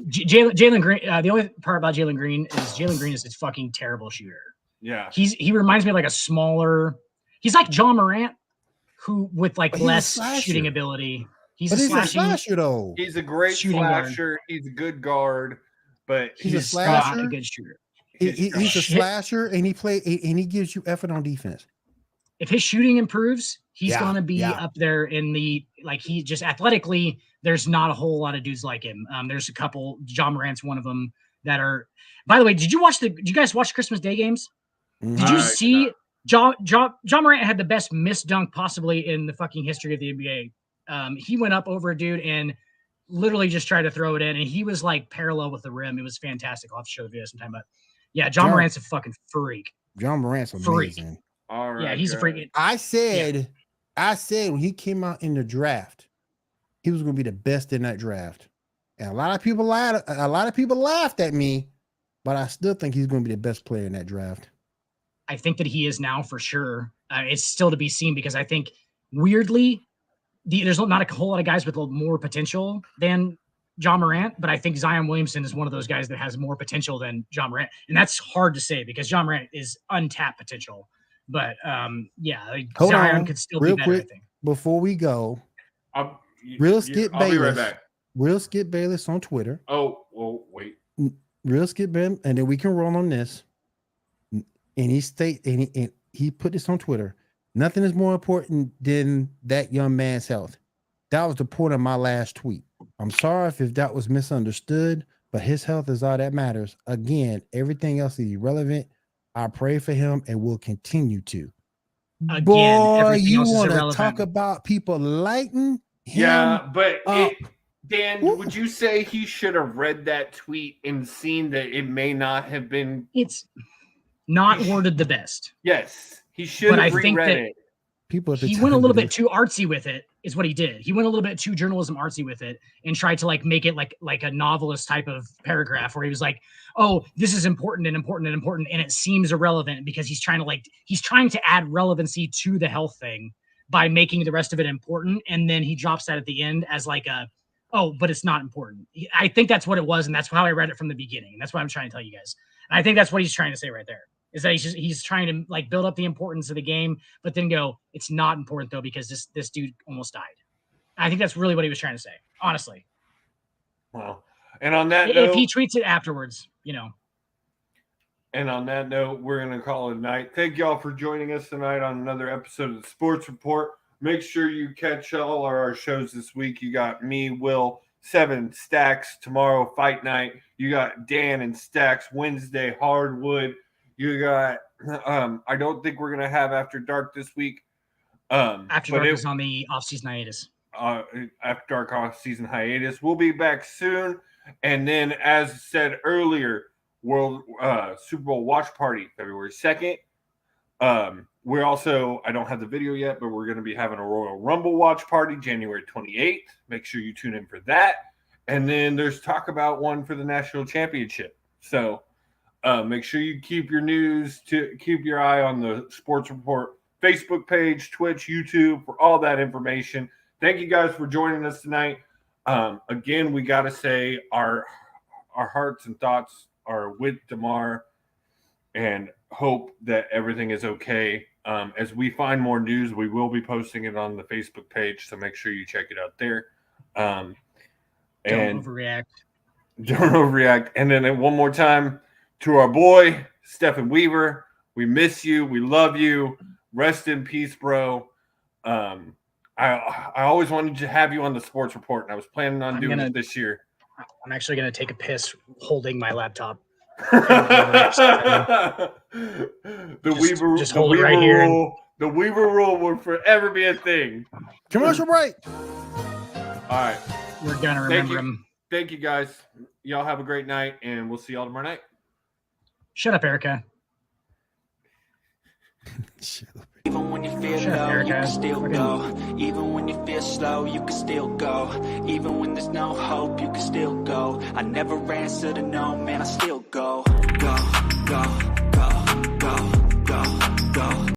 Speaker 5: Jalen Green. The only part about Jalen Green is a fucking terrible shooter.
Speaker 3: Yeah,
Speaker 5: he reminds me of like a smaller. He's like John Morant, who with like less shooting ability. He's a
Speaker 2: slasher though.
Speaker 3: He's a great slasher. He's a good guard, but
Speaker 2: he's
Speaker 5: not a good shooter.
Speaker 2: He's a slasher, and he gives you effort on defense.
Speaker 5: If his shooting improves, he's gonna be up there in the he just athletically. There's not a whole lot of dudes like him. There's a couple. John Morant's one of them that are. By the way, did you guys watch Christmas Day games? Did you see John Morant had the best missed dunk possibly in the fucking history of the NBA? He went up over a dude and literally just tried to throw it in, and he was like parallel with the rim. It was fantastic. I'll have to show the video sometime. But yeah, John Morant's a fucking freak.
Speaker 2: John Morant's amazing.
Speaker 3: All right,
Speaker 5: yeah, he's a freak.
Speaker 2: I said when he came out in the draft, he was going to be the best in that draft, and a lot of people laughed at me, but I still think he's going to be the best player in that draft.
Speaker 5: I think that he is now for sure. It's still to be seen because I think weirdly, there's not a whole lot of guys with more potential than John Morant, but I think Zion Williamson is one of those guys that has more potential than John Morant, and that's hard to say because John Morant is untapped potential. But Zion could still be better.
Speaker 2: Quick,
Speaker 5: I think.
Speaker 2: Before we go,
Speaker 3: I'll be right back.
Speaker 2: Real Skip Bayless on Twitter.
Speaker 3: Oh, wait.
Speaker 2: Real Skip Bayless, and then we can roll on this. And he put this on Twitter. Nothing is more important than that young man's health. That was the point of my last tweet. I'm sorry if that was misunderstood, but his health is all that matters. Again, everything else is irrelevant. I pray for him and will continue to.
Speaker 5: Again,
Speaker 2: boy, you want to talk about people lighting him?
Speaker 3: Yeah, but Dan, would you say he should have read that tweet and seen that it may not have been?
Speaker 5: It's not worded the best.
Speaker 3: Yes, he should have reread it.
Speaker 2: People at the
Speaker 5: he
Speaker 2: time
Speaker 5: went a little
Speaker 2: did.
Speaker 5: bit too artsy with it, is what he did. He went a little bit too journalism artsy with it and tried to like make it like a novelist type of paragraph where he was like, oh, this is important and important and important, and it seems irrelevant because he's trying to add relevancy to the health thing by making the rest of it important, and then he drops that at the end as like a, oh, but it's not important. I think that's what it was, and that's how I read it from the beginning, and that's what I'm trying to tell you guys. And I think that's what he's trying to say right there. Is that he's trying to like build up the importance of the game, but then go, it's not important though because this dude almost died. I think that's really what he was trying to say, honestly.
Speaker 3: Well, and on that
Speaker 5: if
Speaker 3: note,
Speaker 5: he tweets it afterwards, you know.
Speaker 3: And on that note, we're going to call it a night. Thank y'all for joining us tonight on another episode of the Sports Report. Make sure you catch all our shows this week. You got me, Will, 7 Stacks tomorrow, Fight Night. You got Dan and Stacks Wednesday, Hardwood. You got, I don't think we're going to have After Dark this week.
Speaker 5: After Dark is on the off-season hiatus.
Speaker 3: After Dark off-season hiatus. We'll be back soon. And then, as said earlier, World Super Bowl watch party, February 2nd. We're also, I don't have the video yet, but we're going to be having a Royal Rumble watch party January 28th. Make sure you tune in for that. And then there's talk about one for the national championship. So make sure you keep your eye on the Sports Report Facebook page, Twitch, YouTube for all that information. Thank you guys for joining us tonight. Again, we got to say our hearts and thoughts are with Damar and hope that everything is okay. As we find more news, we will be posting it on the Facebook page, so make sure you check it out there.
Speaker 5: Don't overreact.
Speaker 3: Don't overreact. And then one more time to our boy, Stephen Weaver, we miss you. We love you. Rest in peace, bro. I always wanted to have you on the Sports Report, and I was planning on doing it this year.
Speaker 5: I'm actually going to take a piss holding my laptop.
Speaker 3: The Weaver
Speaker 5: right here.
Speaker 3: rule. The Weaver rule will forever be a thing.
Speaker 2: Commercial break.
Speaker 3: All right.
Speaker 5: We're going to remember him.
Speaker 3: Thank you, guys. Y'all have a great night, and we'll see y'all tomorrow night.
Speaker 5: Shut up, Erica.
Speaker 1: Even when you feel low, you can still go. Even when you feel slow, you can still go. Even when there's no hope, you can still go. I never answer to no, man, I still go. Go, go, go, go, go, go.